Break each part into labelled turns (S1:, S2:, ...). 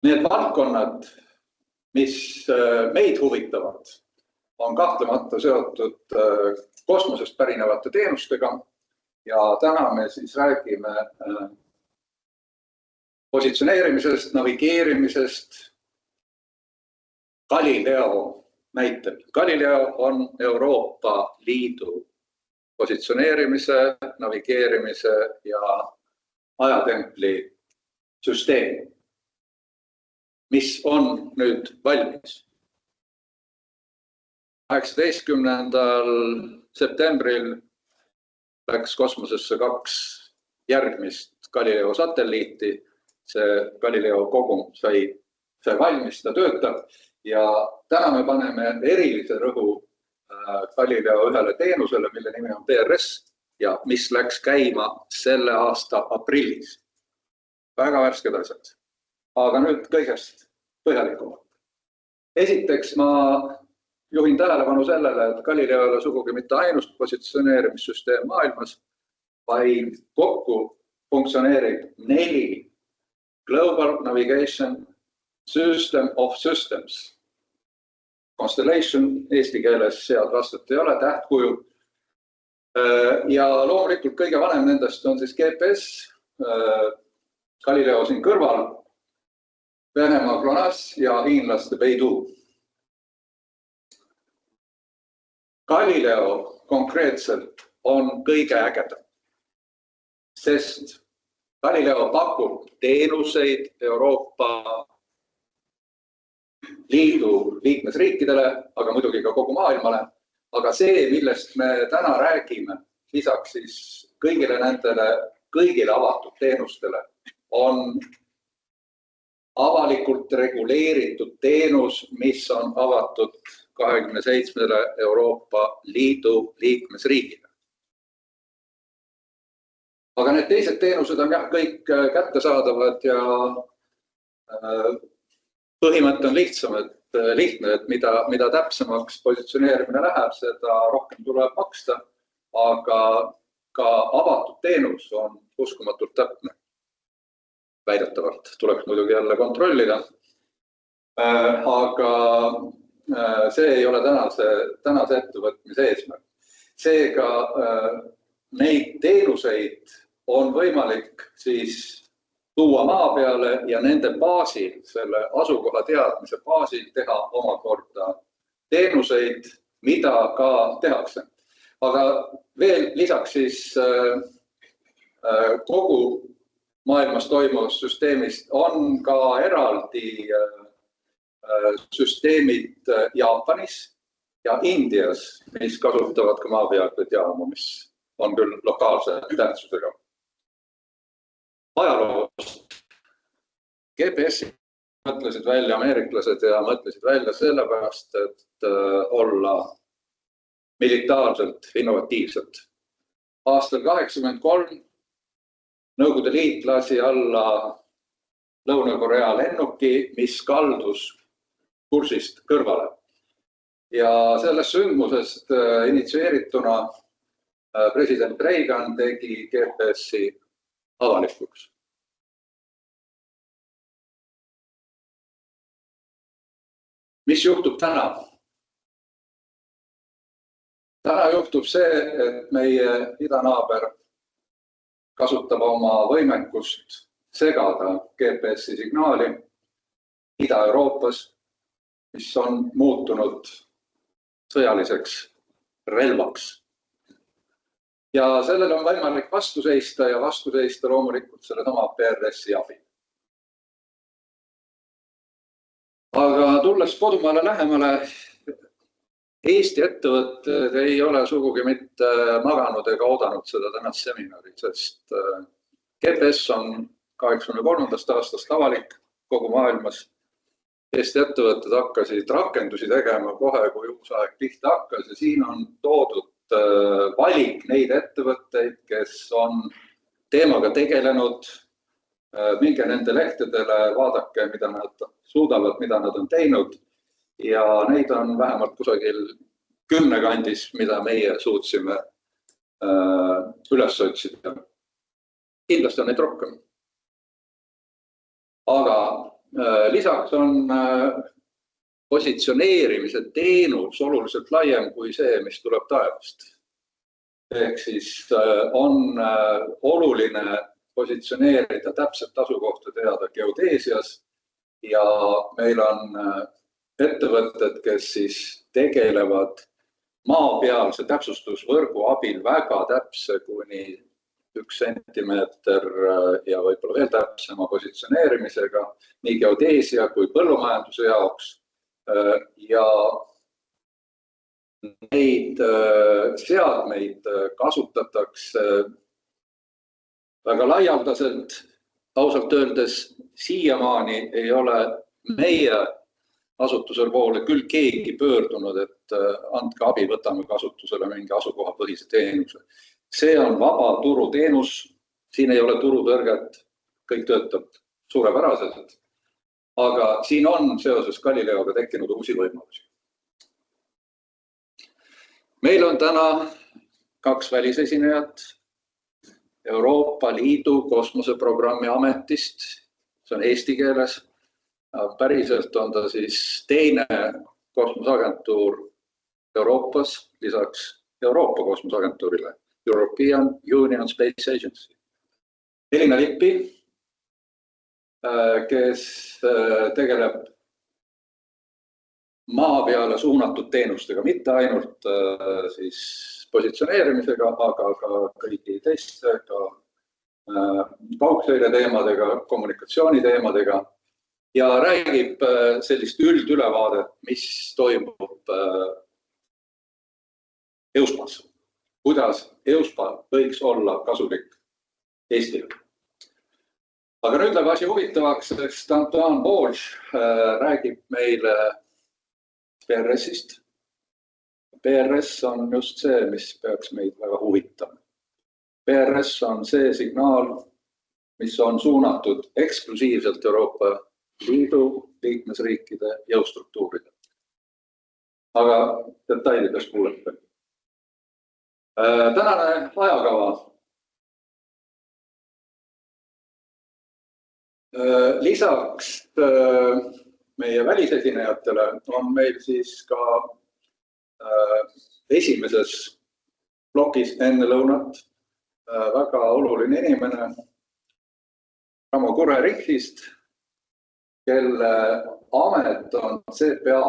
S1: Need valdkonnad, mis meid huvitavad, on kahtlemata seotud kosmosest pärinevate teenustega ja täna me siis räägime positsioneerimisest, navigeerimisest Galileo näitel. Galileo on Euroopa Liidu positsioneerimise, navigeerimise ja ajatempli süsteem, mis on nüüd valmis. 18. septembril läks kosmosesse 2 järgmist Galileo satelliiti. See Galileo kogum sai valmis, ta töötab ja täna me paneme erilise rõhu Galileo ühele teenusele, mille nimi on PRS ja mis läks käima selle aasta aprillis. Väga värsked asjad. Aga nüüd kõigest põhjalikumalt. Esiteks ma juhin tähelepanu sellele, et Galileo ei ole sugugi mitte ainus positsioneerimissüsteem maailmas, vaid kokku funktsioneerib 4 Global Navigation System of Systems. Constellation eesti keeles sead vastet ei ole, tähtkuju. Ja loomulikult kõige vanem nendest on siis GPS, Galileo siin kõrval, Venemaa GLONASS ja hiinlaste Beidou. Galileo konkreetselt on kõige ägedam, sest Galileo pakub teenuseid Euroopa Liidu liikmesriikidele, aga muidugi ka kogu maailmale. Aga see, millest me täna räägime, lisaks siis kõigile nendele kõigile avatud teenustele, on avalikult reguleeritud teenus, mis on avatud 27 Euroopa Liidu liikmesriigile. Aga need teised teenused on jah kõik kättesaadavad ja põhimõte on lihtne, et mida täpsemaks positsioneerimine läheb, seda rohkem tuleb maksta, aga ka avatud teenus on uskumatult täpne. Väidetavalt tuleks muidugi jälle kontrollida, aga see ei ole tänase ettevõtmise eesmärk. Seega neid teenuseid on võimalik siis tuua maa peale ja nende baasil, selle asukoha teadmise baasil teha omakorda teenuseid, mida ka tehakse. Aga veel lisaks siis kogu maailmas toimuvast süsteemist on ka eraldi süsteemid Jaapanis ja Indias, mis kasutavad ka maapealset jaamu, mis on küll lokaalse tähtsusega. Ajaloost GPS-i mõtlesid välja ameeriklased ja mõtlesid välja sellepärast, et olla militaarselt innovatiivsed. Aastal 1983 Nõukogude Liit lasi alla Lõuna-Korea lennuki, mis kaldus kursist kõrvale. Ja sellest sündmusest initsieerituna president Reagan tegi GPS-i avalikuks. Mis juhtub täna? Täna juhtub see, et meie idanaaber kasutab oma võimekust segada GPS-i signaali Ida-Euroopas, mis on muutunud sõjaliseks relvaks. Ja sellele on võimalik vastu seista ja vastu seista loomulikult selle sama PRS-i abil. Aga tulles kodumaale lähemale, Eesti ettevõtted ei ole sugugi mitte maganud ega oodanud seda tänast seminari, sest GPS on 83. aastast avalik kogu maailmas. Eesti ettevõtted hakkasid rakendusi tegema kohe, kui uus aeg pihta hakkas ja siin on toodud valik neid ettevõtteid, kes on teemaga tegelenud. Minge nende lehtedele, vaadake, mida nad suudavad, mida nad on teinud ja neid on vähemalt kusagil 10 kandis, mida meie suutsime üles otsida. Kindlasti on neid rohkem. Aga Lisaks on positsioneerimise teenus oluliselt laiem kui see, mis tuleb taevast. Ehk siis on oluline positsioneerida täpselt asukohta teada geodeesias ja meil on ettevõtted, kes siis tegelevad maapealse täpsustusvõrgu abil väga täpse kuni 1 sentimeeter ja võib-olla veel täpsema positsioneerimisega nii geodeesia kui põllumajanduse jaoks. Ja neid seadmeid kasutatakse väga laialdaselt. Ausalt öeldes siiamaani ei ole meie asutusel poole küll keegi pöördunud, et andke abi, võtame kasutusele mingi asukohapõhise teenuse. See on vaba turuteenus, siin ei ole turutõrget, kõik töötab suurepäraselt, aga siin on seoses Galileoga tekkinud uusi võimalusi. Meil on täna 2 välisesinejat Euroopa Liidu kosmoseprogrammi ametist, see on eesti keeles. Päriselt on ta siis teine kosmoseagentuur Euroopas, lisaks Euroopa kosmoseagentuurile, European Union Space Agency. Elina Lippi, kes tegeleb maa peale suunatud teenustega, mitte ainult siis positsioneerimisega, aga ka kõigi teiste, ka kaugseire teemadega, kommunikatsiooni teemadega ja räägib sellist üldülevaadet, mis toimub EUSPAs. Kuidas EUSPA võiks olla kasulik Eestile. Aga nüüd läheb asi huvitavaks, sest Antoine Bourge räägib meile PRS-ist. PRS on just see, mis peaks meid väga huvitama. PRS on see signaal, mis on suunatud eksklusiivselt Euroopa Liidu liikmesriikide jõustruktuuride. Aga detailides kuulete. Tänane ajakava. Lisaks meie välisesinejatele on meil siis ka esimeses plokis enne lõunat väga oluline inimene Ramo Kurerihvist, kelle amet on CPA.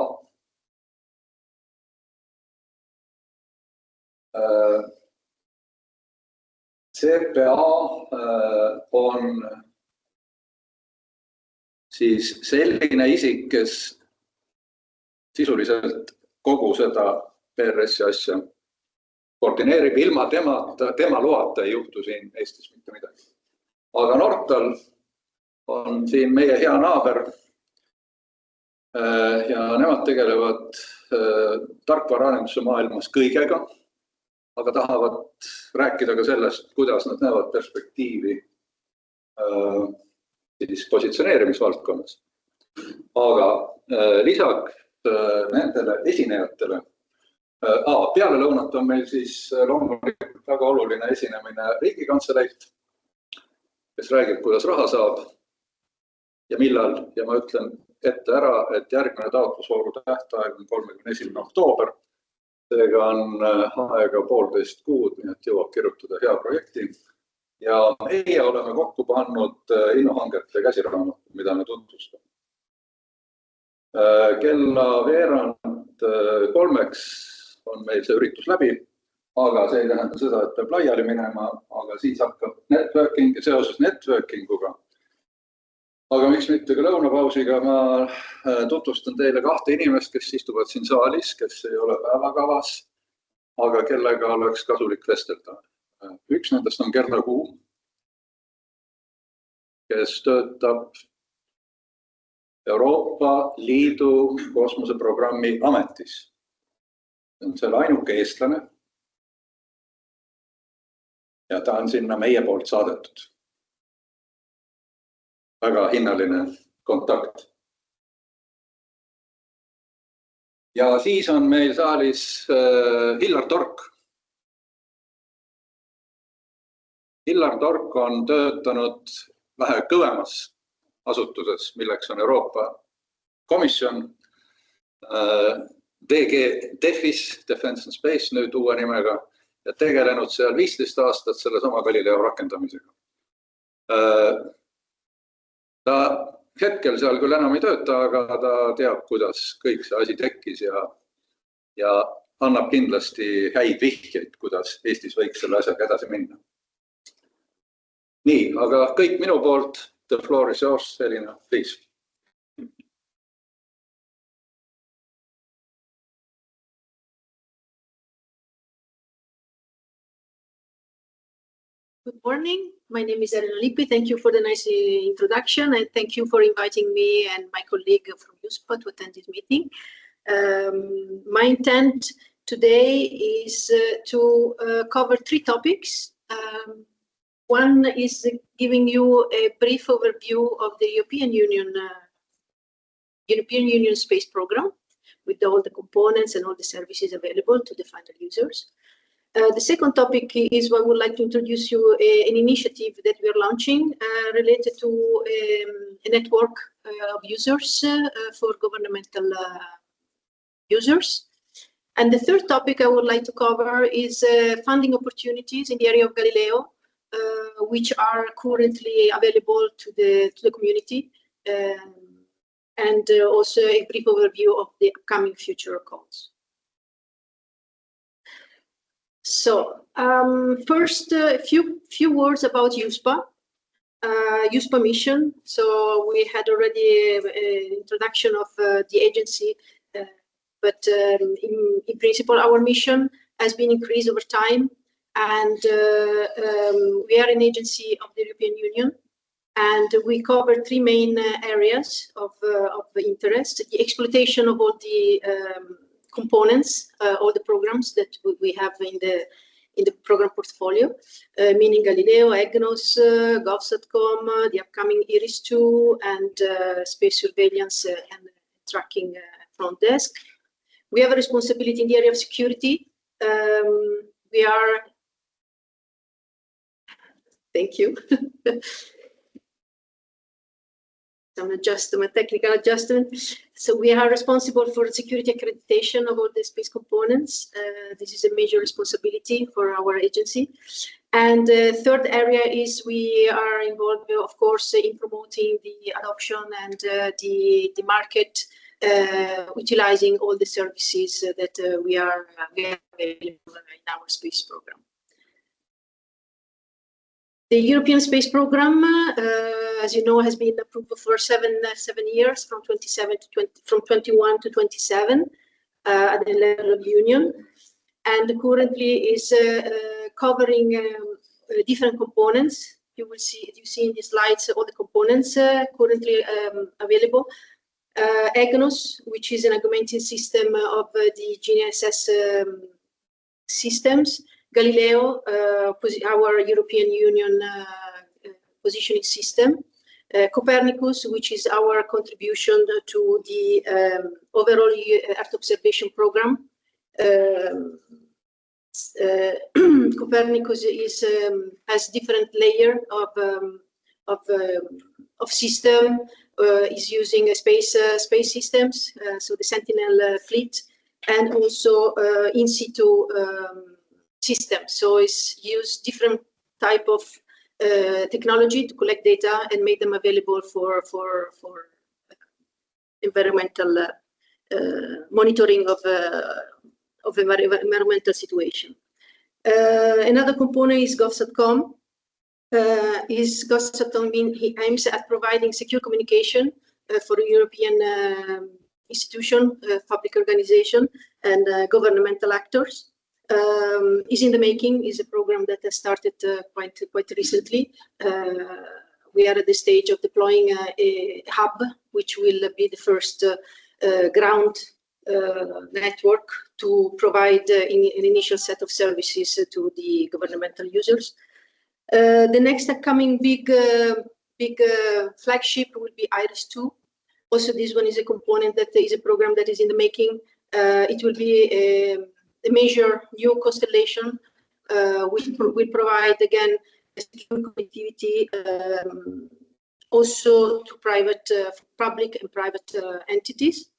S1: CPA on siis selline isik, kes sisuliselt kogu seda PRS asja koordineerib. Ilma tema loata ei juhtu siin Eestis mitte midagi. Aga Nortal on siin meie hea naaber ja nemad tegelevad tarkvaraarenduse maailmas kõigega, aga tahavad rääkida ka sellest, kuidas nad näevad perspektiivi positsioneerimisvaldkonnas. Aga lisaks nendele esinejatele, peale lõunat on meil siis loomulikult väga oluline esinemine Riigikantseleilt, kes räägib, kuidas raha saab ja millal. Ja ma ütlen ette ära, et järgmine taotlusvooru tähtaeg on 31. oktoober. Seega on aega 1,5 kuud, nii et jõuab kirjutada hea projekti. Ja meie oleme kokku pannud innohangete käsiraamatu, mida me tutvustame. Kella veerand 3 on meil see üritus läbi, aga see ei tähenda seda, et peab laiali minema, aga siis hakkab networking ja seoses networkinguga. Aga miks mitte ka lõunapausiga ma tutvustan teile 2 inimest, kes istuvad siin saalis, kes ei ole päevakavas, aga kellega oleks kasulik vestelda. Üks nendest on Gerda Kuum, kes töötab Euroopa Liidu kosmoseprogrammi ametis. See on selle ainuke eestlane ja ta on sinna meie poolt saadetud. Väga hinnaline kontakt. Ja siis on meil saalis Hillar Tork. Hillar Tork on töötanud vähe kõvemas asutuses, milleks on Euroopa Komisjon, DG Defis, Defense and Space nüüd uue nimega, ja tegelenud seal 15 aastat sellesama Galileo rakendamisega. Ta hetkel seal küll enam ei tööta, aga ta teab, kuidas kõik see asi tekkis ja annab kindlasti häid vihjeid, kuidas Eestis võiks selle asjaga edasi minna. Nii, aga kõik minu poolt. The floor is yours, Elina, please.
S2: Good morning. My name is Elena Lippi. Thank you for the nice introduction, and thank you for inviting me and my colleague from USPA to attend this meeting. My intent today is to cover 3 topics. One is giving you a brief overview of the European Union Space Program with all the components and all the services available to the final users. The second topic is I would like to introduce you an initiative that we are launching related to a network of users for governmental users. And the third topic I would like to cover is funding opportunities in the area of Galileo, which are currently available to the community, and also a brief overview of the upcoming future calls. So first, a few words about USPA. USPA mission. So we had already an introduction of the agency, but in principle, our mission has been increased over time. And we are an agency of the European Union, and we cover 3 main areas of interest: the exploitation of all the components, all the programs that we have in the program portfolio, meaning Galileo, EGNOS, Gov.com, the upcoming IRIS2, and space surveillance and tracking front desk. We have a responsibility in the area of security. We are. Thank you. Some adjustment, technical adjustment. So we are responsible for security accreditation of all the space components. This is a major responsibility for our agency. And the third area is we are involved, of course, in promoting the adoption and the market, utilizing all the services that we are available in our space program. The European Space Program, as you know, has been approved for 7 years, from 21 to 27 at the level of Union, and currently is covering different components. You see in the slides all the components currently available. EGNOS, which is an augmented system of the GNSS systems. Galileo, our European Union positioning system. Copernicus, which is our contribution to the overall Earth observation program. Copernicus has different layer of system. Is using space systems, so the Sentinel fleet, and also in situ system. So it's used different type of technology to collect data and make them available for environmental monitoring of environmental situation. Another component is Gov.com. Gov.com he aims at providing secure communication for European institution, public organization, and governmental actors. Is in the making, is a program that has started quite recently. We are at the stage of deploying a hub, which will be the first ground network to provide an initial set of services to the governmental users. The next upcoming big flagship will be IRIS2. Also, this one is a component that is a program that is in the making. It will be a major new constellation which will provide again secure connectivity also to private, public and private entities.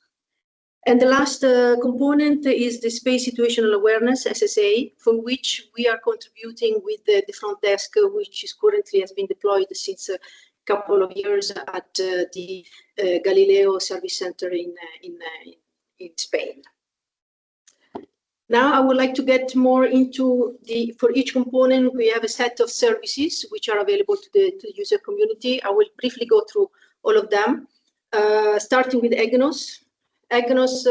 S2: And the last component is the space situational awareness, SSA, for which we are contributing with the front desk, which is currently has been deployed since a couple of years at the Galileo Service Center in Spain. Now I would like to get more into for each component, we have a set of services which are available to the user community. I will briefly go through all of them, starting with EGNOS. EGNOS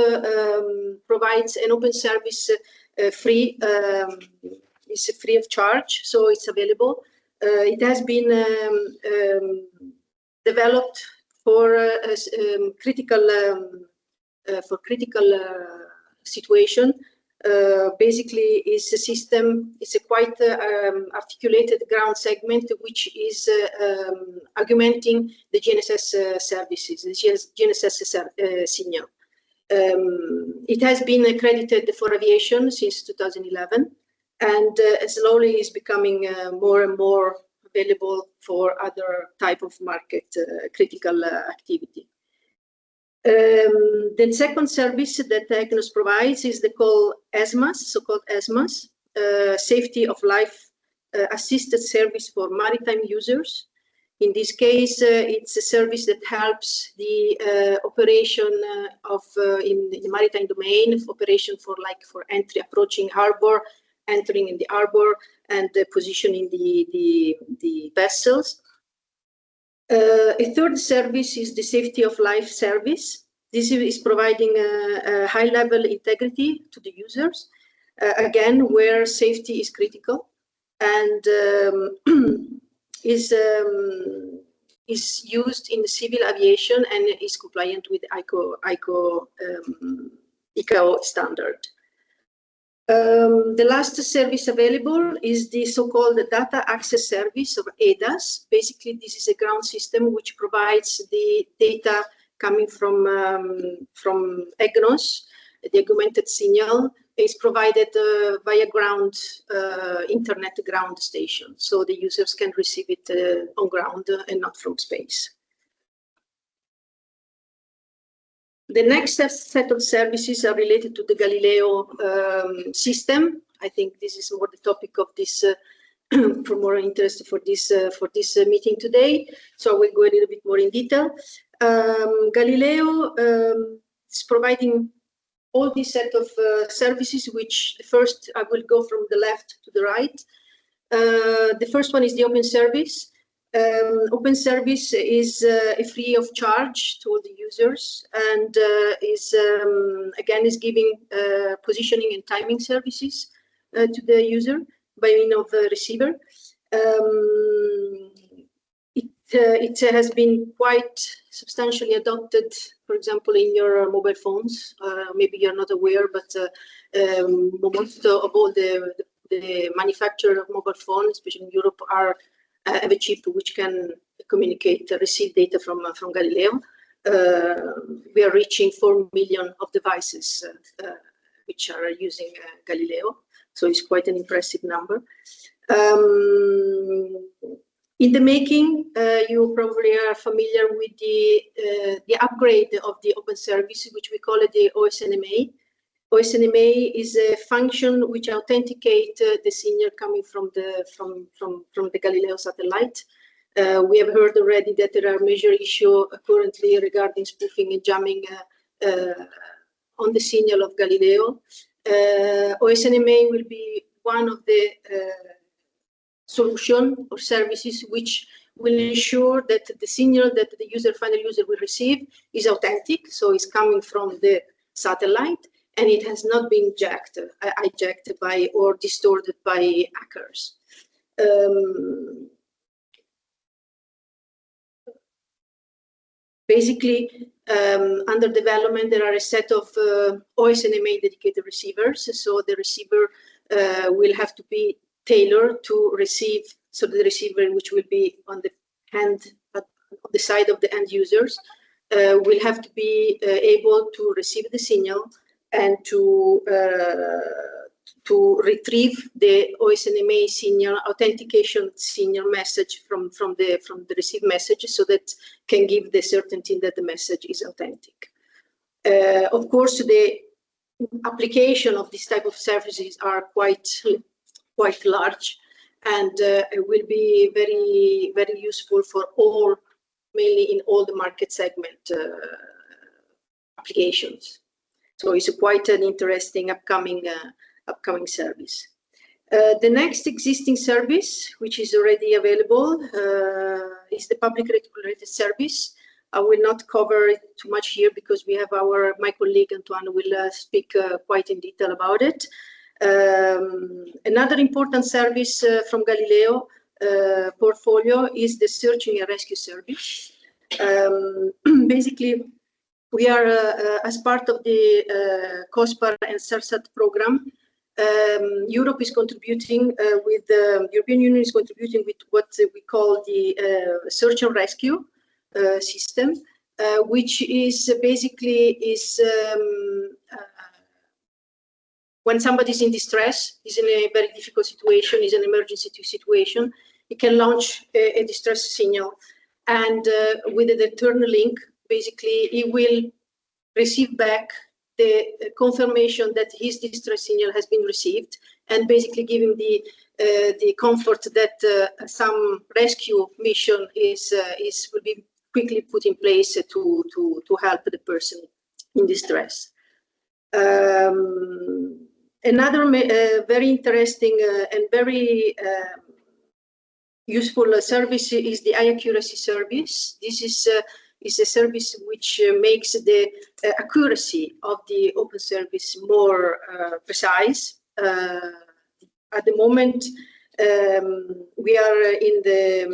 S2: provides an open service it's free of charge, so it's available. It has been developed for critical situation. Basically, is a system. It's a quite articulated ground segment, which is augmenting the GNSS services, the GNSS signal. It has been accredited for aviation since 2011, and slowly is becoming more and more available for other type of market critical activity. The second service that EGNOS provides is the so-called ESMAS, Safety of Life Assisted Service for Maritime Users. In this case, it's a service that helps the operation in the maritime domain, operation for entry, approaching harbor, entering in the harbor, and positioning the vessels. A third service is the Safety of Life service. This is providing a high-level integrity to the users, again, where safety is critical, and is used in civil aviation and is compliant with ICAO standard. The last service available is the so-called Data Access Service, or EDAS. Basically, this is a ground system which provides the data coming from EGNOS. The augmented signal is provided via ground, internet ground station, so the users can receive it on ground and not from space. The next set of services are related to the Galileo system. I think this is more the topic of this, for more interest for this meeting today. So we'll go a little bit more in detail. Galileo is providing all these set of services, which first I will go from the left to the right. The first one is the open service. Open service is free of charge to all the users, and is giving positioning and timing services to the user by means of a receiver. It has been quite substantially adopted, for example, in your mobile phones. Maybe you're not aware, but most of all the manufacturers of mobile phones, especially in Europe, have a chip which can communicate, receive data from Galileo. We are reaching 4 million of devices which are using Galileo, so it's quite an impressive number. In the making, you probably are familiar with the upgrade of the open service, which we call it the OSNMA. OSNMA is a function which authenticates the signal coming from the Galileo satellite. We have heard already that there are major issues currently regarding spoofing and jamming on the signal of Galileo. OSNMA will be one of the solution or services which will ensure that the signal that the final user will receive is authentic, so it's coming from the satellite, and it has not been hijacked by or distorted by hackers. Basically, under development, there are a set of OSNMA dedicated receivers, so the receiver will have to be tailored to receive, so the receiver, which will be on the side of the end users, will have to be able to receive the signal and to to retrieve the OSNMA signal, authentication signal message from the received message, so that can give the certainty that the message is authentic. Of course, the application of this type of services are quite large, and it will be very useful for all, mainly in all the market segment applications. So it's quite an interesting upcoming service. The next existing service, which is already available, is the public regulated service. I will not cover it too much here because we have my colleague Antoine will speak quite in detail about it. Another important service from Galileo portfolio is the searching and rescue service. Basically, we are, as part of the COSPAR and SARSAT program, Europe is contributing with the European Union is contributing with what we call the search and rescue system, which is basically when somebody is in distress, is in a very difficult situation, is an emergency situation, it can launch a distress signal, and with the return link, basically, he will receive back the confirmation that his distress signal has been received, and basically give him the comfort that some rescue mission will be quickly put in place to help the person in distress. Another very interesting and very useful service is the high accuracy service. This is a service which makes the accuracy of the open service more precise. At the moment, we are in the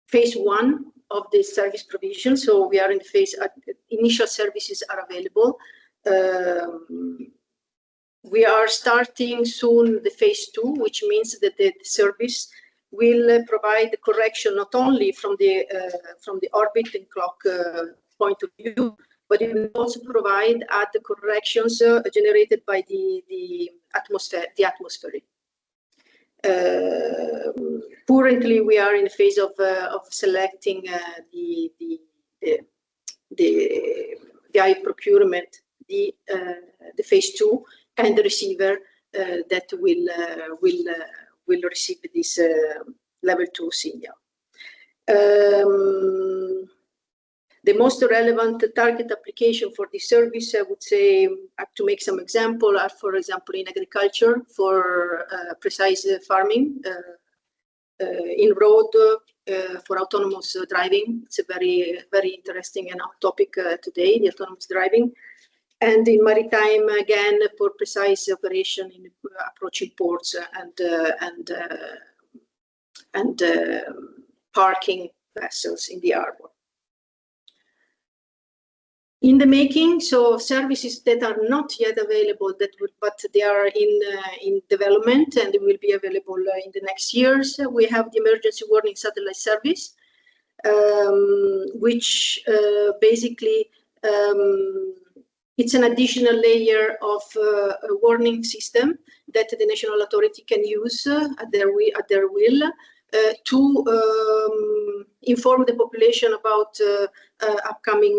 S2: phase 1 of the service provision, so we are in the phase, initial services are available. We are starting soon the phase 2, which means that the service will provide correction not only from the orbit and clock point of view, but it will also provide the corrections generated by the atmosphere. Currently, we are in the phase of selecting the eye procurement, the phase 2, and the receiver that will receive this level 2 signal. The most relevant target application for this service, I would say, to make some example, are, for example, in agriculture for precise farming, in road for autonomous driving. It's a very interesting and hot topic today, the autonomous driving. And in maritime, again, for precise operation in approaching ports and parking vessels in the harbor. In the making, so services that are not yet available, but they are in development and they will be available in the next years. We have the emergency warning satellite service, which basically it's an additional layer of a warning system that the national authority can use at their will to inform the population about upcoming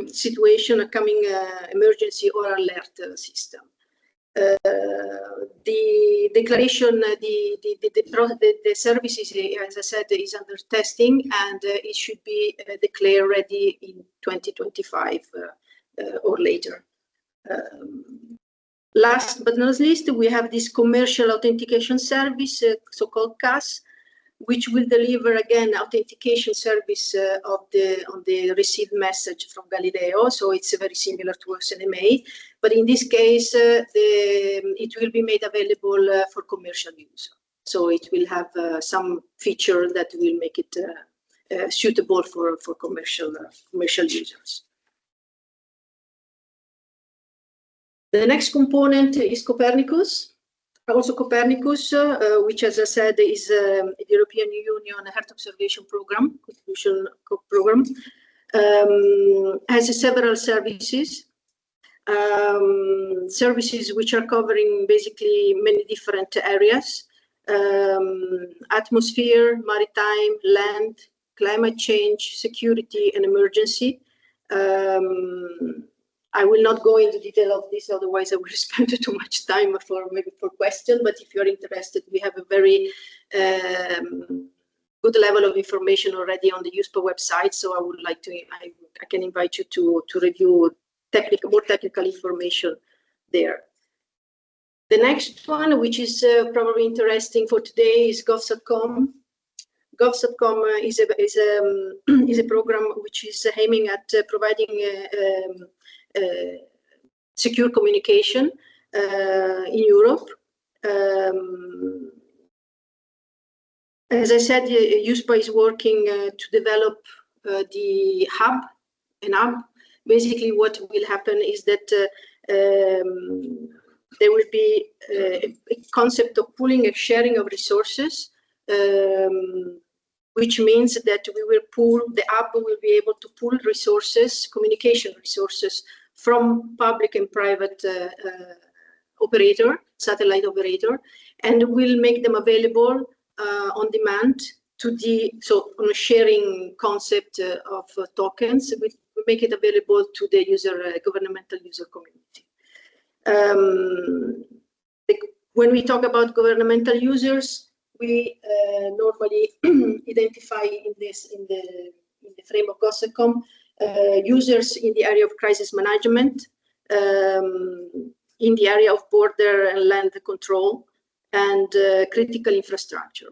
S2: situation, upcoming emergency or alert system. The declaration, the services, as I said, is under testing, and it should be declared ready in 2025 or later. Last but not least, we have this commercial authentication service, so-called CAS, which will deliver again authentication service on the received message from Galileo. So it's very similar to OSNMA, but in this case, it will be made available for commercial use. So it will have some feature that will make it suitable for commercial users. The next component is Copernicus. Also Copernicus, which, as I said, is the European Union Earth Observation Program, contribution program, has several services. services which are covering basically many different areas, atmosphere, maritime, land, climate change, security, and emergency. I will not go into detail of this, otherwise I will spend too much time for questions, but if you're interested, we have a very good level of information already on the USPA website, so I would like to, I can invite you to review more technical information there. The next one, which is probably interesting for today, is Gov.com. Gov.com is a program which is aiming at providing secure communication in Europe. As I said, USPA is working to develop the hub, an hub. Basically, what will happen is that there will be a concept of pooling and sharing of resources, which means that we will pool, the hub will be able to pool resources, communication resources from public and private operator, satellite operator, and will make them available on demand to the, so on a sharing concept of tokens, we make it available to the user, governmental user community. When we talk about governmental users, we normally identify in the frame of GovSecCom users in the area of crisis management, in the area of border and land control, and critical infrastructure.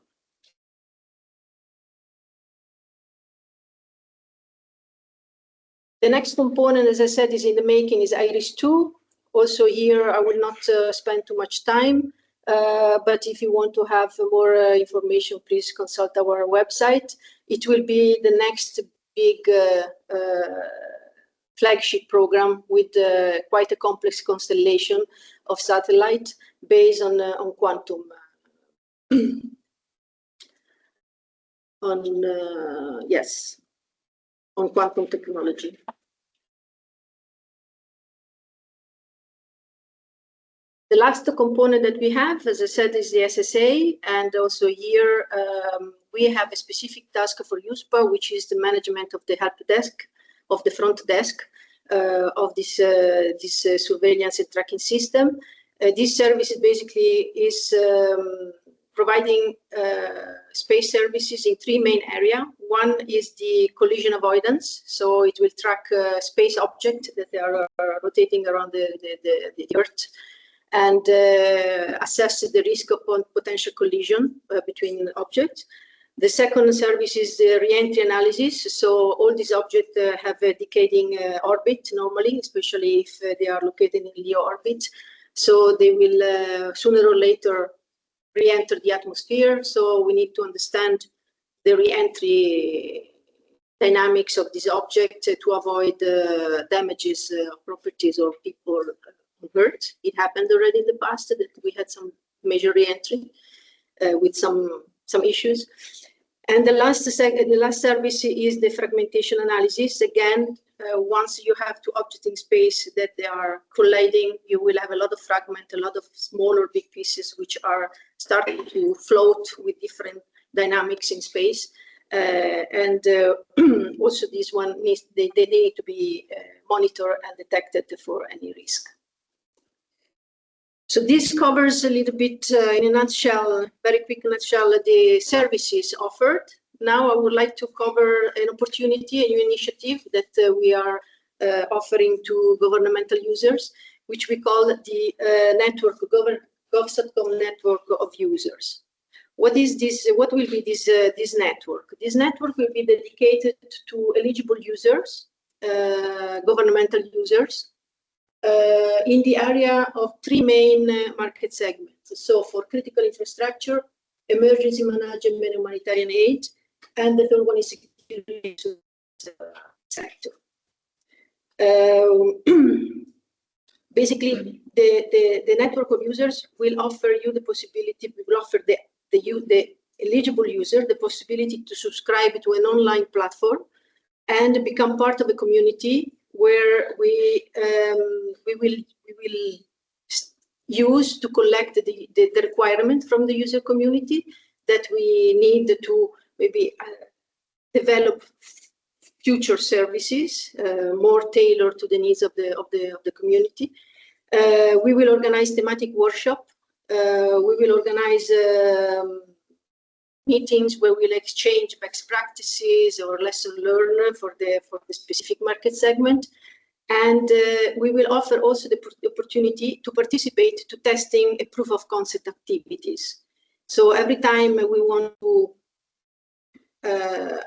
S2: The next component, as I said, is in the making, is IRIS2. Also here, I will not spend too much time, but if you want to have more information, please consult our website. It will be the next big flagship program with quite a complex constellation of satellite based on quantum, on quantum technology. The last component that we have, as I said, is the SSA, and also here we have a specific task for USPA, which is the management of the help desk, of the front desk of this surveillance and tracking system. This service basically is providing space services in three main areas. One is the collision avoidance, so it will track space objects that are rotating around the Earth, and assess the risk of potential collision between objects. The second service is the re-entry analysis. So all these objects have a decaying orbit normally, especially if they are located in LEO orbit. So they will sooner or later re-enter the atmosphere. So we need to understand the re-entry dynamics of this object to avoid damages of properties or people hurt. It happened already in the past that we had some major re-entry with some issues. And the last service is the fragmentation analysis. Again, once you have two objects in space that they are colliding, you will have a lot of fragments, a lot of small or big pieces which are starting to float with different dynamics in space. Also this one needs, they need to be monitored and detected for any risk. So this covers a little bit, in a nutshell, very quick nutshell, the services offered. Now I would like to cover an opportunity, a new initiative that we are offering to governmental users, which we call the network, GovSatcom network of users. What is this? What will be this network? This network will be dedicated to eligible users, governmental users, in the area of three main market segments. So for critical infrastructure, emergency management and humanitarian aid, and the third one is security sector. Basically, the network of users will offer you the possibility, will offer the eligible user the possibility to subscribe to an online platform and become part of a community where we will use to collect the requirement from the user community that we need to maybe develop future services more tailored to the needs of the community. We will organize thematic workshop. We will organize meetings where we'll exchange best practices or lesson learned for the specific market segment. And we will offer also the opportunity to participate to testing a proof of concept activities. So every time we want to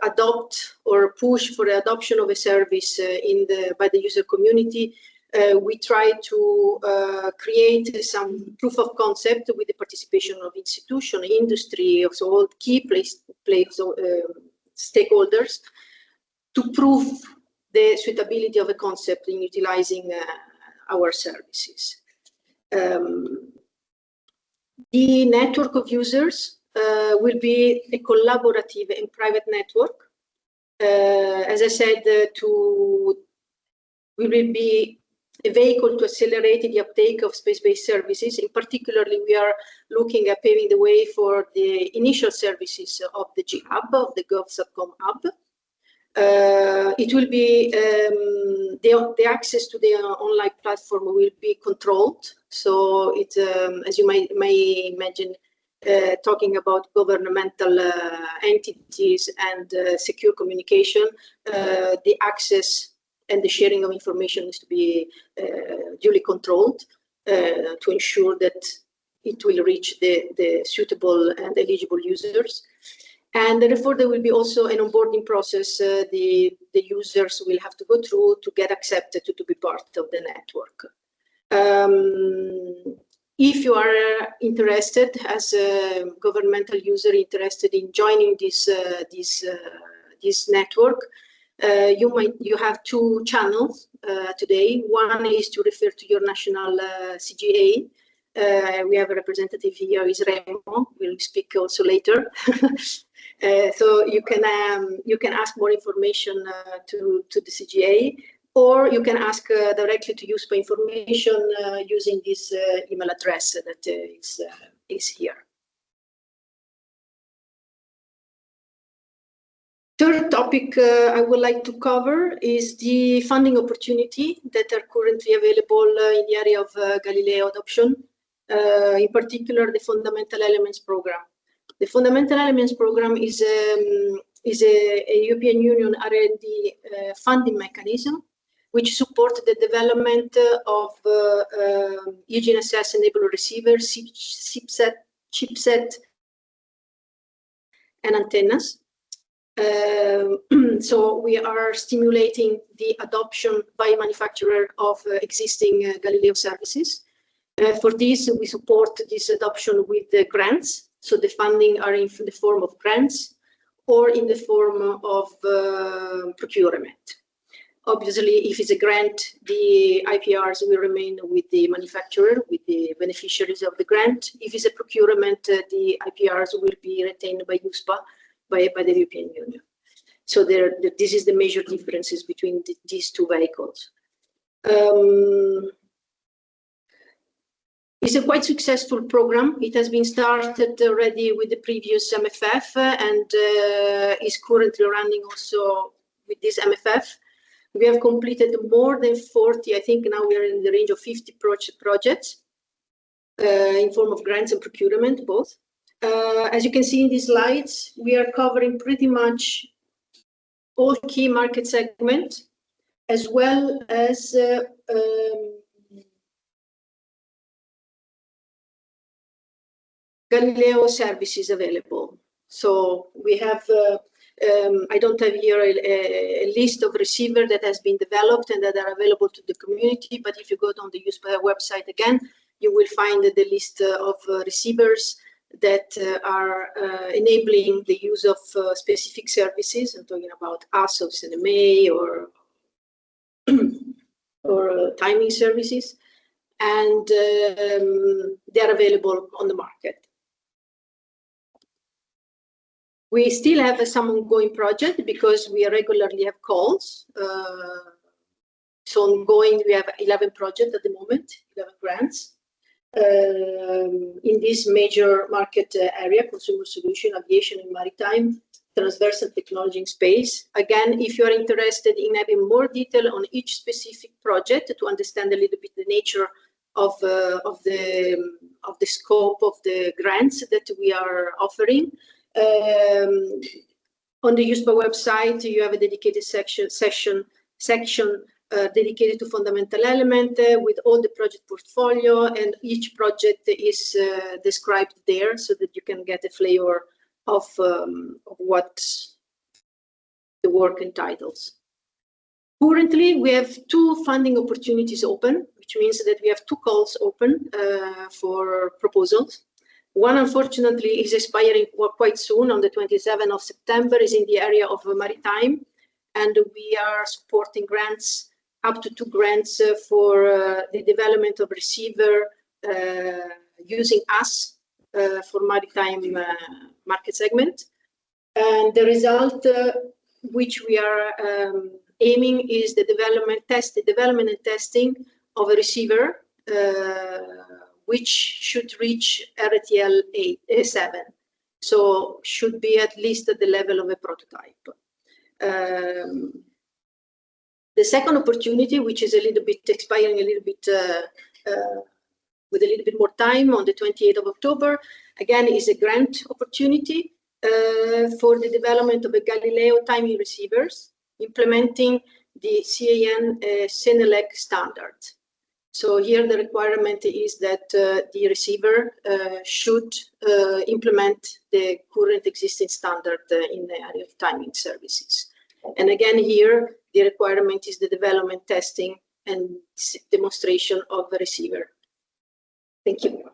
S2: adopt or push for the adoption of a service by the user community, we try to create some proof of concept with the participation of institution, industry, also all key stakeholders to prove the suitability of a concept in utilizing our services. The network of users will be a collaborative and private network. As I said, we will be a vehicle to accelerate the uptake of space-based services. In particular, we are looking at paving the way for the initial services of the G-Hub, of the GovSatcom Hub. It will be, the access to the online platform will be controlled. So it, as you may imagine, talking about governmental entities and secure communication, the access and the sharing of information is to be duly controlled to ensure that it will reach the suitable and eligible users. And therefore, there will be also an onboarding process the users will have to go through to get accepted to be part of the network. If you are interested as a governmental user interested in joining this network, you have two channels today. One is to refer to your national CGA. We have a representative here, is Remo. We'll speak also later. So you can ask more information to the CGA, or you can ask directly to USPA information using this email address that is here. Third topic I would like to cover is the funding opportunity that are currently available in the area of Galileo adoption, in particular the Fundamental Elements Program. The Fundamental Elements Program is a European Union R&D funding mechanism which supports the development of GNSS-enabled receivers, chipset, and antennas. So we are stimulating the adoption by manufacturer of existing Galileo services. For this, we support this adoption with the grants. So the funding are in the form of grants or in the form of procurement. Obviously, if it's a grant, the IPRs will remain with the manufacturer, with the beneficiaries of the grant. If it's a procurement, the IPRs will be retained by USPA, by the European Union. So this is the major differences between these two vehicles. It's a quite successful program. It has been started already with the previous MFF and is currently running also with this MFF. We have completed more than 40, I think now we are in the range of 50 projects in form of grants and procurement, both. As you can see in these slides, we are covering pretty much all key market segments, as well as Galileo services available. So we have, I don't have here a list of receivers that has been developed and that are available to the community, but if you go on the USPA website again, you will find the list of receivers that are enabling the use of specific services. I'm talking about ASO, CNMA, or timing services, and they are available on the market. We still have some ongoing project because we regularly have calls It's ongoing. We have 11 projects at the moment, 11 grants in this major market area: consumer solution, aviation and maritime, transversal technology in space. Again, if you are interested in having more detail on each specific project to understand a little bit the nature of the scope of the grants that we are offering, on the USPA website you have a dedicated section dedicated to fundamental element with all the project portfolio, and each project is described there so that you can get a flavor of what the work entitles. Currently, we have 2 funding opportunities open, which means that we have 2 calls open for proposals. One, unfortunately, is expiring quite soon on the 27th of September, is in the area of maritime, and we are supporting grants, up to 2 grants for the development of receiver using us for maritime market segment. And the result which we are aiming is the development and testing of a receiver which should reach RTL 7, so should be at least at the level of a prototype. The second opportunity, which is a little bit expiring a little bit with a little bit more time, on the 28th of October, again is a grant opportunity for the development of a Galileo timing receivers, implementing the CAN Senelec standard. So here the requirement is that the receiver should implement the current existing standard in the area of timing services. And again here the requirement is the development, testing and demonstration of a receiver. Thank you.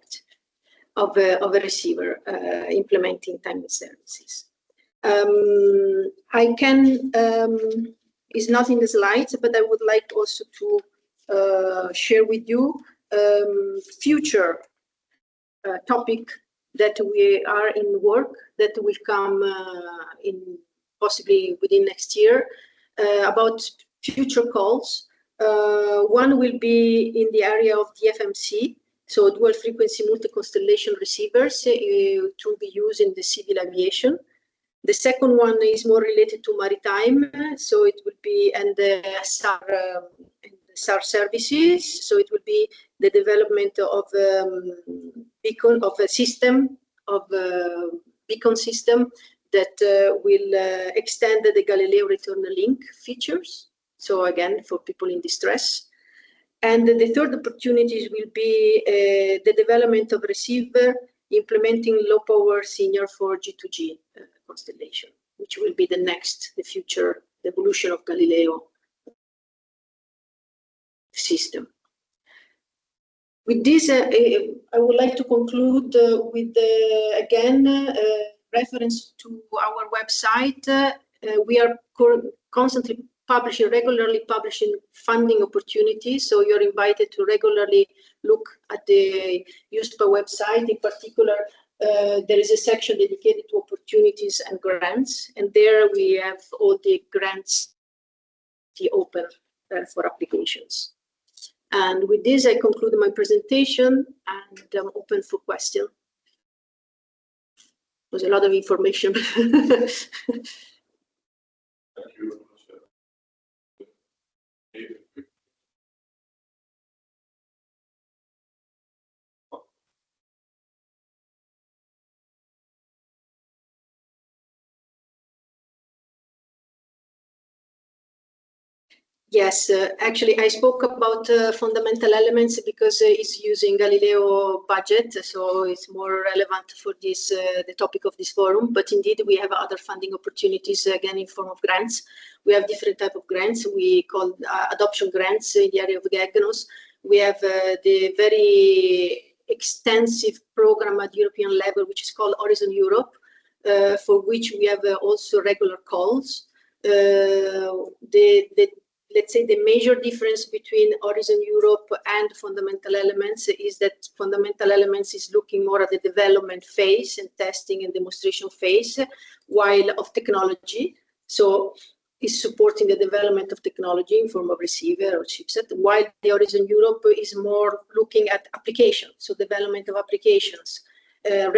S2: Of a receiver implementing timing services. I can, is not in the slides, but I would like also to share with you future topic that we are in work that will come in possibly within next year about future calls. One will be in the area of the FMC, so dual frequency multi-constellation receivers to be used in the civil aviation. The second one is more related to maritime, so it will be, and the SAR services, so it will be the development of beacon, of a system, of a beacon system that will extend the Galileo return link features, so again for people in distress. And the third opportunities will be the development of receiver implementing low power senior for G2G constellation, which will be the future evolution of Galileo system. With this, I would like to conclude with again reference to our website. We are constantly regularly publishing funding opportunities, so you're invited to regularly look at the USPA website. In particular, there is a section dedicated to opportunities and grants, and there we have all the grants open for applications. And with this, I conclude my presentation, and I'm open for questions. There's a lot of information.
S3: Thank you.
S2: Yes, actually, I spoke about fundamental elements because it's using Galileo budget, so it's more relevant for this the topic of this forum. But indeed, we have other funding opportunities, again, in form of grants. We have different type of grants. We call adoption grants in the area of GEGNOS. We have the very extensive program at European level, which is called Horizon Europe, for which we have also regular calls. Let's say the major difference between Horizon Europe and fundamental elements is that fundamental elements is looking more at the development phase and testing and demonstration phase, while of technology. So is supporting the development of technology in form of receiver or chipset, while the Horizon Europe is more looking at applications, so development of applications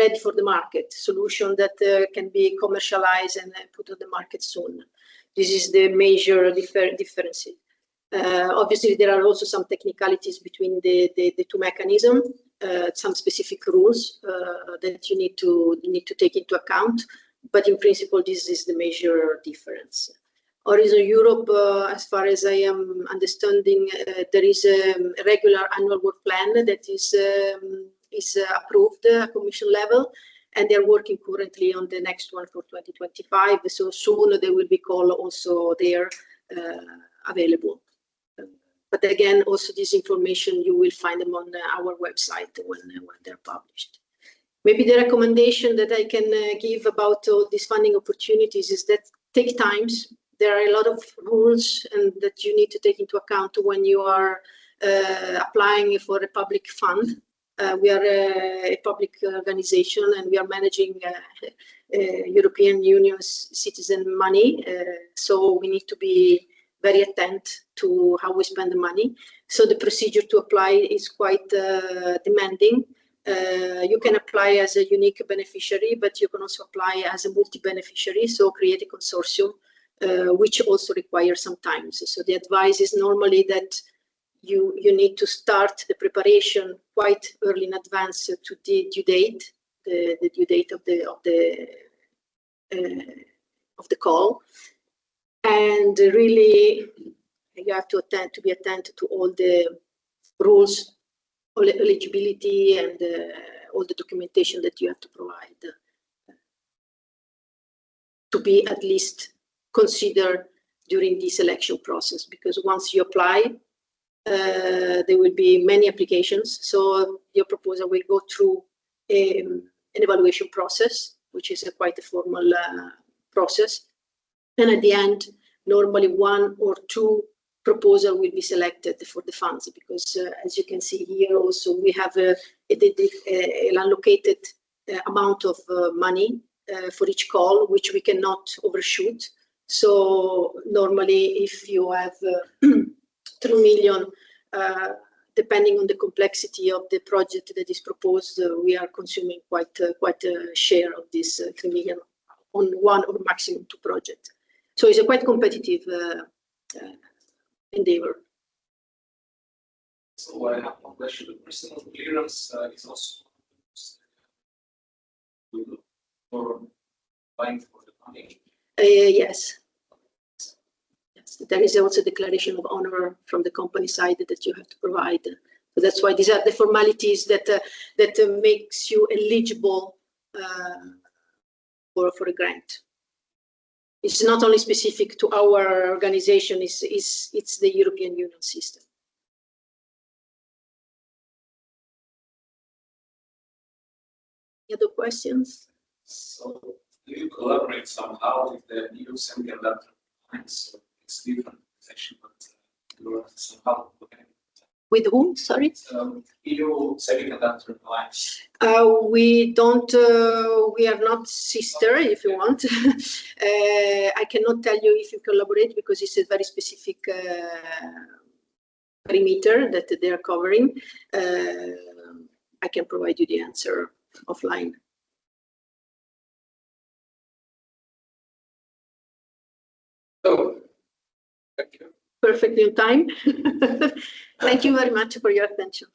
S2: ready for the market, solution that can be commercialized and put on the market soon. This is the major difference. Obviously, there are also some technicalities between the two mechanisms, some specific rules that you need to take into account. But in principle, this is the major difference. Horizon Europe, as far as I am understanding, there is a regular annual work plan that is approved at Commission level, and they're working currently on the next one for 2025. So soon there will be call also there available. But again, also this information, you will find them on our website when they're published. Maybe the recommendation that I can give about all these funding opportunities is that take times. There are a lot of rules and that you need to take into account when you are applying for a public fund. We are a public organization and we are managing European Union citizen money. So we need to be very attentive to how we spend the money. So the procedure to apply is quite demanding. You can apply as a unique beneficiary, but you can also apply as a multi-beneficiary, so create a consortium, which also requires some time. So the advice is normally that you need to start the preparation quite early in advance to the due date, the due date of the call, and really you have to be attentive to all the rules, all eligibility, and all the documentation that you have to provide to be at least considered during the selection process. Because once you apply, there will be many applications. So your proposal will go through an evaluation process, which is quite a formal process. And at the end, normally one or two proposal will be selected for the funds, because as you can see here also, we have an allocated amount of money for each call, which we cannot overshoot. So normally if you have 3 million, depending on the complexity of the project that is proposed, we are consuming quite a share of this 3 million on one or maximum two projects. So it's a quite competitive endeavor.
S3: So I have one question. The personal clearance is also for applying for the money.
S2: Yes. There is also a declaration of honor from the company side that you have to provide. So that's why these are the formalities that makes you eligible for a grant. It's not only specific to our organization, it's the European Union system. Any other questions?
S3: So do you collaborate somehow with the EU semiconductor lines? So it's different section, but you are somehow
S2: with whom? Sorry.
S3: EU semiconductor lines.
S2: We don't. We are not sister, if you want. I cannot tell you if you collaborate because it's a very specific perimeter that they are covering. I can provide you the answer offline.
S1: So, thank you.
S2: Perfectly on time. Thank you very much for your attention.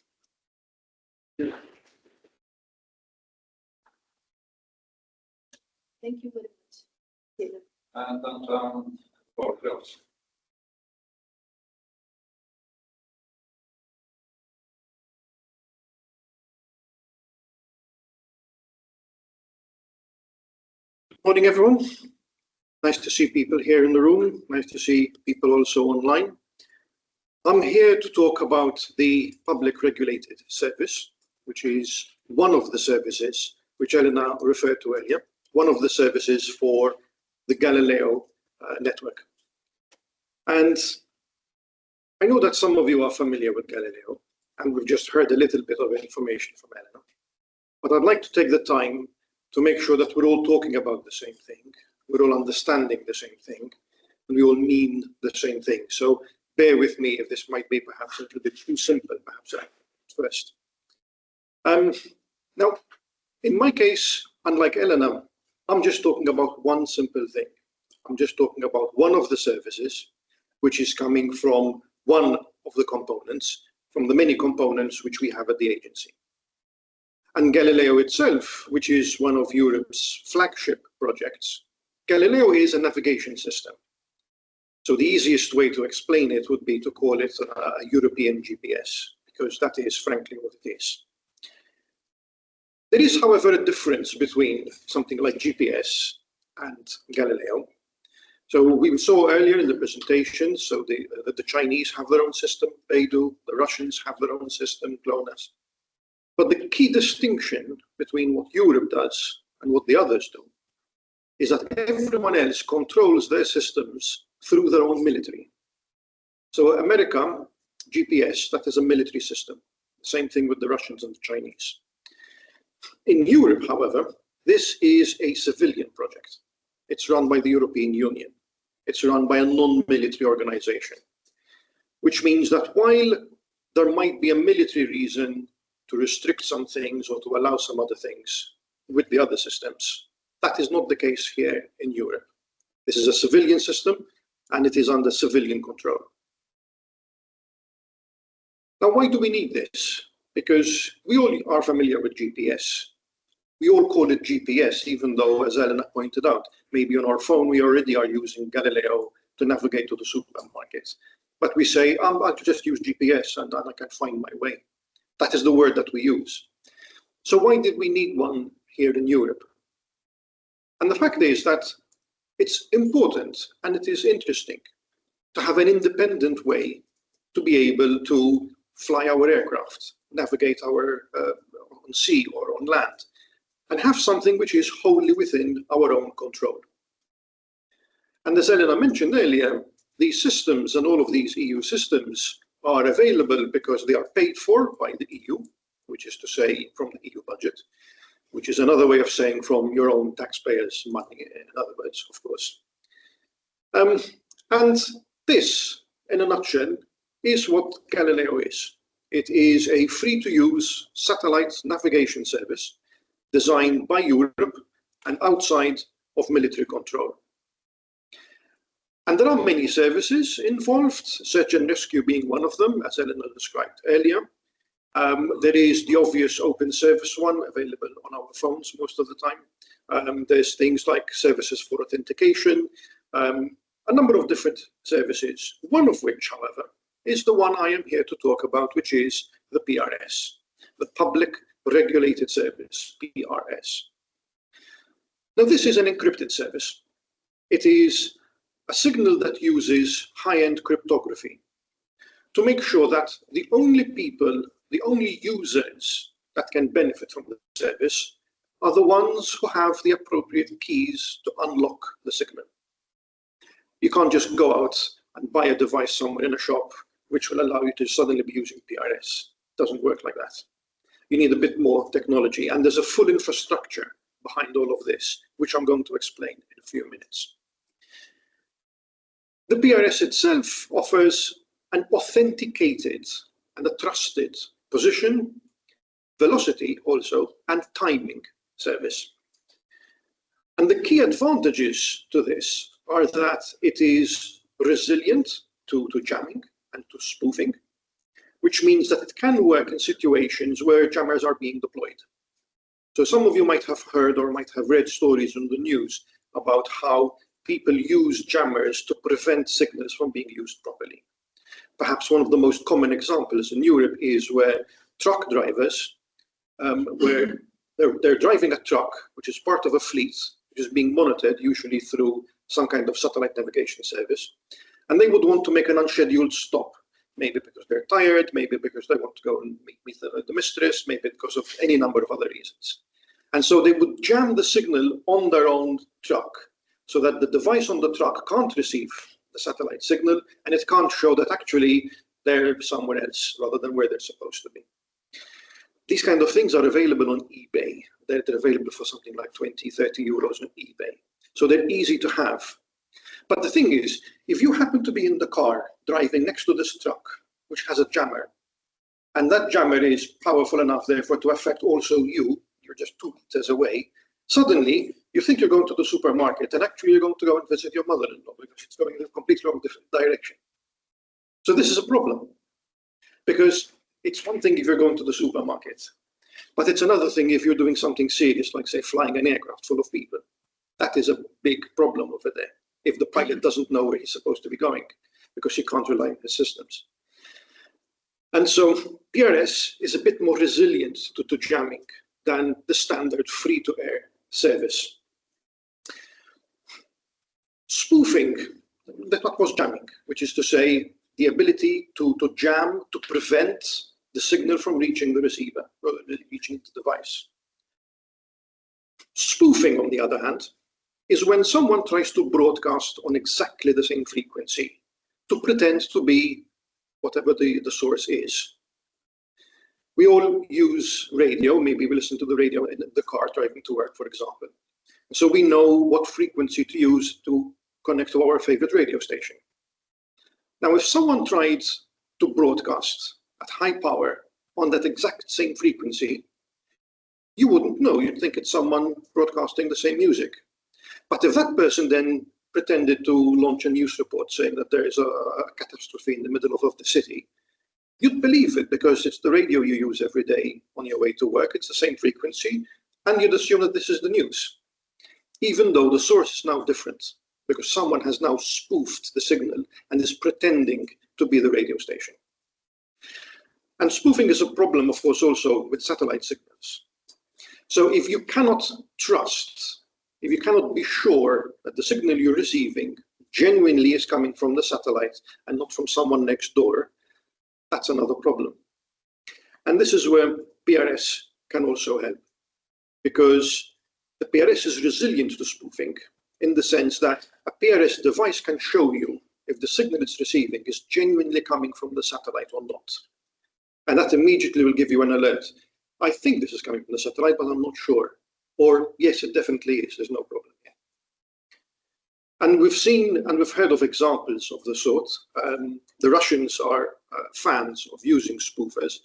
S2: Thank you very much.
S1: And for close.
S4: Good morning, everyone. Nice to see people here in the room. Nice to see people also online. I'm here to talk about the public regulated service, which is one of the services which Elena referred to earlier, one of the services for the Galileo network. And I know that some of you are familiar with Galileo, and we've just heard a little bit of information from Elena. But I'd like to take the time to make sure that we're all talking about the same thing, we're all understanding the same thing, and we all mean the same thing. So bear with me if this might be perhaps a little bit too simple, perhaps at first. Now, in my case, unlike Elena, I'm just talking about one simple thing. I'm just talking about one of the services, which is coming from one of the components, from the many components which we have at the agency. And Galileo itself, which is one of Europe's flagship projects, Galileo is a navigation system. So the easiest way to explain it would be to call it a European GPS, because that is frankly what it is. There is, however, a difference between something like GPS and Galileo. So we saw earlier in the presentation, so the Chinese have their own system, they do, the Russians have their own system, GLONASS. But the key distinction between what Europe does and what the others do is that everyone else controls their systems through their own military. So America, GPS, that is a military system. Same thing with the Russians and the Chinese. In Europe, however, this is a civilian project. It's run by the European Union. It's run by a non-military organization, which means that while there might be a military reason to restrict some things or to allow some other things with the other systems, that is not the case here in Europe. This is a civilian system and it is under civilian control. Now, why do we need this? Because we all are familiar with GPS. We all call it GPS, even though, as Elena pointed out, maybe on our phone we already are using Galileo to navigate to the supermarket. But we say, I'll just use GPS and I can find my way. That is the word that we use. So why did we need one here in Europe? And the fact is that it's important and it is interesting to have an independent way to be able to fly our aircraft, navigate on sea or on land, and have something which is wholly within our own control. And as Elena mentioned earlier, these systems and all of these EU systems are available because they are paid for by the EU, which is to say from the EU budget, which is another way of saying from your own taxpayers' money, in other words, of course. And this, in a nutshell, is what Galileo is. It is a free-to-use satellite navigation service designed by Europe and outside of military control. And there are many services involved, search and rescue being one of them, as Elena described earlier. There is the obvious open service one available on our phones most of the time. There's things like services for authentication, a number of different services, one of which, however, is the one I am here to talk about, which is the PRS, the Public Regulated Service, PRS. Now, this is an encrypted service. It is a signal that uses high-end cryptography to make sure that the only people, the only users that can benefit from the service are the ones who have the appropriate keys to unlock the signal. You can't just go out and buy a device somewhere in a shop which will allow you to suddenly be using PRS. It doesn't work like that. You need a bit more technology, and there's a full infrastructure behind all of this, which I'm going to explain in a few minutes. The PRS itself offers an authenticated and a trusted position, velocity also, and timing service. And the key advantages to this are that it is resilient to jamming and to spoofing, which means that it can work in situations where jammers are being deployed. So some of you might have heard or might have read stories in the news about how people use jammers to prevent signals from being used properly. Perhaps one of the most common examples in Europe is where truck drivers, where they're driving a truck, which is part of a fleet, which is being monitored usually through some kind of satellite navigation service. And they would want to make an unscheduled stop, maybe because they're tired, maybe because they want to go and meet the mistress, maybe because of any number of other reasons. And so they would jam the signal on their own truck so that the device on the truck can't receive the satellite signal and it can't show that actually they're somewhere else rather than where they're supposed to be. These kind of things are available on eBay. They're available for something like 20, 30 euros on eBay. So they're easy to have. But the thing is, if you happen to be in the car driving next to this truck, which has a jammer, and that jammer is powerful enough, therefore, to affect also you, you're just 2 meters away, suddenly you think you're going to the supermarket, and actually you're going to go and visit your mother-in-law because it's going in a completely wrong different direction. So this is a problem, because it's one thing if you're going to the supermarket, but it's another thing if you're doing something serious, like say flying an aircraft full of people. That is a big problem over there, if the pilot doesn't know where he's supposed to be going, because he can't rely on his systems. And so PRS is a bit more resilient to jamming than the standard free-to-air service. Spoofing, that's what was jamming, which is to say the ability to jam, to prevent the signal from reaching the receiver, or reaching the device. Spoofing, on the other hand, is when someone tries to broadcast on exactly the same frequency to pretend to be whatever the source is. We all use radio. Maybe we listen to the radio in the car driving to work, for example. So we know what frequency to use to connect to our favorite radio station. Now, if someone tried to broadcast at high power on that exact same frequency, you wouldn't know. You'd think it's someone broadcasting the same music. But if that person then pretended to launch a news report saying that there is a catastrophe in the middle of the city, you'd believe it because it's the radio you use every day on your way to work. It's the same frequency, and you'd assume that this is the news, even though the source is now different, because someone has now spoofed the signal and is pretending to be the radio station. And spoofing is a problem, of course, also with satellite signals. So if you cannot trust, if you cannot be sure that the signal you're receiving genuinely is coming from the satellite and not from someone next door, that's another problem. And this is where PRS can also help, because the PRS is resilient to spoofing in the sense that a PRS device can show you if the signal it's receiving is genuinely coming from the satellite or not. And that immediately will give you an alert. I think this is coming from the satellite, but I'm not sure. Or, yes, it definitely is. There's no problem here. And we've seen and we've heard of examples of the sort. The Russians are fans of using spoofers.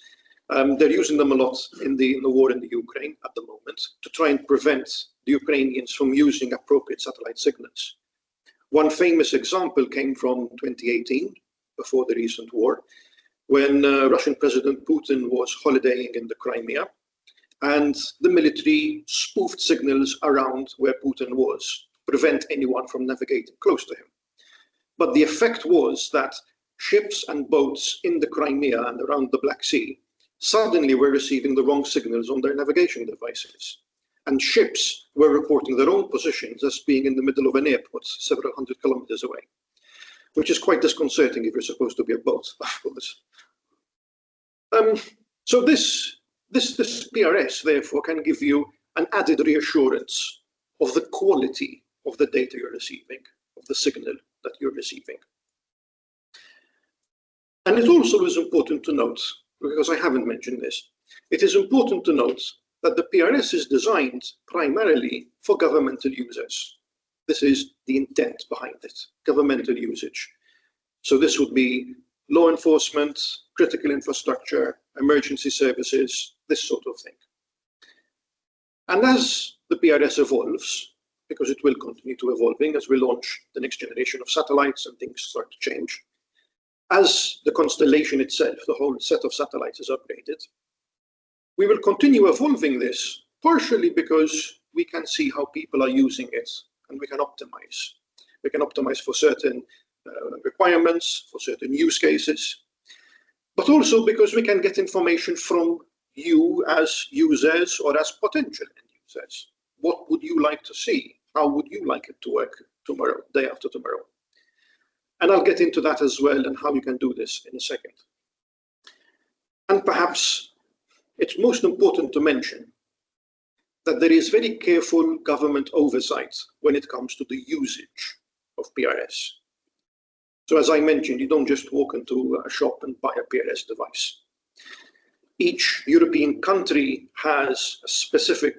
S4: They're using them a lot in the war in the Ukraine at the moment to try and prevent the Ukrainians from using appropriate satellite signals. One famous example came from 2018, before the recent war, when Russian President Putin was holidaying in the Crimea, and the military spoofed signals around where Putin was to prevent anyone from navigating close to him. But the effect was that ships and boats in the Crimea and around the Black Sea suddenly were receiving the wrong signals on their navigation devices. And ships were reporting their own positions as being in the middle of an airport several hundred kilometers away, which is quite disconcerting if you're supposed to be a boat, of course. So this PRS, therefore, can give you an added reassurance of the quality of the data you're receiving, of the signal that you're receiving. And it also is important to note, because I haven't mentioned this, it is important to note that the PRS is designed primarily for governmental users. This is the intent behind it, governmental usage. So this would be law enforcement, critical infrastructure, emergency services, this sort of thing. And as the PRS evolves, because it will continue to evolving as we launch the next generation of satellites and things start to change, as the constellation itself, the whole set of satellites is upgraded, we will continue evolving this, partially because we can see how people are using it and we can optimize. We can optimize for certain requirements, for certain use cases, but also because we can get information from you as users or as potential end users. What would you like to see? How would you like it to work tomorrow, day after tomorrow? And I'll get into that as well and how you can do this in a second. And perhaps it's most important to mention that there is very careful government oversight when it comes to the usage of PRS. So as I mentioned, you don't just walk into a shop and buy a PRS device. Each European country has a specific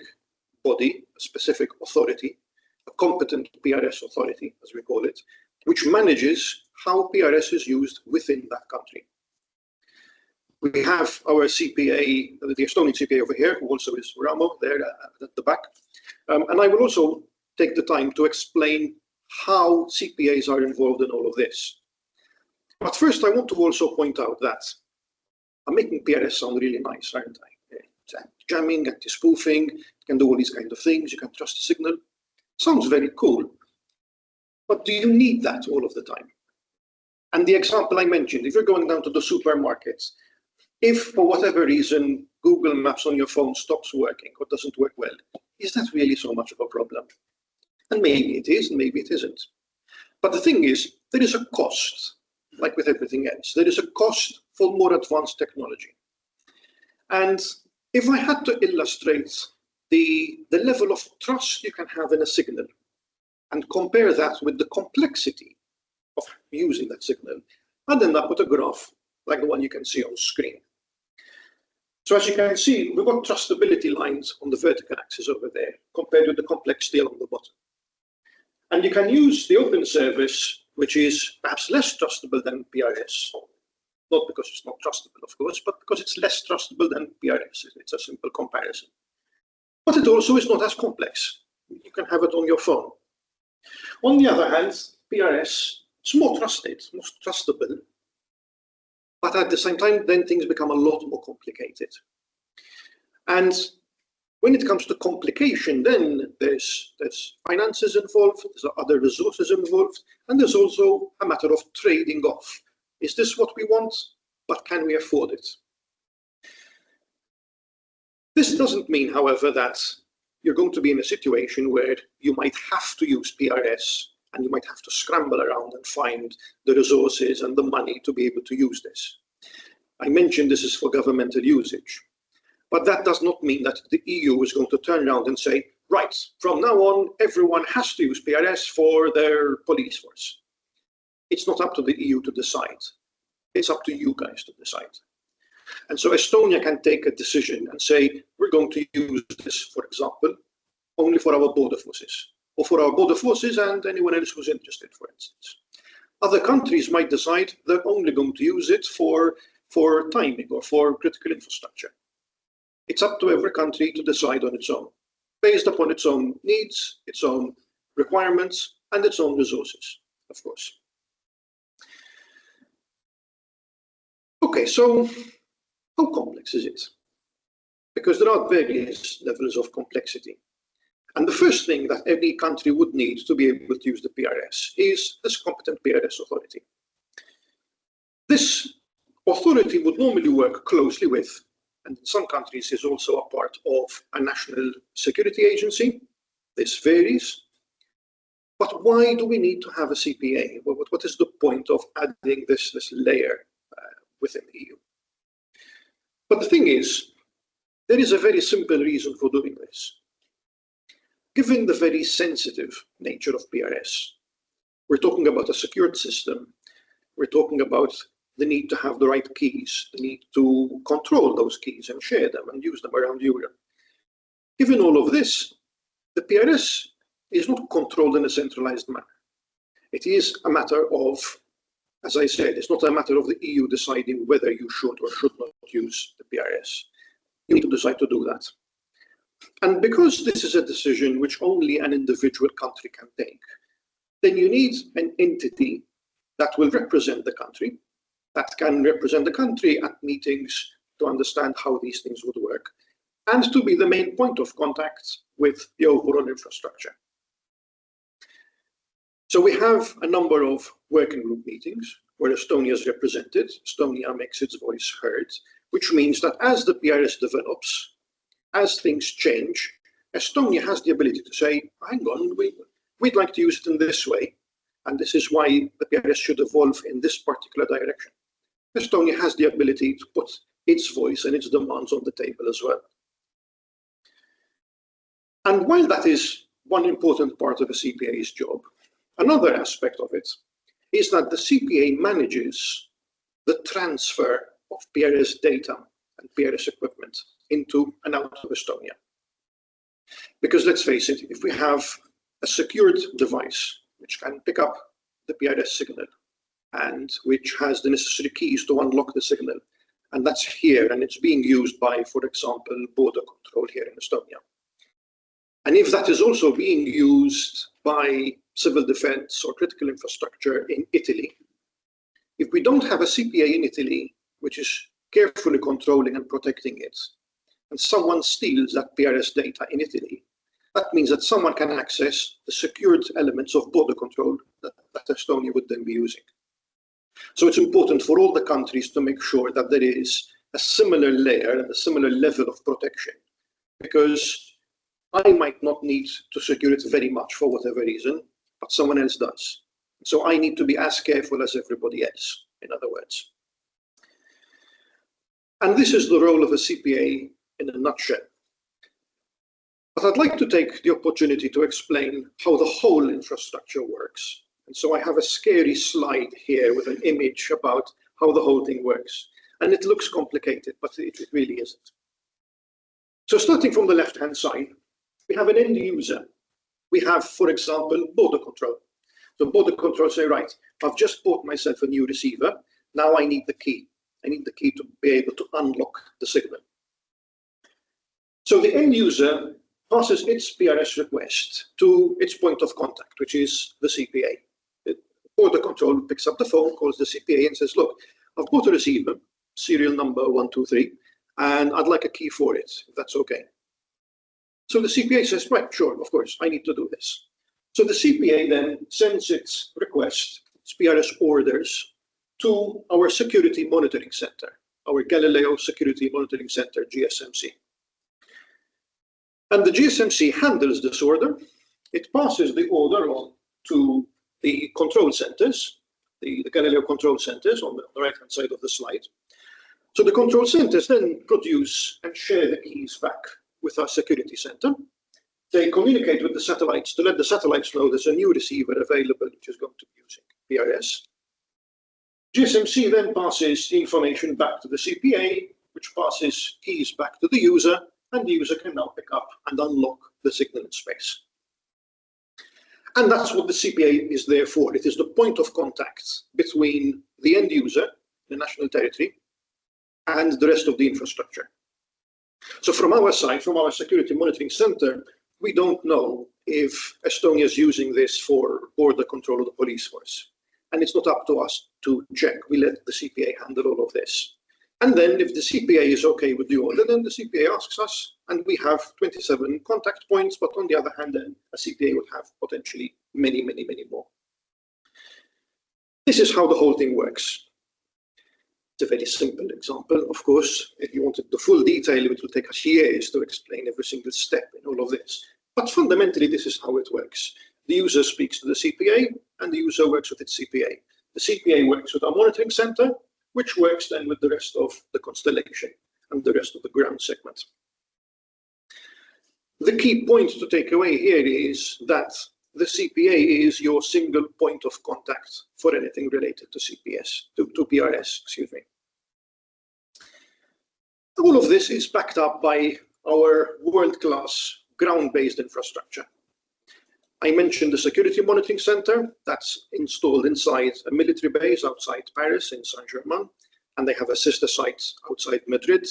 S4: body, a specific authority, a competent PRS authority, as we call it, which manages how PRS is used within that country. We have our CPA, the Estonian CPA over here, who also is Ramo there at the back. And I will also take the time to explain how CPAs are involved in all of this. But first, I want to also point out that I'm making PRS sound really nice, aren't I? It's anti-jamming, anti-spoofing, it can do all these kind of things, you can trust the signal. Sounds very cool. But do you need that all of the time? And the example I mentioned, if you're going down to the supermarkets, if for whatever reason Google Maps on your phone stops working or doesn't work well, is that really so much of a problem? And maybe it is, and maybe it isn't. But the thing is, there is a cost, like with everything else. There is a cost for more advanced technology. And if I had to illustrate the level of trust you can have in a signal and compare that with the complexity of using that signal, I'd end up with a graph like the one you can see on screen. So as you can see, we've got trustability lines on the vertical axis over there compared with the complexity along the bottom. And you can use the open service, which is perhaps less trustable than PRS, not because it's not trustable, of course, but because it's less trustable than PRS. It's a simple comparison. But it also is not as complex. You can have it on your phone. On the other hand, PRS is more trusted, more trustable. But at the same time, then things become a lot more complicated. And when it comes to complication, then there's finances involved, there's other resources involved, and there's also a matter of trading off. Is this what we want, but can we afford it? This doesn't mean, however, that you're going to be in a situation where you might have to use PRS and you might have to scramble around and find the resources and the money to be able to use this. I mentioned this is for governmental usage, but that does not mean that the EU is going to turn around and say, right, from now on, everyone has to use PRS for their police force. It's not up to the EU to decide. It's up to you guys to decide. And so Estonia can take a decision and say, we're going to use this, for example, only for our border forces, or for our border forces and anyone else who's interested, for instance. Other countries might decide they're only going to use it for timing or for critical infrastructure. It's up to every country to decide on its own, based upon its own needs, its own requirements, and its own resources, of course. Okay, so how complex is it? Because there are various levels of complexity. And the first thing that every country would need to be able to use the PRS is this competent PRS authority. This authority would normally work closely with, and in some countries is also a part of, a national security agency. This varies. But why do we need to have a CPA? What is the point of adding this layer within the EU? But the thing is, there is a very simple reason for doing this. Given the very sensitive nature of PRS, we're talking about a secured system. We're talking about the need to have the right keys, the need to control those keys and share them and use them around Europe. Given all of this, the PRS is not controlled in a centralized manner. It is a matter of, as I said, it's not a matter of the EU deciding whether you should or should not use the PRS. You need to decide to do that. And because this is a decision which only an individual country can take, then you need an entity that will represent the country, that can represent the country at meetings to understand how these things would work, and to be the main point of contact with the overall infrastructure. So we have a number of working group meetings where Estonia is represented. Estonia makes its voice heard, which means that as the PRS develops, as things change, Estonia has the ability to say, hang on, we'd like to use it in this way, and this is why the PRS should evolve in this particular direction. Estonia has the ability to put its voice and its demands on the table as well. And while that is one important part of a CPA's job, another aspect of it is that the CPA manages the transfer of PRS data and PRS equipment into and out of Estonia. Because let's face it, if we have a secured device which can pick up the PRS signal and which has the necessary keys to unlock the signal. And that's here, and it's being used by, for example, border control here in Estonia. And if that is also being used by civil defense or critical infrastructure in Italy, if we don't have a CPA in Italy, which is carefully controlling and protecting it, and someone steals that PRS data in Italy, that means that someone can access the secured elements of border control that Estonia would then be using. So it's important for all the countries to make sure that there is a similar layer and a similar level of protection, because I might not need to secure it very much for whatever reason, but someone else does. So I need to be as careful as everybody else, in other words. And this is the role of a CPA in a nutshell. But I'd like to take the opportunity to explain how the whole infrastructure works. And so I have a scary slide here with an image about how the whole thing works. And it looks complicated, but it really isn't. So starting from the left-hand side, we have an end user. We have, for example, border control. So border control say, right, I've just bought myself a new receiver. Now I need the key. I need the key to be able to unlock the signal. So the end user passes its PRS request to its point of contact, which is the CPA. Border control picks up the phone, calls the CPA and says, look, I've bought a receiver, serial number 123, and I'd like a key for it, if that's okay. So the CPA says, right, sure, of course, I need to do this. So the CPA then sends its request, its PRS orders, to our security monitoring center, our Galileo Security Monitoring Center, GSMC. And the GSMC handles this order. It passes the order on to the control centers, the Galileo control centers on the right-hand side of the slide. So the control centers then produce and share the keys back with our security center. They communicate with the satellites to let the satellites know there's a new receiver available which is going to be using PRS. GSMC then passes the information back to the CPA, which passes keys back to the user, and the user can now pick up and unlock the signal in space. And that's what the CPA is there for. It is the point of contact between the end user, the national territory, and the rest of the infrastructure. So from our side, from our security monitoring center, we don't know if Estonia is using this for border control of the police force. And it's not up to us to check. We let the CPA handle all of this. And then if the CPA is okay with the order, then the CPA asks us, and we have 27 contact points, but on the other hand, then a CPA would have potentially many, many, many more. This is how the whole thing works. It's a very simple example. Of course, if you wanted the full detail, it will take us years to explain every single step in all of this. But fundamentally, this is how it works. The user speaks to the CPA, and the user works with its CPA. The CPA works with our monitoring center, which works then with the rest of the constellation and the rest of the ground segment. The key point to take away here is that the CPA is your single point of contact for anything related to PRS, excuse me. All of this is backed up by our world-class ground-based infrastructure. I mentioned the security monitoring center that's installed inside a military base outside Paris in Saint-Germain, and they have a sister site outside Madrid.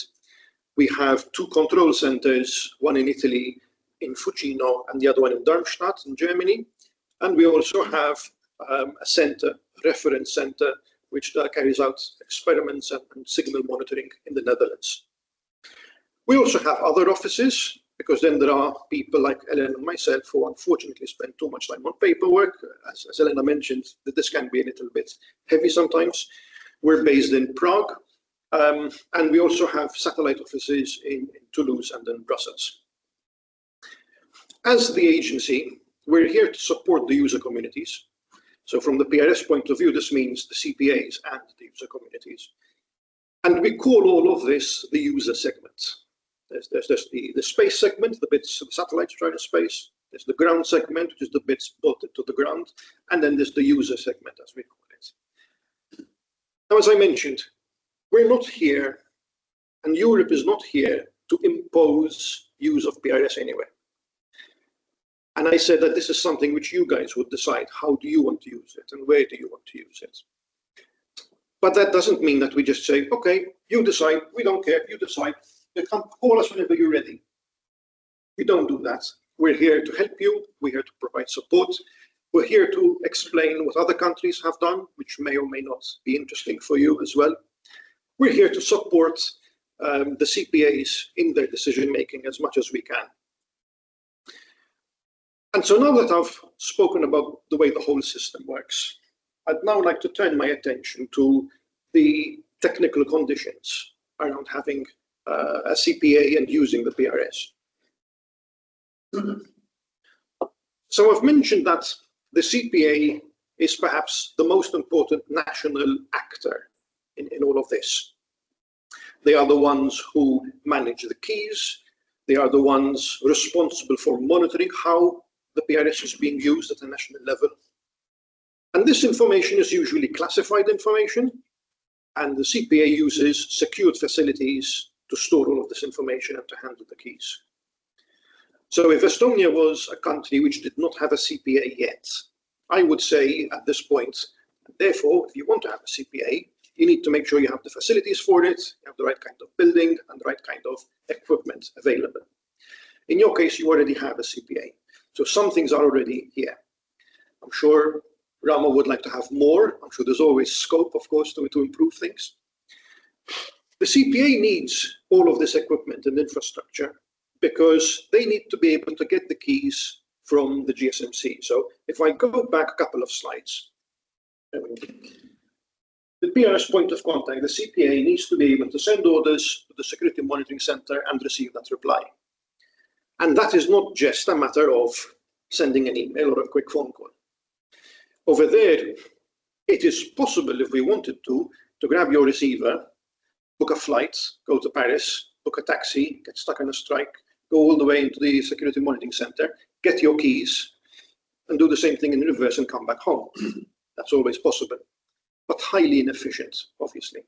S4: We have two control centers, one in Italy in Fucino and the other one in Darmstadt in Germany. And we also have a center, reference center, which carries out experiments and signal monitoring in the Netherlands. We also have other offices, because then there are people like Ellen and myself who unfortunately spend too much time on paperwork. As Elena mentioned, that this can be a little bit heavy sometimes. We're based in Prague, and we also have satellite offices in Toulouse and in Brussels. As the agency, we're here to support the user communities. So from the PRS point of view, this means the CPAs and the user communities. And we call all of this the user segment. There's the space segment, the bits of the satellites trying to space. There's the ground segment, which is the bits bolted to the ground. And then there's the user segment, as we call it. Now, as I mentioned, we're not here, and Europe is not here to impose use of PRS anywhere. And I said that this is something which you guys would decide. How do you want to use it and where do you want to use it? But that doesn't mean that we just say, okay, you decide, we don't care, you decide. You come call us whenever you're ready. We don't do that. We're here to help you. We're here to provide support. We're here to explain what other countries have done, which may or may not be interesting for you as well. We're here to support the CPAs in their decision-making as much as we can. And so now that I've spoken about the way the whole system works, I'd now like to turn my attention to the technical conditions around having a CPA and using the PRS. So I've mentioned that the CPA is perhaps the most important national actor in all of this. They are the ones who manage the keys. They are the ones responsible for monitoring how the PRS is being used at a national level. And this information is usually classified information, and the CPA uses secured facilities to store all of this information and to handle the keys. So if Estonia was a country which did not have a CPA yet, I would say at this point, therefore, if you want to have a CPA, you need to make sure you have the facilities for it, you have the right kind of building and the right kind of equipment available. In your case, you already have a CPA. So some things are already here. I'm sure Rama would like to have more. I'm sure there's always scope, of course, to improve things. The CPA needs all of this equipment and infrastructure because they need to be able to get the keys from the GSMC. So if I go back a couple of slides, the PRS point of contact, the CPA needs to be able to send orders to the Security Monitoring Center and receive that reply. And that is not just a matter of sending an email or a quick phone call. Over there, it is possible, if we wanted to grab your receiver, book a flight, go to Paris, book a taxi, get stuck in a strike, go all the way into the Security Monitoring Center, get your keys, and do the same thing in reverse and come back home. That's always possible, but highly inefficient, obviously.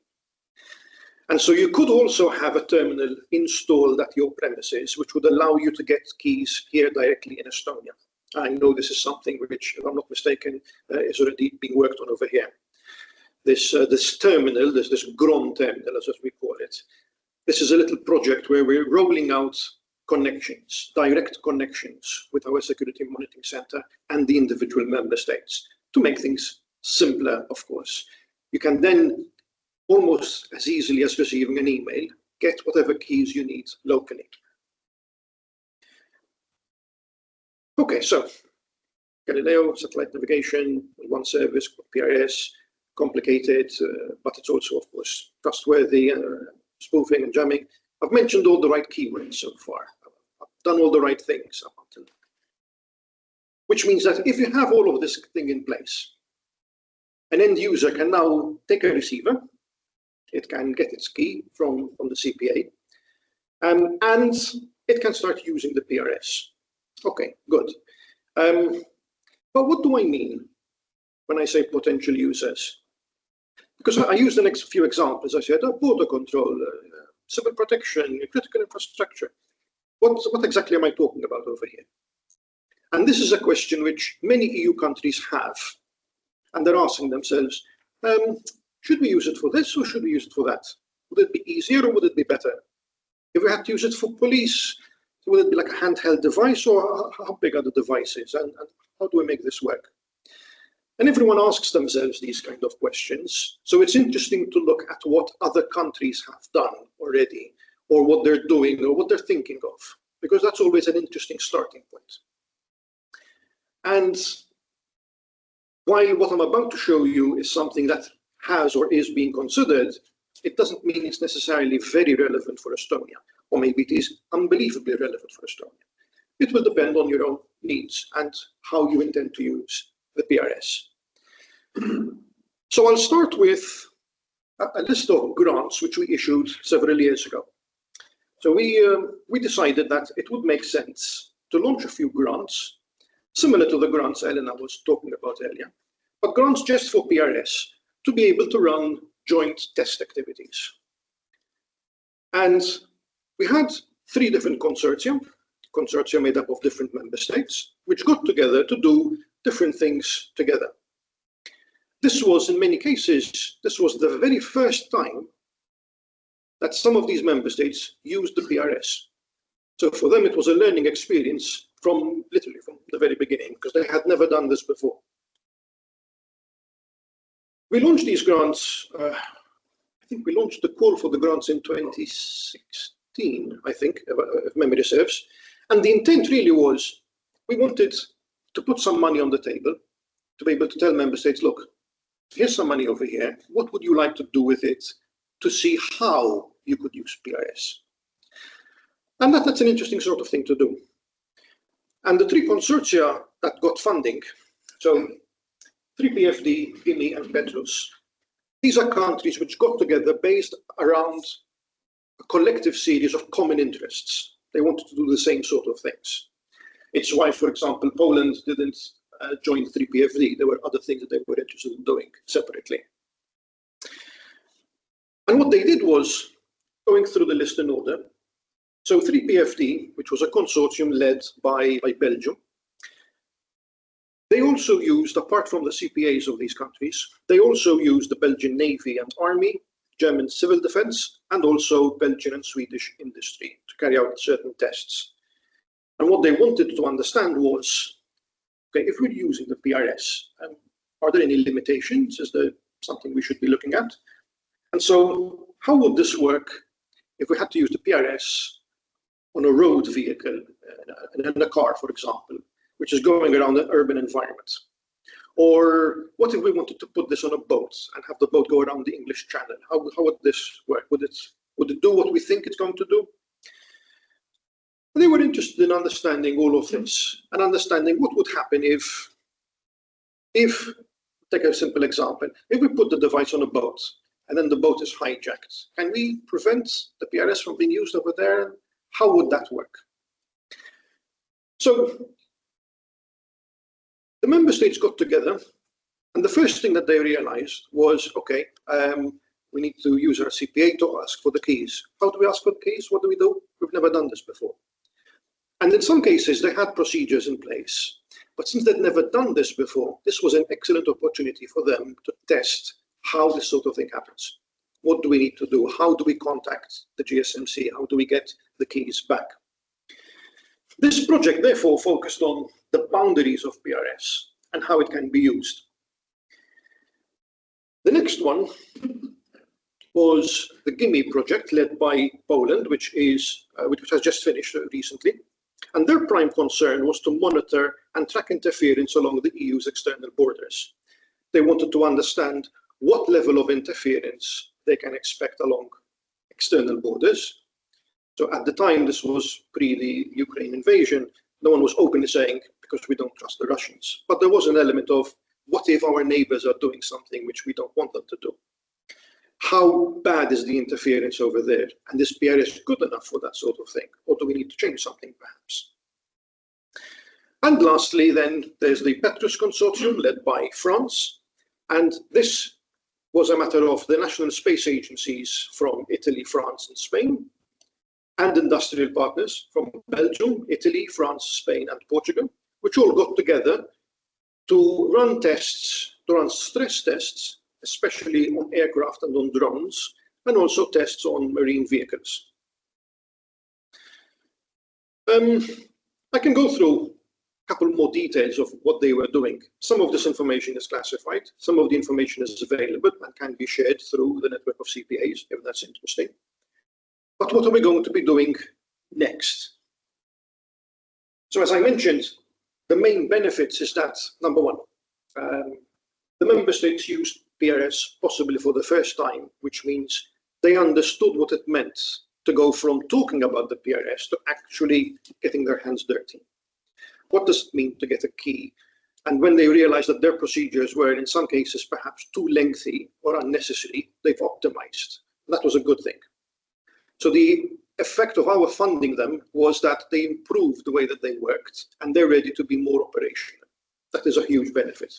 S4: And so you could also have a terminal installed at your premises, which would allow you to get keys here directly in Estonia. I know this is something which, if I'm not mistaken, is already being worked on over here. This terminal, this GRON terminal, as we call it, this is a little project where we're rolling out connections, direct connections with our Security Monitoring Center and the individual member states to make things simpler, of course. You can then, almost as easily as receiving an email, get whatever keys you need locally. Okay, so Galileo, satellite navigation, one service, PRS, complicated, but it's also, of course, trustworthy, spoofing and jamming. I've mentioned all the right keywords so far. I've done all the right things up until now. Which means that if you have all of this thing in place, an end user can now take a receiver. It can get its key from the CPA, and it can start using the PRS. Okay, good. But what do I mean when I say potential users? Because I used the next few examples. I said border control, civil protection, critical infrastructure. What exactly am I talking about over here? And this is a question which many EU countries have, and they're asking themselves, should we use it for this or should we use it for that? Would it be easier or would it be better? If we had to use it for police, would it be like a handheld device, or how big are the devices, and how do we make this work? And everyone asks themselves these kind of questions. So it's interesting to look at what other countries have done already, or what they're doing, or what they're thinking of, because that's always an interesting starting point. And while what I'm about to show you is something that has or is being considered, it doesn't mean it's necessarily very relevant for Estonia, or maybe it is unbelievably relevant for Estonia. It will depend on your own needs and how you intend to use the PRS. So I'll start with a list of grants which we issued several years ago. So we decided that it would make sense to launch a few grants, similar to the grants Elena was talking about earlier, but grants just for PRS, to be able to run joint test activities. And we had 3 different consortia. consortia made up of different member states, which got together to do different things together. This was, in many cases, this was the very first time that some of these member states used the PRS. So for them, it was a learning experience literally from the very beginning, because they had never done this before. We launched these grants, I think we launched the call for the grants in 2016, I think, if memory serves. And the intent really was, we wanted to put some money on the table to be able to tell member states, look, here's some money over here. What would you like to do with it to see how you could use PRS? And that's an interesting sort of thing to do. And the three consortia that got funding, so 3PFD, Guinea, and Petrus, these are countries which got together based around a collective series of common interests. They wanted to do the same sort of things. It's why, for example, Poland didn't join 3PFD. There were other things that they were interested in doing separately. And what they did was, going through the list in order, so 3PFD, which was a consortium led by Belgium, they also used, apart from the CPAs of these countries, they also used the Belgian Navy and Army, German civil defense, and also Belgian and Swedish industry to carry out certain tests. And what they wanted to understand was, okay, if we're using the PRS, are there any limitations? Is there something we should be looking at? And so how would this work if we had to use the PRS on a road vehicle, in a car, for example, which is going around an urban environment? Or what if we wanted to put this on a boat and have the boat go around the English Channel? How would this work? Would it do what we think it's going to do? They were interested in understanding all of this and understanding what would happen if take a simple example, if we put the device on a boat and then the boat is hijacked, can we prevent the PRS from being used over there? How would that work? So the member states got together, and the first thing that they realized was, okay, we need to use our CPA to ask for the keys. How do we ask for the keys? What do we do? We've never done this before. And in some cases, they had procedures in place. But since they'd never done this before, this was an excellent opportunity for them to test how this sort of thing happens. What do we need to do? How do we contact the GSMC? How do we get the keys back? This project, therefore, focused on the boundaries of PRS and how it can be used. The next one was the GIMI project led by Poland, which has just finished recently. And their prime concern was to monitor and track interference along the EU's external borders. They wanted to understand what level of interference they can expect along external borders. So at the time, this was pre the Ukraine invasion, no one was openly saying, because we don't trust the Russians. But there was an element of, what if our neighbors are doing something which we don't want them to do? How bad is the interference over there? And is PRS good enough for that sort of thing? Or do we need to change something, perhaps? And lastly, then, there's the Petrus consortium led by France. And this was a matter of the national space agencies from Italy, France, and Spain, and industrial partners from Belgium, Italy, France, Spain, and Portugal, which all got together to run tests, to run stress tests, especially on aircraft and on drones, and also tests on marine vehicles. I can go through a couple more details of what they were doing. Some of this information is classified, some of the information is available and can be shared through the network of CPAs, if that's interesting. But what are we going to be doing next? So as I mentioned, the main benefits is that, number one, the member states used PRS possibly for the first time, which means they understood what it meant to go from talking about the PRS to actually getting their hands dirty. What does it mean to get a key? And when they realized that their procedures were in some cases perhaps too lengthy or unnecessary, they've optimized. That was a good thing. So the effect of our funding them was that they improved the way that they worked, and they're ready to be more operational. That is a huge benefit.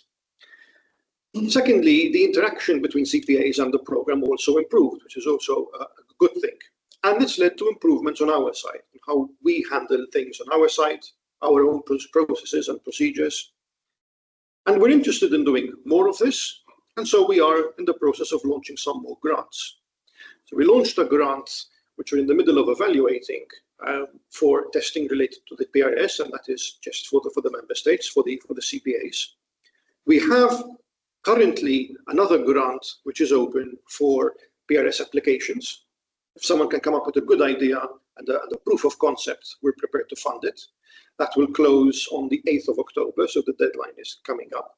S4: Secondly, the interaction between CPAs and the program also improved, which is also a good thing. And it's led to improvements on our side. how we handle things on our side, our own processes and procedures. And we're interested in doing more of this. And so we are in the process of launching some more grants. So we launched a grant, which we're in the middle of evaluating for testing related to the PRS, and that is just for the member states, for the CPAs. We have currently another grant which is open for PRS applications. If someone can come up with a good idea and a proof of concept, we're prepared to fund it. That will close on the 8th of October, so the deadline is coming up.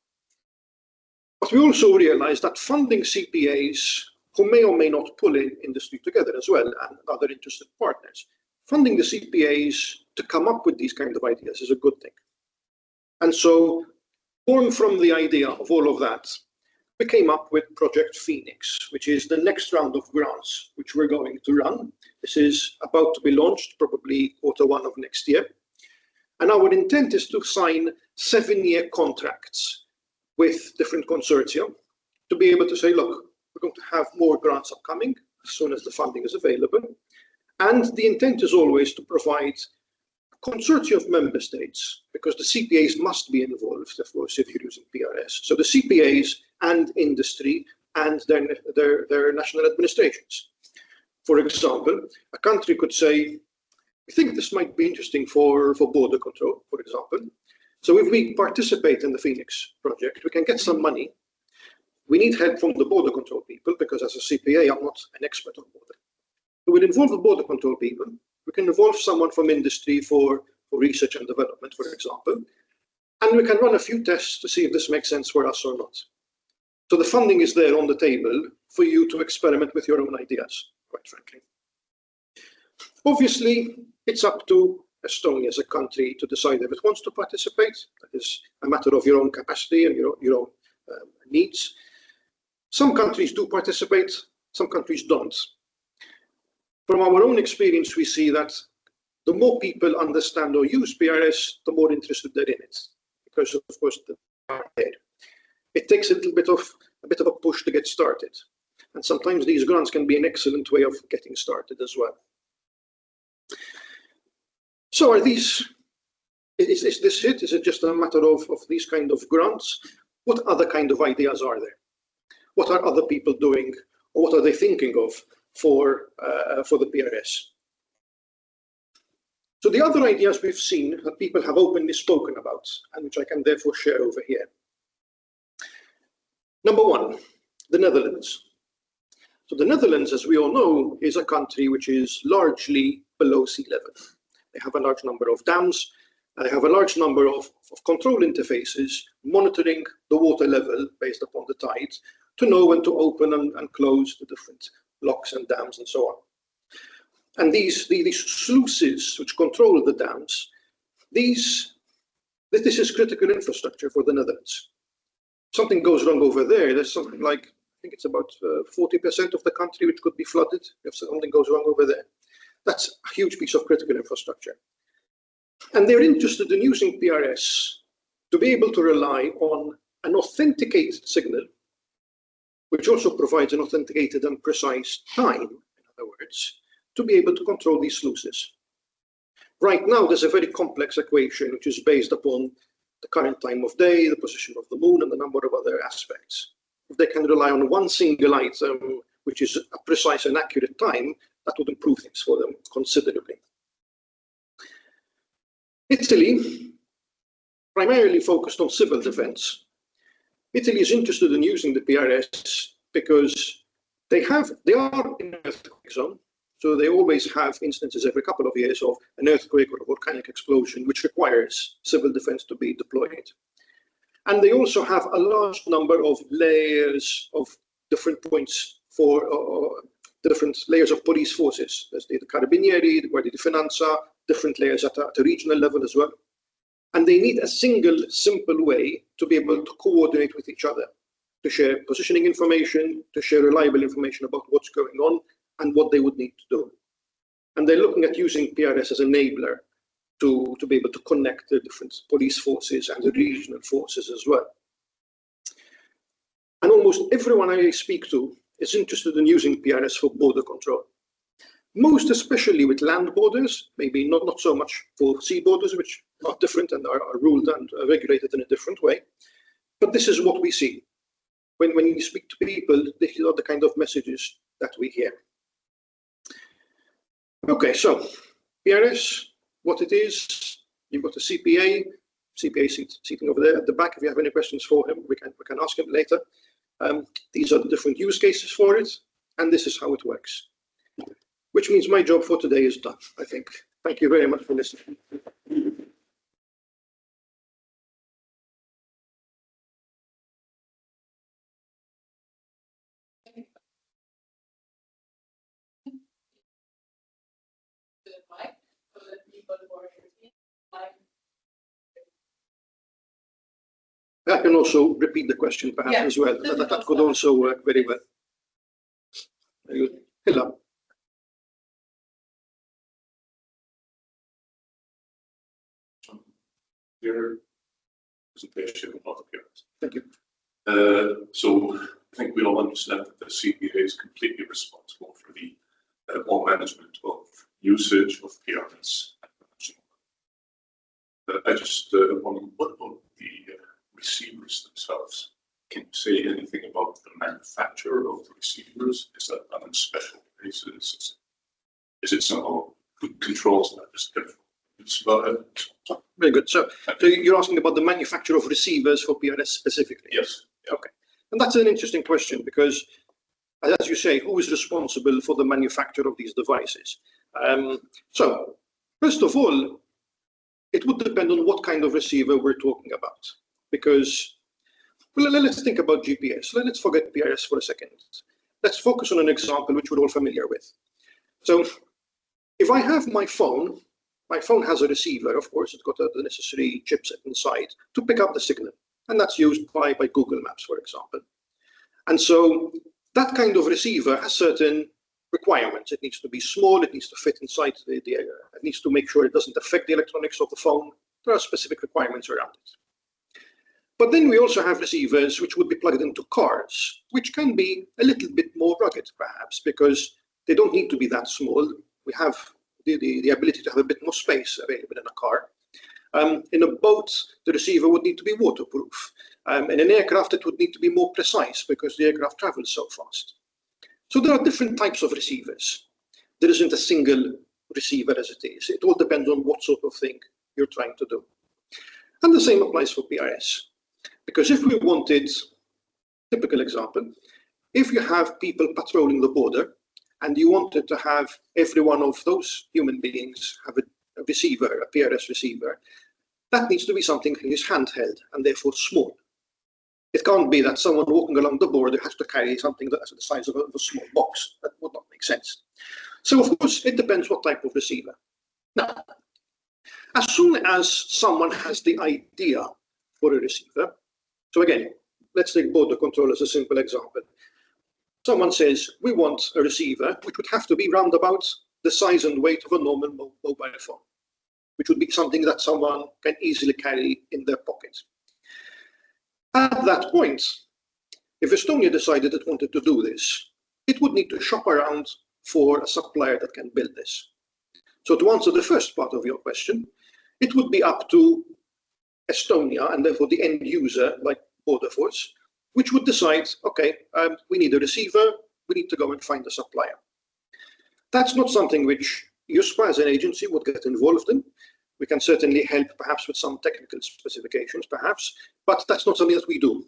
S4: But we also realize that funding CPAs who may or may not pull in industry together as well and other interested partners, funding the CPAs to come up with these kind of ideas is a good thing. And so, born from the idea of all of that, we came up with Project Phoenix, which is the next round of grants which we're going to run. This is about to be launched, probably Q1 of next year. And our intent is to sign 7-year contracts with different consortia to be able to say, look, we're going to have more grants upcoming as soon as the funding is available. And the intent is always to provide a consortium of member states, because the CPAs must be involved, of course, if you're using PRS. So the CPAs and industry and their national administrations. For example, a country could say, we think this might be interesting for border control, for example. So if we participate in the Phoenix project, we can get some money. We need help from the border control people, because as a CPA, I'm not an expert on border. So we'll involve the border control people. We can involve someone from industry for research and development, for example. And we can run a few tests to see if this makes sense for us or not. So the funding is there on the table for you to experiment with your own ideas, quite frankly. Obviously, it's up to Estonia as a country to decide if it wants to participate. That is a matter of your own capacity and your own needs. Some countries do participate, some countries don't. From our own experience, we see that the more people understand or use PRS, the more interested they're in it, because of course they are there. It takes a bit of a push to get started, and sometimes these grants can be an excellent way of getting started as well. So is this it? Is it just a matter of these kind of grants? What other kind of ideas are there? What are other people doing, or what are they thinking of for the PRS? So the other ideas we've seen that people have openly spoken about, and which I can therefore share over here. Number one, the Netherlands. So the Netherlands, as we all know, is a country which is largely below sea level. They have a large number of dams, and they have a large number of control interfaces monitoring the water level based upon the tide to know when to open and close the different locks and dams and so on. And these sluices which control the dams, this is critical infrastructure for the Netherlands. Something goes wrong over there, there's something like, I think it's about 40% of the country which could be flooded if something goes wrong over there. That's a huge piece of critical infrastructure. And they're interested in using PRS to be able to rely on an authenticated signal, which also provides an authenticated and precise time, in other words, to be able to control these sluices. Right now, there's a very complex equation which is based upon the current time of day, the position of the moon, and a number of other aspects. If they can rely on one single item, which is a precise and accurate time, that would improve things for them considerably. Italy, primarily focused on civil defense. Italy is interested in using the PRS because they are in an earthquake zone, so they always have instances every couple of years of an earthquake or a volcanic explosion, which requires civil defense to be deployed. And they also have a large number of layers of different points for different layers of police forces. There's the Carabinieri, the Guardia di Finanza, different layers at a regional level as well. And they need a single, simple way to be able to coordinate with each other, to share positioning information, to share reliable information about what's going on and what they would need to do. And they're looking at using PRS as an enabler to be able to connect the different police forces and the regional forces as well. And almost everyone I speak to is interested in using PRS for border control. most especially with land borders, maybe not so much for sea borders, which are different and are ruled and regulated in a different way. But this is what we see. When you speak to people, these are the kind of messages that we hear. Okay, so PRS, what it is, you've got a CPA sitting over there at the back. If you have any questions for him, we can ask him later. These are the different use cases for it, and this is how it works. Which means my job for today is done, I think. Thank you very much for listening. I can also repeat the question perhaps as well. That could also work very well. Very good. Hello.
S5: Your presentation of appearance.
S4: Thank you.
S5: So I think we all understand that the CPA is completely responsible for the all management of usage of PRS. I just wonder, what about the receivers themselves? Can you say anything about the manufacturer of the receivers? Is that on a special basis? Is it somehow who controls that? Is it
S4: very good. So you're asking about the manufacture of receivers for PRS specifically?
S5: Yes.
S4: Okay. And that's an interesting question because, as you say, who is responsible for the manufacture of these devices? So, first of all, it would depend on what kind of receiver we're talking about. Because, well, let's think about GPS. Let's forget PRS for a second. Let's focus on an example which we're all familiar with. So, if I have my phone has a receiver, of course, it's got the necessary chipset inside to pick up the signal. And that's used by Google Maps, for example. And so that kind of receiver has certain requirements. It needs to be small, it needs to fit inside the it needs to make sure it doesn't affect the electronics of the phone. There are specific requirements around it. But then we also have receivers which would be plugged into cars, which can be a little bit more rugged, perhaps, because they don't need to be that small. We have the ability to have a bit more space available in a car. In a boat, the receiver would need to be waterproof. In an aircraft, it would need to be more precise because the aircraft travels so fast. So there are different types of receivers. There isn't a single receiver as it is. It all depends on what sort of thing you're trying to do. And the same applies for PRS. Because if we wanted, typical example, if you have people patrolling the border and you wanted to have every one of those human beings have a receiver, a PRS receiver, that needs to be something that is handheld and therefore small. It can't be that someone walking along the border has to carry something that's the size of a small box. That would not make sense. So of course, it depends what type of receiver. Now, as soon as someone has the idea for a receiver, so again, let's take border control as a simple example. Someone says, we want a receiver which would have to be round about the size and weight of a normal mobile phone, which would be something that someone can easily carry in their pocket. At that point, if Estonia decided it wanted to do this, it would need to shop around for a supplier that can build this. So to answer the first part of your question, it would be up to Estonia and therefore the end user, like Border Force, which would decide, okay, we need a receiver, we need to go and find a supplier. That's not something which USPA as an agency would get involved in. We can certainly help perhaps with some technical specifications, perhaps, but that's not something that we do.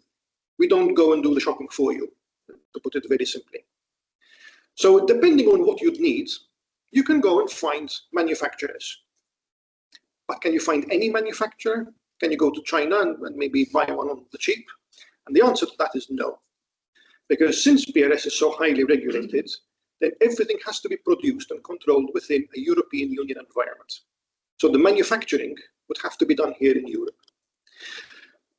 S4: We don't go and do the shopping for you, to put it very simply. So depending on what you'd need, you can go and find manufacturers. But can you find any manufacturer? Can you go to China and maybe buy one on the cheap? And the answer to that is no. Because since PRS is so highly regulated, then everything has to be produced and controlled within a European Union environment. So the manufacturing would have to be done here in Europe,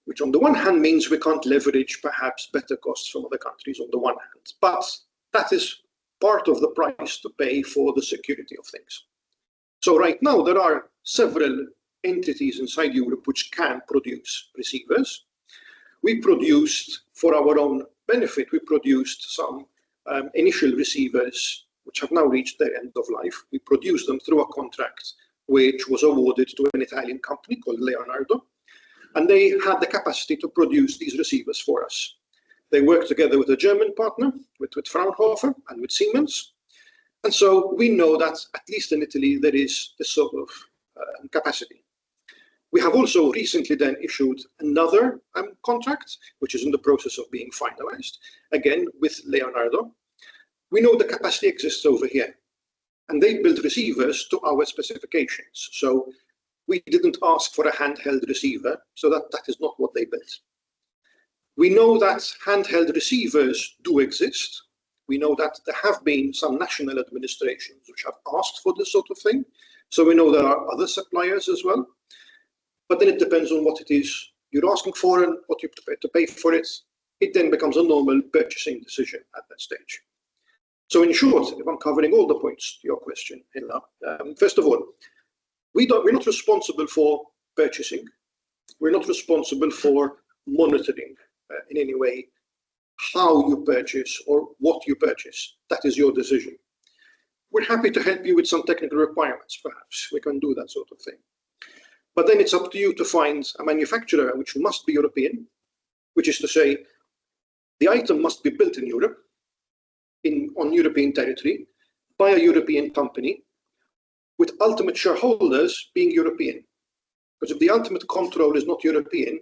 S4: which on the one hand means we can't leverage perhaps better costs from other countries on the one hand, but that is part of the price to pay for the security of things. So right now there are several entities inside Europe which can produce receivers. We produced, for our own benefit, we produced some initial receivers which have now reached their end of life. We produced them through a contract which was awarded to an Italian company called Leonardo, and they had the capacity to produce these receivers for us. They worked together with a German partner, with Fraunhofer and with Siemens. And so we know that, at least in Italy, there is this sort of capacity. We have also recently then issued another contract, which is in the process of being finalized, again with Leonardo. We know the capacity exists over here, and they build receivers to our specifications. So we didn't ask for a handheld receiver, so that is not what they built. We know that handheld receivers do exist. We know that there have been some national administrations which have asked for this sort of thing. So we know there are other suppliers as well. But then it depends on what it is you're asking for and what you're prepared to pay for it. It then becomes a normal purchasing decision at that stage. So in short, if I'm covering all the points to your question, Hilla, first of all, we're not responsible for purchasing. We're not responsible for monitoring in any way how you purchase or what you purchase. That is your decision. We're happy to help you with some technical requirements, perhaps. We can do that sort of thing. But then it's up to you to find a manufacturer which must be European, which is to say, the item must be built in Europe, on European territory, by a European company, with ultimate shareholders being European. Because if the ultimate control is not European,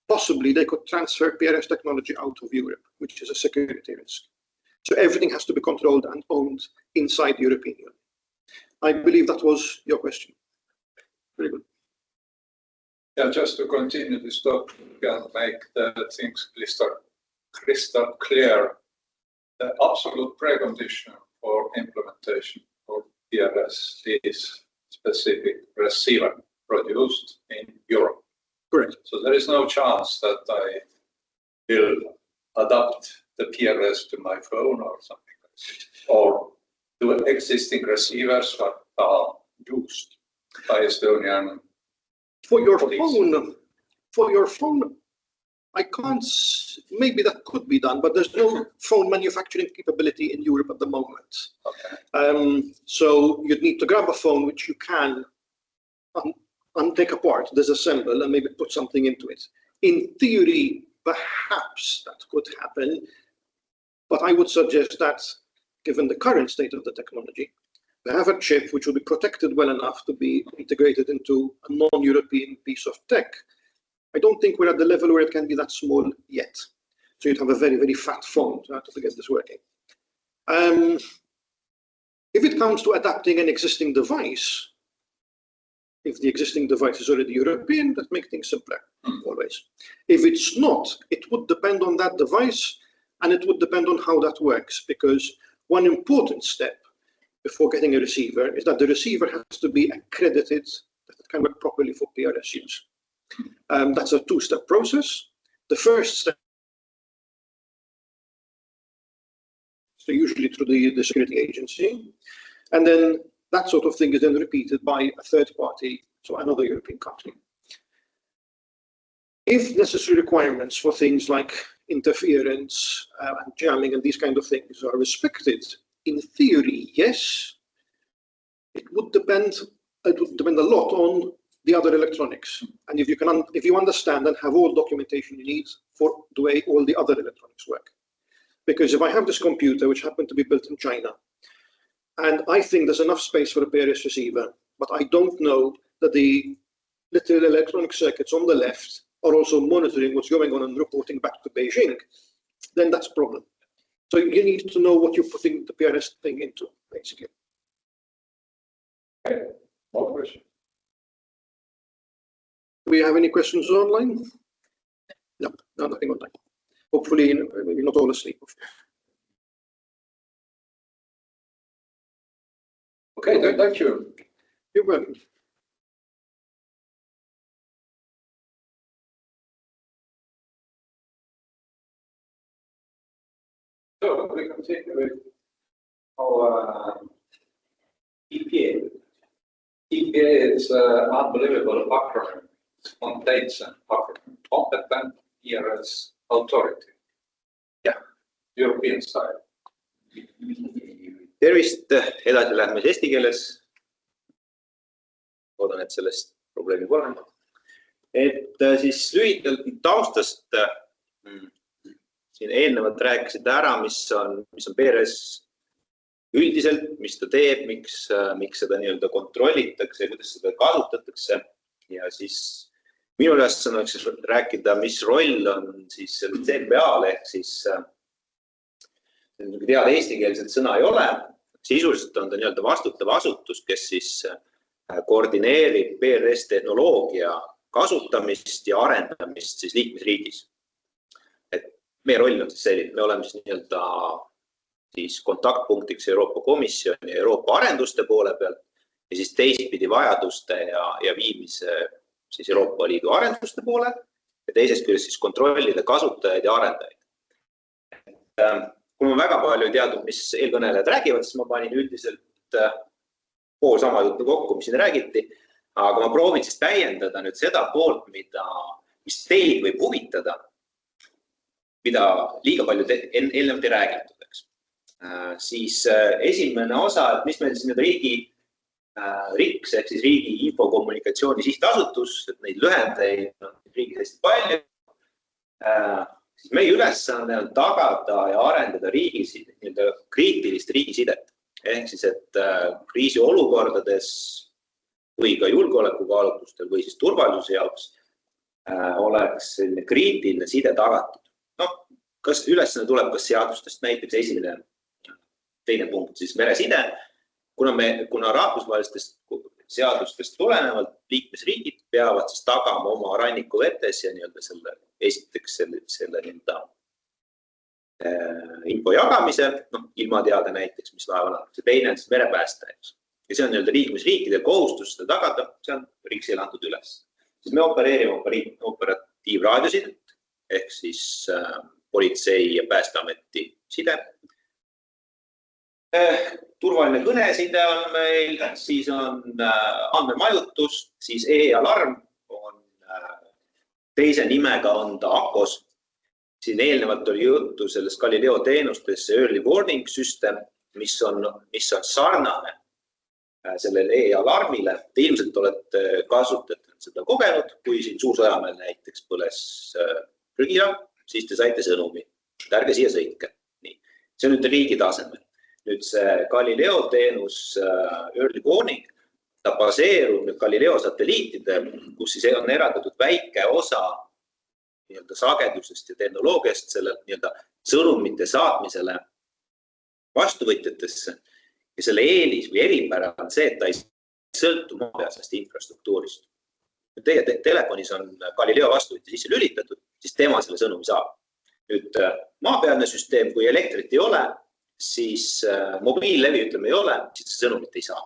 S4: possibly they could transfer PRS technology out of Europe, which is a security risk. So everything has to be controlled and owned inside the European Union. I believe that was your question. Very good.
S1: Yeah, just to continue this topic and make the things crystal clear, the absolute precondition for implementation of PRS is specific receiver produced in Europe.
S4: Correct.
S1: So there is no chance that I will adapt the PRS to my phone or something like this, or to existing receivers that are used by Estonian.
S4: For your phone, I can't, maybe that could be done, but there's no phone manufacturing capability in Europe at the moment.
S1: Okay.
S4: So you'd need to grab a phone which you can take apart, disassemble, and maybe put something into it. In theory, perhaps that could happen, but I would suggest that, given the current state of the technology, they have a chip which will be protected well enough to be integrated into a non-European piece of tech. I don't think we're at the level where it can be that small yet. So you'd have a very, very fat phone to get this working. If it comes to adapting an existing device, if the existing device is already European, that makes things simpler, always. If it's not, it would depend on that device, and it would depend on how that works, because one important step before getting a receiver is that the receiver has to be accredited that it can work properly for PRS use. That's a two-step process. The first step, so usually through the security agency, and then that sort of thing is then repeated by a third party, so another European company. If necessary requirements for things like interference and jamming and these kind of things are respected, in theory, yes. It would depend a lot on the other electronics, and if you understand and have all documentation you need for the way all the other electronics work. Because if I have this computer which happened to be built in China, and I think there's enough space for a PRS receiver, but I don't know that the little electronic circuits on the left are also monitoring what's going on and reporting back to Beijing, then that's a problem. So you need to know what you're putting the PRS thing into, basically.
S1: Okay, more questions?
S4: Do we have any questions online? No, nothing online. Hopefully, maybe not all asleep.
S1: Okay, thank you.
S4: You're welcome.
S1: So we continue with our EPA. EPA is an unbelievable acronym. It contains an acronym: Competent PRS Authority. Yeah, European style.
S6: Tervist, edasi lähme eesti keeles. Loodan, et sellest probleemi pole. Et siis lühidalt taustast siin eelnevalt rääkisid ära, mis on PRS üldiselt, mis ta teeb, miks seda nii-öelda kontrollitakse ja kuidas seda kasutatakse. Ja siis minu ülesanne oleks rääkida, mis roll on siis sellel CPA-l ehk siis teada eestikeelset sõna ei ole. Sisuliselt on ta nii-öelda vastutav asutus, kes siis koordineerib PRS tehnoloogia kasutamist ja arendamist siis liikmesriigis. Et meie roll on siis selline, me oleme siis nii-öelda siis kontaktpunktiks Euroopa Komisjoni ja Euroopa arenduste poole pealt ja siis teistpidi vajaduste ja viimise siis Euroopa Liidu arenduste poole ja teisest küljest siis kontrollida kasutajaid ja arendajaid. Kui ma väga palju ei teadnud, mis eelkõnelejad räägivad, siis ma panin üldiselt pool sama juttu kokku, mis siin räägiti, aga ma proovin siis täiendada nüüd seda poolt, mis teid võib huvitada, mida liiga palju eelnevalt ei räägitud. Siis esimene osa, et mis meil siis RIKS ehk siis Riigi Infokommunikatsiooni Sihtasutus, et neid lühendeid on riigis hästi palju. Siis meie ülesanne on tagada ja arendada kriitilist riigisidet. Ehk siis, et kriisiolukordades või ka julgeolekukaalutlustel või siis turvalisuse jaoks oleks kriitiline side tagatud. Kas ülesanne tuleb kas seadustest, näiteks esimene, teine punkt, siis mereside. Kuna rahvusvahelistest seadustest tulenevalt liikmesriigid peavad siis tagama oma rannikuvetes ja nii-öelda esiteks selle info jagamise, ilmateade näiteks, mis laeval on. See teine on siis merepäästajaks. Ja see on nii-öelda liikmesriikide kohustus seda tagada, see on riigile antud üles. Siis me opereerime operatiivraadiosidet, ehk siis politsei ja päästeameti side. Turvaline kõneside on meil, siis on andmemajutus, siis e-alarm on teise nimega on ta AKOS. Siin eelnevalt oli juttu sellest Galileo teenustesse early warning system, mis on sarnane sellele e-alarmile. Te ilmselt olete kasutanud seda kogenud, kui siin Suur-Sõjamäel näiteks põles prügila, siis te saite sõnumi, ärge siia sõitke. See on nüüd riigi tasemel. Nüüd see Galileo teenus early warning, ta baseerub nüüd Galileo satelliitidel, kus siis on eraldatud väike osa sagedusest ja tehnoloogiast selle sõnumite saatmisele vastuvõtjatesse. Ja selle eelis või eripära on see, et ta ei sõltu maapealsest infrastruktuurist. Kui teie telefonis on Galileo vastuvõtja sisse lülitatud, siis tema selle sõnumi saab. Nüüd maapealne süsteem, kui elektrit ei ole, siis mobiillevi ei ole, siis see sõnumit ei saa.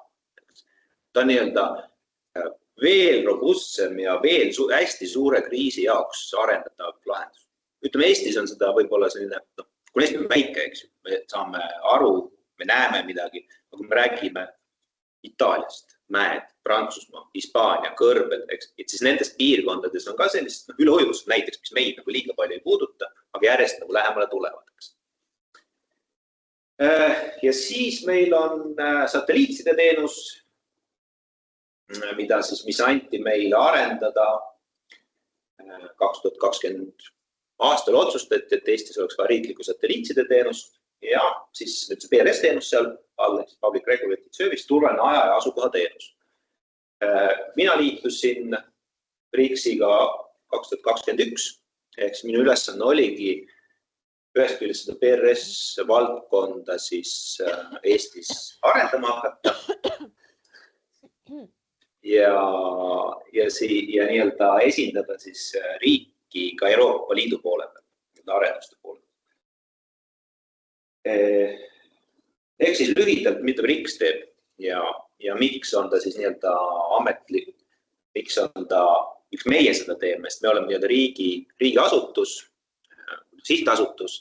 S6: Ta on veel robustsem ja veel hästi suure kriisi jaoks arendatav lahendus. Ütleme, Eestis on seda võib-olla selline, kui Eesti on väike, me saame aru, me näeme midagi, aga kui me räägime Itaaliast, mäed, Prantsusmaa, Hispaania, kõrbed, et siis nendest piirkondades on ka sellist üleujust näiteks, mis meid liiga palju ei puuduta, aga järjest lähemale tulevad. Ja siis meil on satelliitside teenus, mis anti meile arendada 2020 aastal otsustati, et Eestis oleks ka riikliku satelliitside teenust ja siis nüüd see PRS teenus seal all, Public Regulated Service, turvaline aja ja asukohateenus. Mina liitusin RIKS-iga 2021, ehk minu ülesanne oligi ühest küljest seda PRS valdkonda siis Eestis arendama hakata ja nii-öelda esindada siis riiki ka Euroopa Liidu poole peal, arenduste poole. Ehk siis lühidalt, mida RIKS teeb ja miks on ta siis nii-öelda ametlik, miks meie seda teeme, sest me oleme nii-öelda riigiasutus, sihtasutus,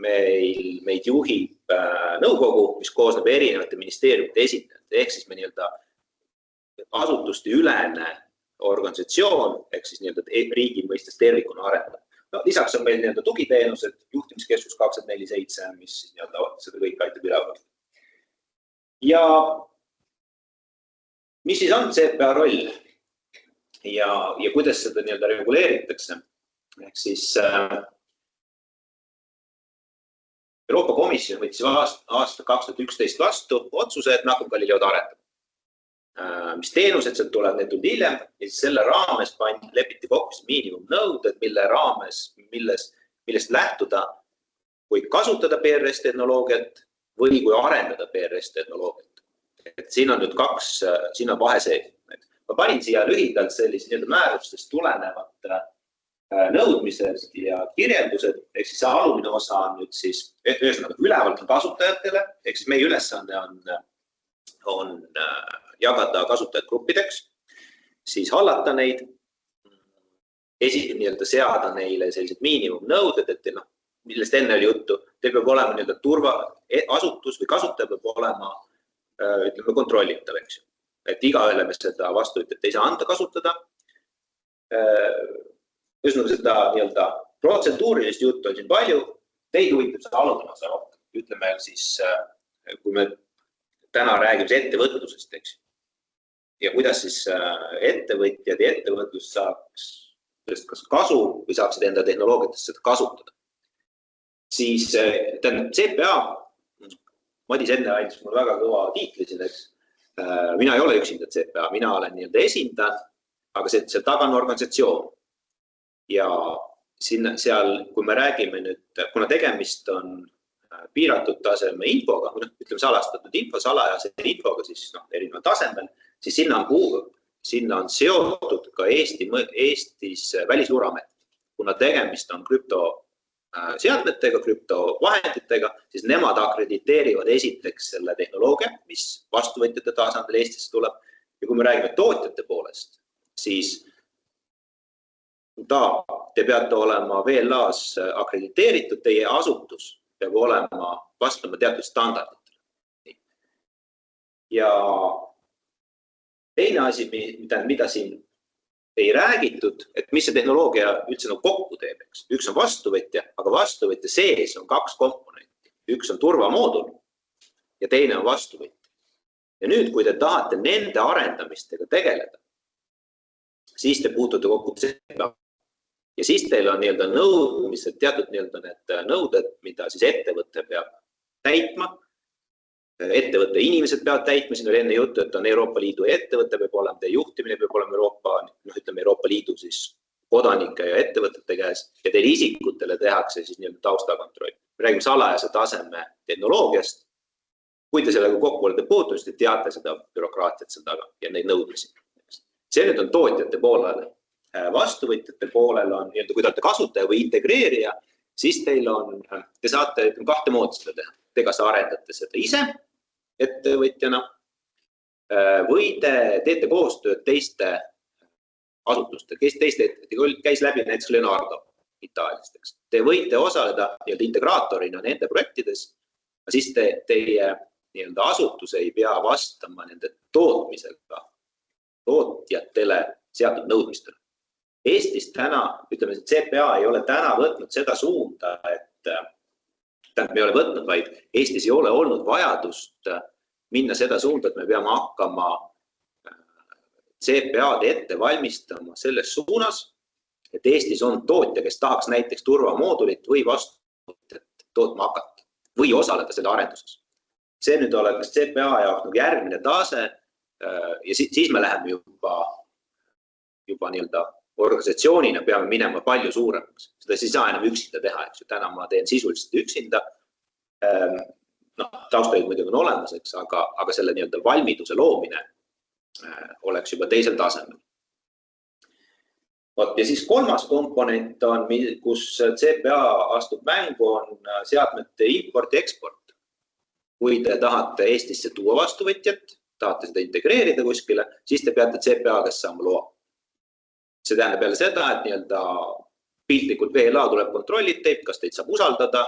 S6: meid juhib nõukogu, mis koosneb erinevate ministeeriumite esindajad, ehk siis me nii-öelda asutuste ülene organisatsioon, ehk siis nii-öelda riigi mõistes tervikuna arendab. Lisaks on meil nii-öelda tugiteenused, juhtimiskeskus 247, mis nii-öelda seda kõik aitab üleval. Ja mis siis on CPA roll ja kuidas seda nii-öelda reguleeritakse? Ehk siis Euroopa Komisjon võttis aasta 2011 vastu otsuse, et me hakkame Galileod arendama. Mis teenused sealt tuleb, need tulid hiljem ja siis selle raames lepiti kokku miinimumnõuded, millest lähtuda, kui kasutada PRS-tehnoloogiat või kui arendada PRS-tehnoloogiat. Et siin on nüüd siin on vahe see. Ma panin siia lühidalt sellise määrustest tulenevat nõudmised ja kirjeldused, ehk siis see alumine osa on nüüd siis ülevalt kasutajatele, ehk siis meie ülesanne on jagada kasutajad gruppideks, siis hallata neid, seada neile sellised miinimumnõuded, et millest enne oli juttu, teil peab olema turvaasutus või kasutaja peab olema kontrollitav, eks ju. Et igaühele me seda vastuvõtjat ei saa anda kasutada. Ühesõnaga seda protseduurilist juttu on siin palju, teid huvitab seda alumine osa rohkem. Ütleme siis, kui me täna räägime ettevõtlusest, eks. Ja kuidas siis ettevõtjad ja ettevõtlus saaks kas kasu või saaksid enda tehnoloogiatest seda kasutada. Siis CPA, Madis enne andis mul väga kõva tiitli siin, eks. Mina ei ole üksinda CPA, mina olen esindaja, aga see taga on organisatsioon. Ja seal, kui me räägime nüüd, kuna tegemist on piiratud taseme infoga, ütleme salastatud info, salajase infoga, siis erineval tasemel, siis sinna on seotud ka Eestis Välisluureamet. Kuna tegemist on krüptoseadmetega, krüptovahenditega, siis nemad akrediteerivad esiteks selle tehnoloogia, mis vastuvõtjate tasandil Eestisse tuleb. Ja kui me räägime tootjate poolest, siis te peate olema VLA-s akrediteeritud, teie asutus peab olema vastama teatud standarditele. Ja teine asi, mida siin ei räägitud, et mis see tehnoloogia üldse kokku teeb, eks. Üks on vastuvõtja, aga vastuvõtja sees on kaks komponenti. Üks on turvamoodul ja teine on vastuvõtja. Ja nüüd, kui te tahate nende arendamistega tegeleda, siis te puutute kokku CPA. Ja siis teil on nõudmised, teatud need nõuded, mida siis ettevõte peab täitma. Ettevõtte inimesed peavad täitma, siin oli enne juttu, et on Euroopa Liidu ettevõte, peab olema teie juhtimine, peab olema Euroopa Liidu siis kodanike ja ettevõtete käes ja teil isikutele tehakse siis taustakontroll. Me räägime salajase taseme tehnoloogiast. Kui te sellega kokku olete puutunud, siis te teate seda bürokraatiat seal taga ja neid nõudmisi. See nüüd on tootjate poolele. Vastuvõtjate poolel on, kui te olete kasutaja või integreerija, siis te saate kahte moodi seda teha. Te kas arendate seda ise ettevõtjana või te teete koostööd teiste asutuste, käis läbi näiteks Leonardo Itaaliast. Te võite osaleda integraatorina nende projektides, siis teie asutus ei pea vastama nende tootmisega tootjatele seatud nõudmistele. Eestis täna, ütleme, et CPA ei ole täna võtnud seda suunda, et me ei ole võtnud, vaid Eestis ei ole olnud vajadust minna seda suunda, et me peame hakkama CPA-d ette valmistama selles suunas, et Eestis on tootja, kes tahaks näiteks turvamoodulit või vastuvõtjat tootma hakata või osaleda selle arenduses. See nüüd oleks CPA jaoks järgmine tase ja siis me läheme juba organisatsioonina peame minema palju suuremaks. Seda siis ei saa enam üksinda teha, eks ju. Täna ma teen sisuliselt üksinda. Taustaid muidugi on olemas, eks, aga selle valmiduse loomine oleks juba teisel tasemel. Ja siis kolmas komponent on, kus CPA astub mängu, on seadmete import ja eksport. Kui te tahate Eestisse tuua vastuvõtjat, tahate seda integreerida kuskile, siis te peate CPA käest saama loa. See tähendab jälle seda, et piltlikult VLA tuleb kontrollid teid, kas teid saab usaldada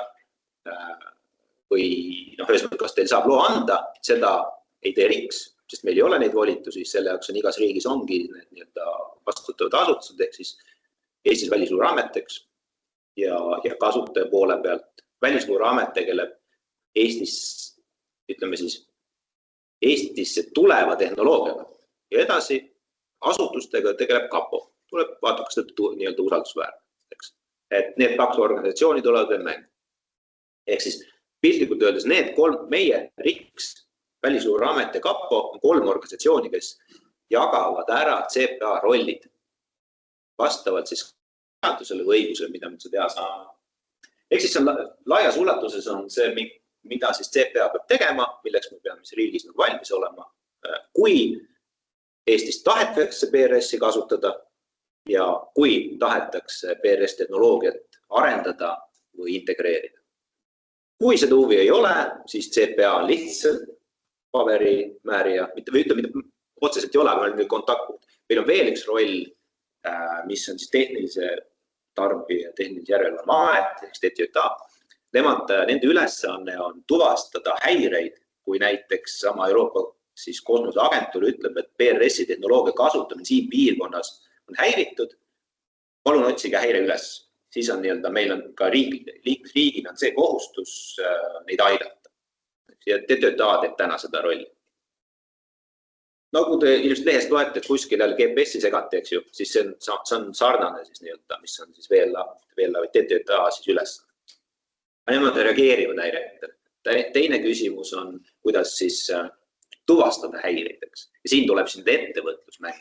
S6: või kas teil saab loa anda, seda ei tee riks, sest meil ei ole neid volitusi, selle jaoks on igas riigis ongi vastutavad asutused, ehk siis Eestis Välisluureamet, eks, ja kasutaja poole pealt Välisluureamet tegeleb Eestis, ütleme siis, Eestisse tuleva tehnoloogiaga ja edasi asutustega tegeleb kapo. Tuleb vaadata, kas ta nii-öelda usaldusväärne. Et need 2 organisatsiooni tulevad veel mängu. Ehk siis piltlikult öeldes need 3 meie RIKS, Välisluureamet ja kapo on 3 organisatsiooni, kes jagavad ära CPA rollid vastavalt siis seadusele või õigusele, mida me teha saame. Ehk siis laias ulatuses on see, mida siis CPA peab tegema, milleks me peame riigis valmis olema, kui Eestis tahetakse PRS-i kasutada ja kui tahetakse PRS-tehnoloogiat arendada või integreerida. Kui seda huvi ei ole, siis CPA on lihtsalt paberimäärija, mitte otseselt ei ole, aga meil kontaktpunkt. Meil on veel üks roll, mis on siis tehnilise tarbija tehnilise järelevalve amet, ehk TTJA. Nende ülesanne on tuvastada häireid, kui näiteks sama Euroopa kosmoseagentuur ütleb, et PRS-i tehnoloogia kasutamine siin piirkonnas on häiritud, palun otsige häire üles. Siis on meil on ka liikmesriigil on see kohustus neid aidata. Ja TTJA teeb täna seda rolli. Nagu te ilmselt lehest loete, et kuskil GPS-i segati, eks ju, siis see on sarnane, mis on VLA või TTJA üles. Nemad reageerivad häireid. Teine küsimus on, kuidas siis tuvastada häireid. Ja siin tuleb ettevõtlusmäng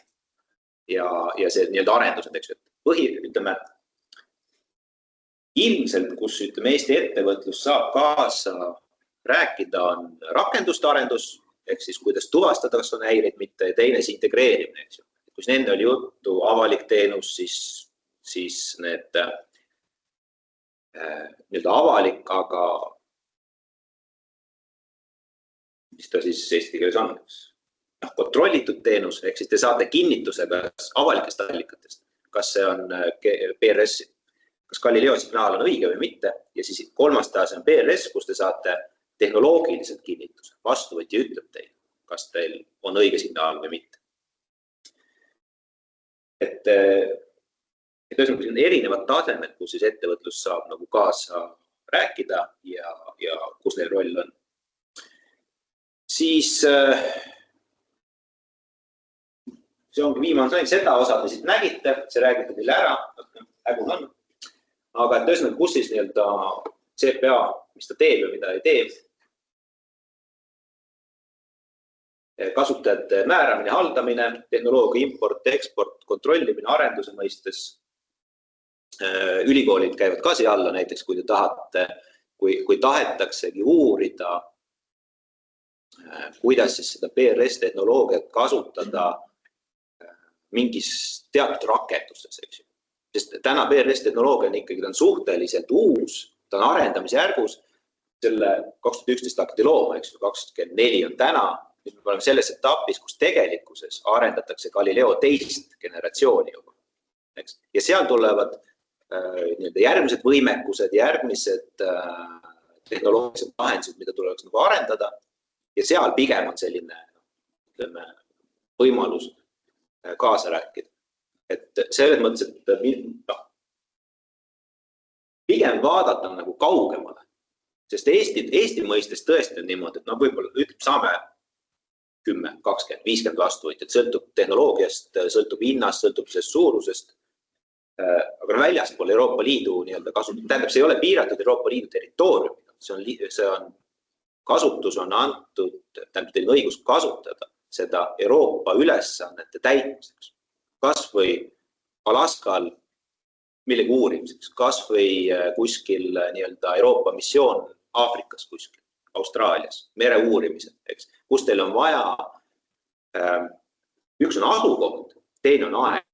S6: ja see arendused. Ilmselt, kus Eesti ettevõtlus saab kaasa rääkida, on rakenduste arendus, ehk siis kuidas tuvastada, kas on häireid, mitte ja teine integreerimine. Kus nende oli juttu avalik teenus, siis need avalik, aga mis ta siis eesti keeles on? Kontrollitud teenus, ehk siis te saate kinnituse avalikest allikatest, kas see on PRS, kas Galileo signaal on õige või mitte, ja siis 3. taas on PRS, kus te saate tehnoloogiliselt kinnituse. Vastuvõtja ütleb teile, kas teil on õige signaal või mitte. Et erinevad tasemed, kus siis ettevõtlus saab kaasa rääkida ja kus neil roll on. Siis see ongi viimane sõin, seda osa te siit nägite, see räägite teile ära, hägun on. Aga kus siis CPA, mis ta teeb ja mida ei teeb. Kasutajate määramine, haldamine, tehnoloogia import, eksport, kontrollimine, arenduse mõistes. Ülikoolid käivad ka siia alla, näiteks kui te tahate, kui tahetaksegi uurida, kuidas siis seda PRS-tehnoloogiat kasutada mingis teatud rakendustes, eks ju. Sest täna PRS-tehnoloogia on ikkagi suhteliselt uus, ta on arendamise järgus, selle 2011 hakati looma, eks ju, 2024 on täna, nüüd me oleme selles etapis, kus tegelikkuses arendatakse Galileo 2. generatsiooni juba. Ja seal tulevad järgmised võimekused, järgmised tehnoloogilised lahendused, mida tuleks arendada ja seal pigem on selline võimalus kaasa rääkida. Et selles mõttes, et pigem vaadata kaugemale, sest Eesti mõistes tõesti on niimoodi, et võib-olla ütleb, saame 10, 20, 50 vastuvõtjat, sõltub tehnoloogiast, sõltub hinnast, sõltub sellest suurusest, aga väljaspool Euroopa Liidu kasutada. Tähendab, see ei ole piiratud Euroopa Liidu territooriumida, see on kasutus on antud, tähendab, teil on õigus kasutada seda Euroopa ülesannete täitmiseks. Kas või Alaskal millegi uurimiseks, kas või kuskil Euroopa missioon Aafrikas kuskil, Austraalias, mere uurimised, kus teil on vaja, üks on asukoht, teine on aeg.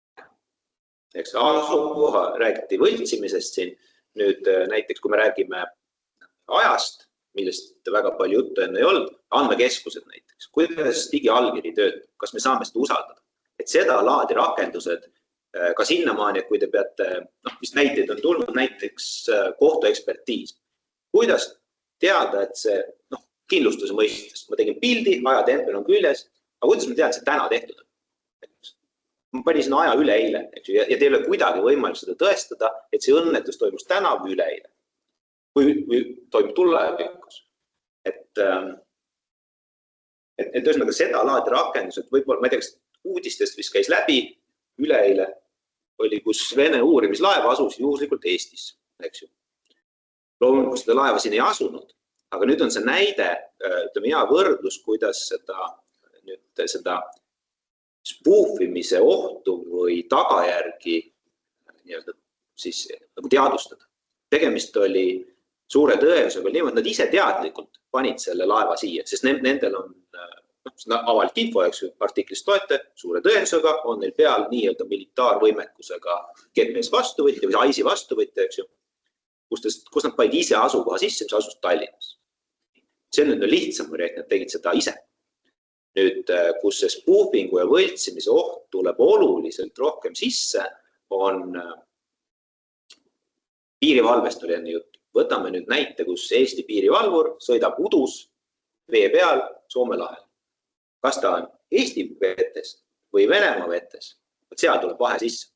S6: Asukoha räägiti võltsimisest siin, nüüd näiteks kui me räägime ajast, millest väga palju juttu enne ei olnud, andmekeskused näiteks, kuidas digiallkiri töötab, kas me saame seda usaldada. Et seda laadi rakendused ka sinnamaani, et kui te peate, mis näiteid on tulnud, näiteks kohtuekspertiis. Kuidas teada, et see kindlustuse mõistest, ma tegin pildi, ajatempel on küljes, aga kuidas ma tean, et see täna tehtud on? Ma panin sinna aja üleeile, ja teil ei ole kuidagi võimalik seda tõestada, et see õnnetus toimus täna või üleeile. Või toimub tulevikus. Et Et ühesõnaga seda laadi rakendused, võib-olla, ma ei tea, kas uudistest vist käis läbi, üleeile oli, kus Vene uurimislaev asus juhuslikult Eestis, eks ju. Loomulikult seda laeva siin ei asunud, aga nüüd on see näide, ütleme hea võrdlus, kuidas seda spuufimise ohtu või tagajärgi siis nagu teadvustada. Tegemist oli suure tõenäosusega niimoodi, nad ise teadlikult panid selle laeva siia, sest nendel on avalik info, eks ju, artiklist loete, suure tõenäosusega on neil peal nii-öelda militaarvõimekusega GPS vastuvõtja või AIS-i vastuvõtja, eks ju, kus nad panid ise asukoha sisse, mis asus Tallinnas. See on lihtsam variant, nad tegid seda ise. Nüüd, kus see spoofing'u ja võltsimise oht tuleb oluliselt rohkem sisse, on piirivalvest oli enne jutt. Võtame nüüd näite, kus Eesti piirivalvur sõidab udus vee peal Soome lahel. Kas ta on Eesti vetes või Venemaa vetes, seal tuleb vahe sisse.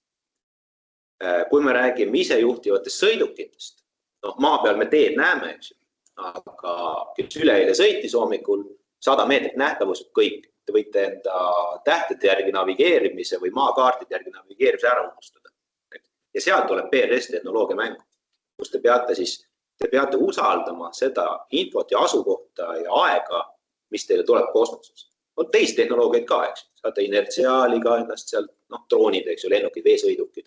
S6: Kui me räägime isejuhtivatest sõidukitest, maa peal me teed näeme, eks ju, aga kes üleeile sõitis hommikul 100 meetrit nähtavused kõik, te võite enda tähtede järgi navigeerimise või maakaartide järgi navigeerimise ära unustada. Ja seal tuleb PRS-tehnoloogia mängu, kus te peate usaldama seda infot ja asukohta ja aega, mis teile tuleb kosmosest. On teist tehnoloogiaid ka, eks. Saate inertsiaali ka ennast seal, droonid, eks ju, lennukid, veesõidukid.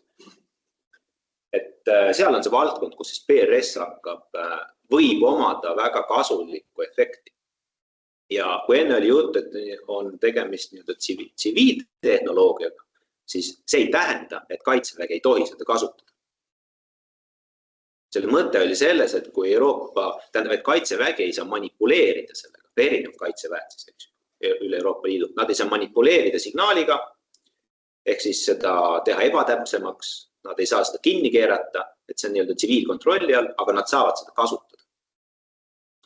S6: Et seal on see valdkond, kus siis PRS võib omada väga kasulikku efekti. Ja kui enne oli jutt, et on tegemist tsiviiltehnoloogiaga, siis see ei tähenda, et kaitsevägi ei tohi seda kasutada. Selle mõte oli selles, et kui et kaitsevägi ei saa manipuleerida sellega, erinev kaitseväed, eks ju, üle Euroopa Liidu, nad ei saa manipuleerida signaaliga, ehk siis seda teha ebatäpsemaks, nad ei saa seda kinni keerata, et see on nii-öelda tsiviilkontrolli all, aga nad saavad seda kasutada.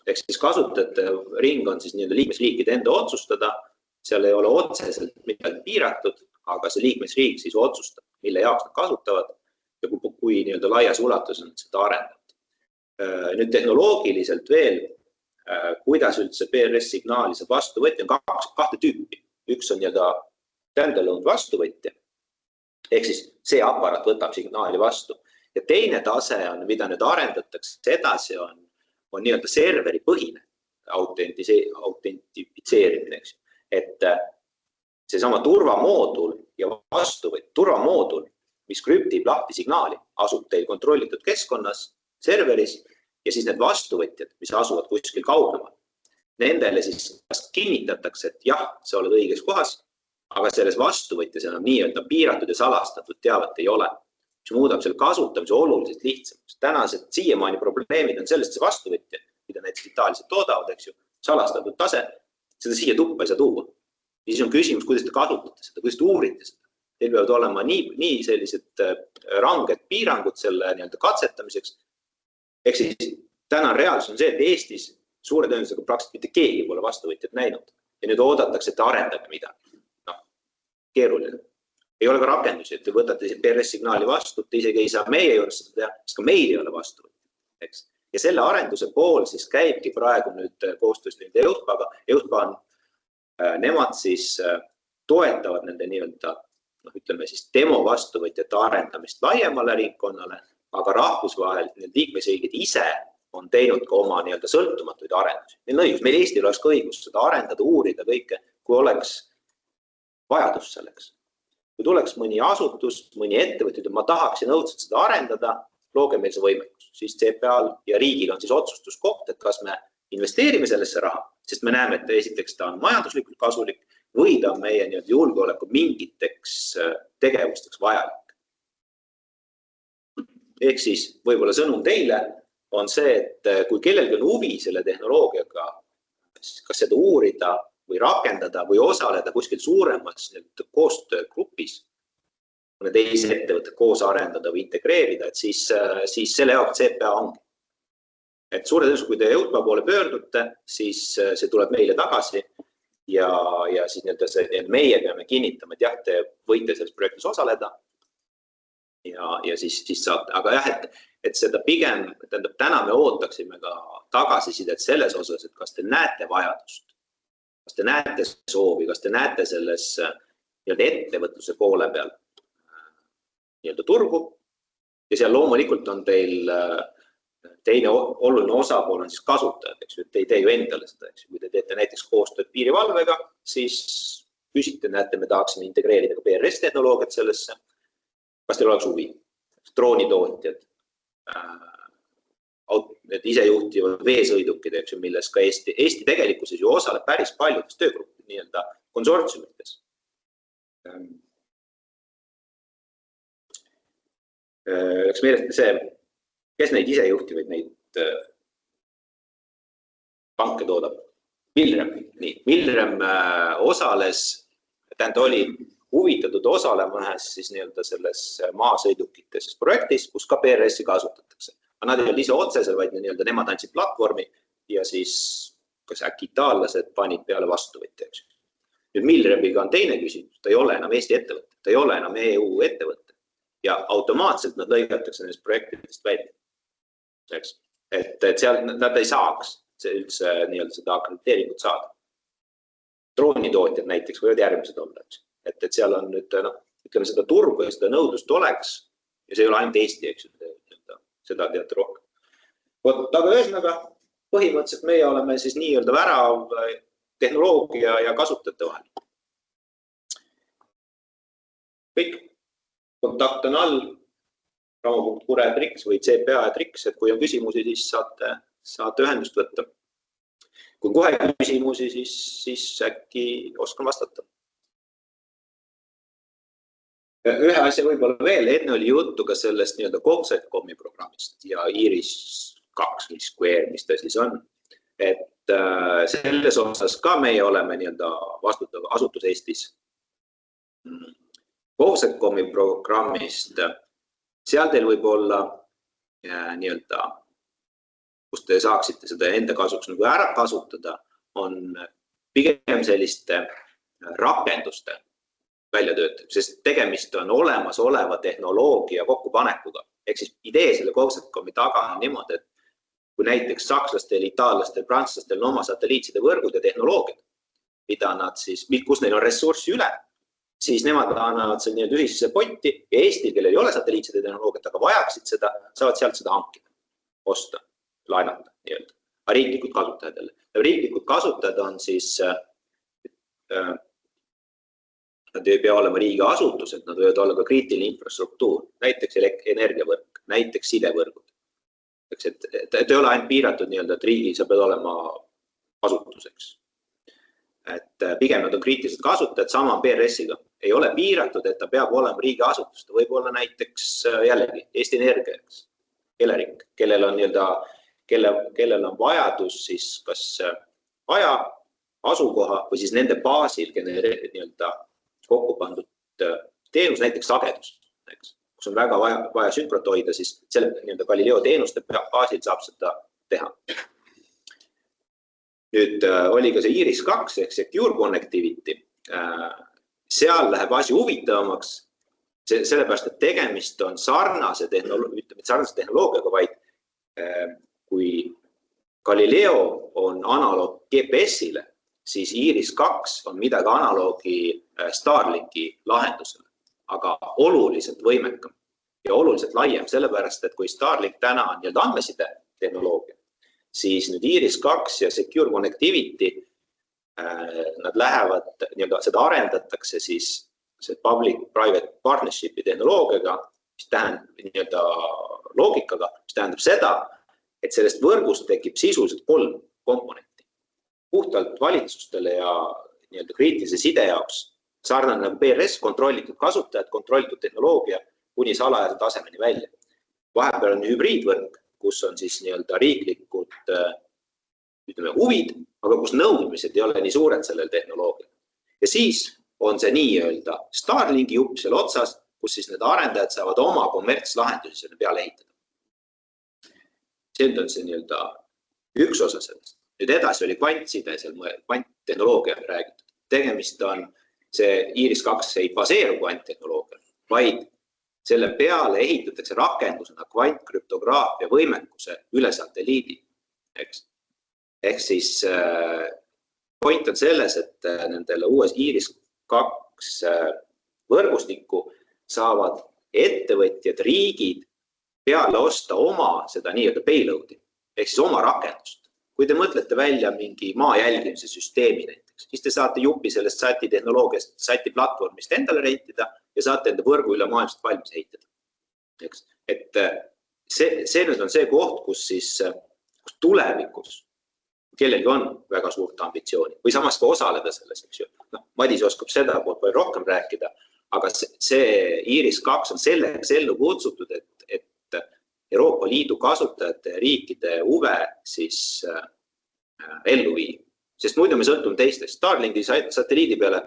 S6: Ehk siis kasutajate ring on siis nii-öelda liikmesriikide enda otsustada, seal ei ole otseselt midagi piiratud, aga see liikmesriik siis otsustab, mille jaoks nad kasutavad ja kui nii-öelda laias ulatus on seda arendanud. Nüüd tehnoloogiliselt veel, kuidas üldse PRS-signaali saab vastuvõtja, on kahte tüüpi. Üks on nii-öelda standalone vastuvõtja, ehk siis see aparaat võtab signaali vastu. Ja teine tase on, mida nüüd arendatakse edasi, on nii-öelda serveripõhine autentifitseerimine. Et see sama turvamoodul ja vastuvõtja, turvamoodul, mis krüptib lahti signaali, asub teil kontrollitud keskkonnas, serveris, ja siis need vastuvõtjad, mis asuvad kuskil kaugemal, nendele siis kinnitatakse, et jah, sa oled õiges kohas, aga selles vastuvõtjas enam nii-öelda piiratud ja salastatud teavet ei ole, mis muudab selle kasutamise oluliselt lihtsamaks. Tänased siiamaani probleemid on sellest see vastuvõtja, mida need digitaaliselt toodavad, eks ju, salastatud tase, seda siia tuppa ei saa tuua. Ja siis on küsimus, kuidas te kasutate seda, kuidas te uurite seda. Teil peavad olema nii sellised ranged piirangud selle nii-öelda katsetamiseks. Ehk siis täna reaalsus on see, et Eestis suure tõenäosusega praktiliselt mitte keegi pole vastuvõtjat näinud. Ja nüüd oodatakse, et arendage midagi. Keeruline. Ei ole ka rakendusi, et te võtate PRS-signaali vastu, te isegi ei saa meie juures seda teha, sest ka meil ei ole vastuvõtjat. Ja selle arenduse pool siis käibki praegu nüüd koostöös Euroopaga. Euroopa on, nemad siis toetavad nende nii-öelda ütleme siis demo vastuvõtjate arendamist laiemale ringkonnale, aga rahvusvahel liikmesriigid ise on teinud ka oma nii-öelda sõltumatuid arendusi. Meil on õigus, meil Eestil oleks ka õigus seda arendada, uurida kõike, kui oleks vajadus selleks. Kui tuleks mõni asutus, mõni ettevõtjad, ma tahaksin õudselt seda arendada, looge meil see võimekus. Siis CPA-l ja riigil on siis otsustuskoht, et kas me investeerime sellesse raha, sest me näeme, et esiteks ta on majanduslikult kasulik, või ta on meie julgeoleku mingiteks tegevusteks vajalik. Ehk siis võib-olla sõnum teile on see, et kui kellelgi on huvi selle tehnoloogiaga, kas seda uurida või rakendada või osaleda kuskil suuremas koostöögrupis, mõne teise ettevõtte koos arendada või integreerida, et siis selle jaoks CPA ongi. Et suure tõenäosusega, kui te Euroopa poole pöördute, siis see tuleb meile tagasi. Ja siis meie peame kinnitama, et jah, te võite selles projektis osaleda ja siis saate. Aga jah, et seda pigem, täna me ootaksime ka tagasisidet selles osas, et kas te näete vajadust Kas te näete soovi, kas te näete selles ettevõtluse poole peal turgu ja seal loomulikult on teil teine oluline osapool on siis kasutajad, eks ju, et te ei tee ju endale seda, eks ju. Kui te teete näiteks koostööd piirivalvega, siis küsite, näete, me tahaksime integreerida ka PRS-tehnoloogiat sellesse. Kas teil oleks huvi? Droonitootjad, need isejuhtivad veesõidukid, eks ju, milles ka Eesti tegelikkuses ju osaleb päris paljudes töögruppi nii-öelda konsortsiumites. Eks meelest see, kes neid isejuhtivaid neid panke toodab? Milrem. Milrem osales, oli huvitatud osalema ühes siis nii-öelda selles maasõidukites projektis, kus ka PRS-i kasutatakse. Aga nad ei olnud ise otsesel, vaid nii-öelda nemad andsid platvormi ja siis kas äkki itaallased panid peale vastuvõtja. Nüüd Milremiga on teine küsimus, ta ei ole enam Eesti ettevõte, ta ei ole enam EU ettevõte. Ja automaatselt nad lõigatakse nendest projektidest välja. Et seal nad ei saaks üldse nii-öelda seda akrediteeringut saada. Droonitootjad näiteks võivad järgmised olla. Et seal on nüüd, ütleme seda turgu ja seda nõudlust oleks ja see ei ole ainult Eesti, eks ju, seda teate rohkem. Aga ühesõnaga, põhimõtteliselt meie oleme siis nii-öelda värav tehnoloogia ja kasutajate vahel. Kõik. Kontakt on all, ramo.kure.riks või CPA.riks, et kui on küsimusi, siis saate ühendust võtta. Kui kohe küsimusi, siis äkki oskan vastata. Ühe asja võib-olla veel, enne oli juttu ka sellest nii-öelda Coxetcomi programmist ja Iris 2 või Square, mis ta siis on. Et selles osas ka meie oleme nii-öelda vastutav asutus Eestis. Coxetcomi programmist, seal teil võib olla nii-öelda, kus te saaksite seda enda kasuks nagu ära kasutada, on pigem selliste rakenduste väljatöötamine, sest tegemist on olemasoleva tehnoloogia kokkupanekuga. Ehk siis idee selle Coxetcomi taga on niimoodi, et kui näiteks sakslastel, itaallastel, prantslastel on oma satelliitside võrgud ja tehnoloogiad, mida nad siis, kus neil on ressurssi üle, siis nemad annavad seal nii-öelda ühisesse potti ja Eestil, kellel ei ole satelliitside tehnoloogiat, aga vajaksid seda, saavad sealt seda hankida, osta, laenata nii-öelda. Aga riiklikud kasutajad jälle. Riiklikud kasutajad on siis, nad ei pea olema riigiasutused, nad võivad olla ka kriitiline infrastruktuur, näiteks energiavõrk, näiteks sidevõrgud. Et ei ole ainult piiratud nii-öelda, et riigi sa pead olema asutuseks. Et pigem nad on kriitilised kasutajad, sama PRS-iga. Ei ole piiratud, et ta peab olema riigiasutus. Ta võib olla näiteks jällegi Eesti Energia, Elering, kellel on vajadus siis kas aja, asukoha või siis nende baasil nii-öelda kokku pandud teenus, näiteks sagedus, kus on väga vaja sünkrot hoida, siis selle nii-öelda Galileo teenuste baasil saab seda teha. Nüüd oli ka see Iris 2 ehk Secure Connectivity. Seal läheb asi huvitavamaks, sellepärast, et tegemist on sarnase tehnoloogiaga, vaid kui Galileo on analoog GPS-ile, siis Iris 2 on midagi analoogi Starlinki lahendusele, aga oluliselt võimekam ja oluliselt laiem, sellepärast, et kui Starlink täna on nii-öelda andmeside tehnoloogia, siis nüüd Iris 2 ja Secure Connectivity, nad lähevad, seda arendatakse siis see public-private partnership'i tehnoloogiaga, mis tähendab nii-öelda loogikaga, mis tähendab seda, et sellest võrgust tekib sisuliselt 3 komponenti. Puhtalt valitsustele ja nii-öelda kriitilise side jaoks sarnane PRS, kontrollitud kasutajad, kontrollitud tehnoloogia kuni salajase tasemeni välja. Vahepeal on hübriidvõrk, kus on siis nii-öelda riiklikud huvid, aga kus nõudmised ei ole nii suured sellel tehnoloogial. Ja siis on see nii-öelda Starlinki jupp seal otsas, kus siis need arendajad saavad oma kommertslahendusi selle peale ehitada. See on see nii-öelda üks osa sellest. Nüüd edasi oli kvantside, kvanttehnoloogia räägitud. Tegemist on see Iris 2 ei baseeru kvanttehnoloogial, vaid selle peale ehitatakse rakendusena kvantkrüptograafia võimekuse üle satelliidi. Ehk siis point on selles, et nendele uues IRIS 2 võrgustikku saavad ettevõtjad, riigid peale osta oma seda nii-öelda payload'i, ehk siis oma rakendust. Kui te mõtlete välja mingi maa jälgimise süsteemi näiteks, siis te saate jupi sellest sati tehnoloogiast, sati platvormist endale reitida ja saate enda võrgu üle maailmast valmis heitada. Et see nüüd on see koht, kus tulevikus kellelgi on väga suurt ambitsiooni või samas ka osaleda selles, eks ju. Madis oskab seda poolt veel rohkem rääkida, aga see IRIS 2 on selleks ellu kutsutud, et Euroopa Liidu kasutajate ja riikide huve siis ellu viia. Sest muidu me sõltume teistest. Starlinki satelliidi peale,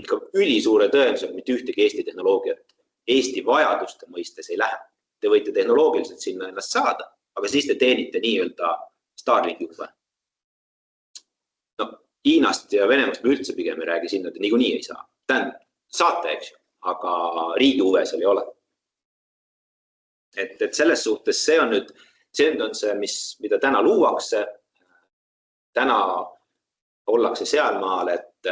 S6: ikka ülisuure tõenäosusega mitte ühtegi Eesti tehnoloogiat Eesti vajaduste mõistes ei lähe. Te võite tehnoloogiliselt sinna ennast saada, aga siis te teenite nii-öelda Starlinki huve. Hiinast ja Venemaast me üldse pigem ei räägi sinna, te niikuinii ei saa. Tähendab, saate, eks ju, aga riigi huve seal ei ole. Et selles suhtes see on see, mida täna luuakse. Täna ollakse sealmaal, et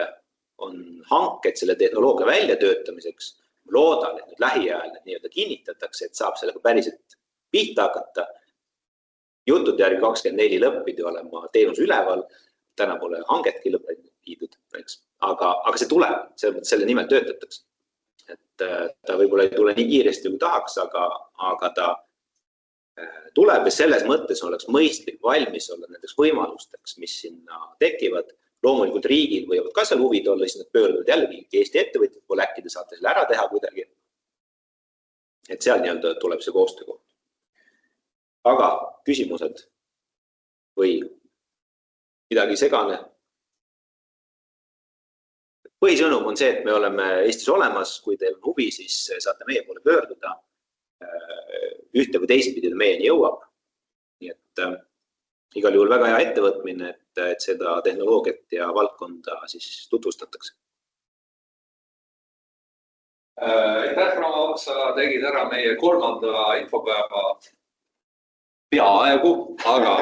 S6: on hanked selle tehnoloogia väljatöötamiseks. Loodan, et nüüd lähiajal nii-öelda kinnitatakse, et saab sellega päriselt pihta hakata. Jutud järgi 24 lõpp pidi olema teenus üleval. Täna pole hangetki lõppiidud, aga see tuleb, selle nimel töötatakse. Et ta võib-olla ei tule nii kiiresti, kui tahaks, aga ta tuleb ja selles mõttes oleks mõistlik valmis olla nendeks võimalusteks, mis sinna tekivad. Loomulikult riigil võivad ka seal huvid olla, siis nad pöörduvad jällegi Eesti ettevõtjad, pool äkki te saate selle ära teha kuidagi. Et seal nii-öelda tuleb see koostöö koht. Aga küsimused või midagi segane? Põhisõnum on see, et me oleme Eestis olemas, kui teil on huvi, siis saate meie poole pöörduda. Ühte või teisipidi meieni jõuab. Nii et igal juhul väga hea ettevõtmine, et seda tehnoloogiat ja valdkonda siis tutvustatakse.
S1: Aitäh, Ramo, sa tegid ära meie 3. infopäeva peaaegu, aga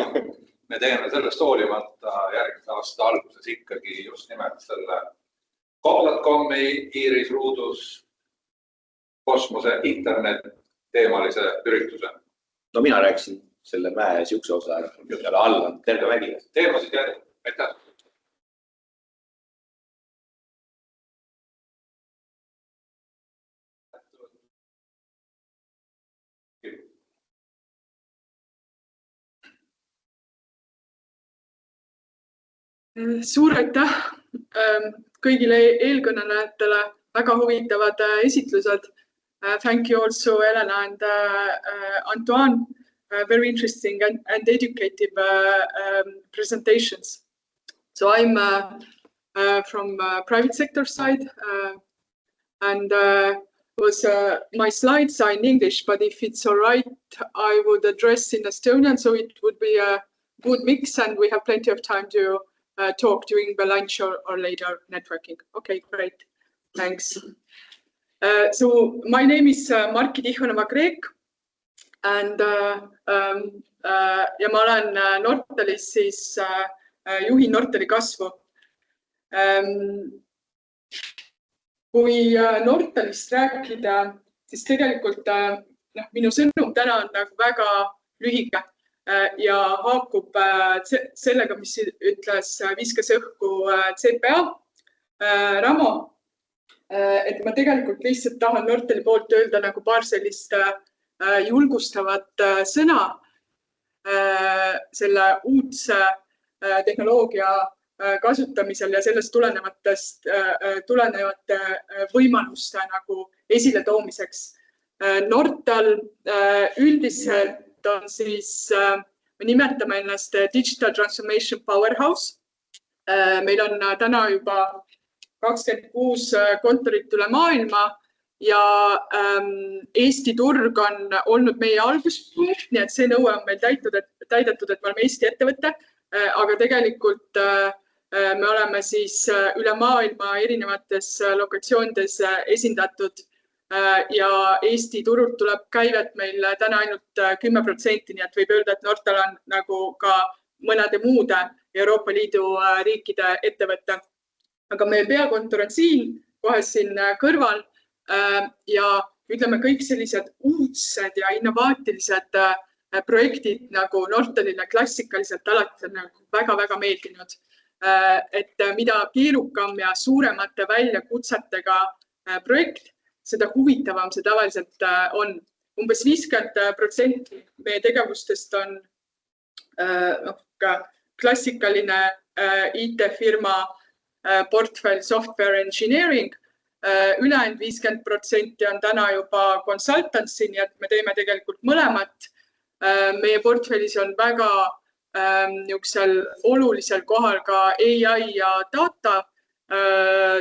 S1: me teeme sellest hoolimata järgmise aasta alguses ikkagi just nimelt selle Koblat.com-i IRIS ruudus kosmose internet teemalise ürituse.
S6: No mina rääkisin selle mäe siukse osa ära, peale alla terve mägi.
S1: Teemasid jätkub. Aitäh.
S7: Suur aitäh kõigile eelkõnelejatele, väga huvitavad esitlused. Thank you also, Elena and Antoine. Very interesting and educative presentations. So I'm from private sector side and my slides are in English, but if it's all right, I would address in Estonian, so it would be a good mix and we have plenty of time to talk during the lunch or later networking. Okay, great. Thanks. So my name is Marki Tihonova-Kreek and ja ma olen Nortalis siis juhin Nortali kasvu. Kui Nortalist rääkida, siis tegelikult minu sõnum täna on väga lühike ja haakub sellega, mis ütles viskas õhku CPA Ramo. Et ma tegelikult lihtsalt tahan Nortali poolt öelda nagu paar sellist julgustavat sõna selle uudse tehnoloogia kasutamisel ja sellest tulenevate võimaluste nagu esile toomiseks. Nortal üldiselt on siis, me nimetame ennast Digital Transformation Powerhouse. Meil on täna juba 26 kontorit üle maailma ja Eesti turg on olnud meie alguspunkt, nii et see nõue on meil täidetud, et me oleme Eesti ettevõte, aga tegelikult me oleme siis üle maailma erinevates lokatsioonides esindatud ja Eesti turult tuleb käivet meil täna ainult 10%, nii et võib öelda, et Nortal on nagu ka mõnede muude Euroopa Liidu riikide ettevõte. Aga meie peakontor on kohe siin kõrval ja ütleme kõik sellised uudsed ja innovaatilised projektid nagu Nortalile klassikaliselt alati on väga-väga meeldinud. Et mida keerukam ja suuremate väljakutsetega projekt, seda huvitavam see tavaliselt on. Umbes 50% meie tegevustest on klassikaline IT-firma portfell software engineering. Ülejäänud 50% on täna juba consultancy, nii et me teeme tegelikult mõlemat. Meie portfellis on väga olulisel kohal ka AI ja data,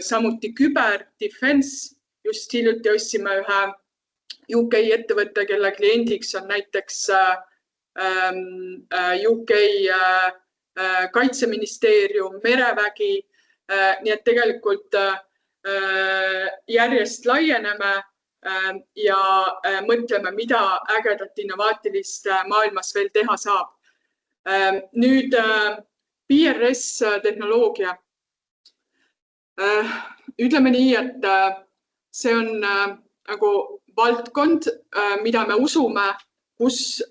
S7: samuti küber, defense. Just hiljuti ostsime ühe UK ettevõtte, kelle kliendiks on näiteks UK kaitseministeerium, merevägi. Nii et tegelikult järjest laieneme ja mõtleme, mida ägedat innovaatilist maailmas veel teha saab. Nüüd PRS tehnoloogia. Ütleme nii, et see on nagu valdkond, mida me usume, kus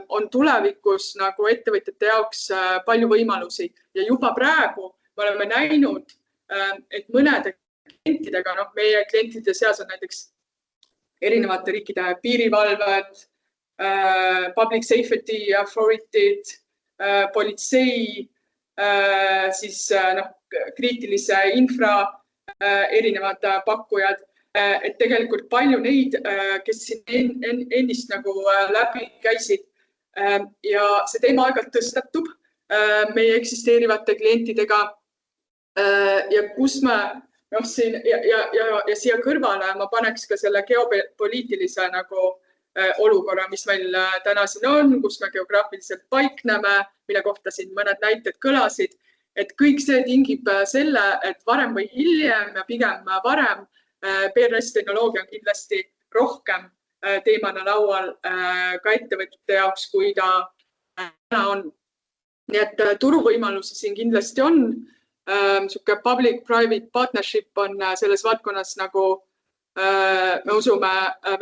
S7: on tulevikus nagu ettevõtjate jaoks palju võimalusi. Ja juba praegu me oleme näinud, et mõnede klientidega, meie klientide seas on näiteks erinevate riikide piirivalved, public safety authority'd, politsei, siis kriitilise infra erinevad pakkujad. Et tegelikult palju neid, kes siin ennist nagu läbi käisid ja see teema aeg-ajalt tõstatub meie eksisteerivate klientidega ja kus me siin ja siia kõrvale ma paneks ka selle geopoliitilise nagu olukorra, mis meil täna siin on, kus me geograafiliselt paikneme, mille kohta siin mõned näited kõlasid, et kõik see tingib selle, et varem või hiljem ja pigem varem PRS tehnoloogia on kindlasti rohkem teemana laual ka ettevõtete jaoks, kui ta täna on. Nii et turuvõimalusi siin kindlasti on. Public-private partnership on selles valdkonnas nagu me usume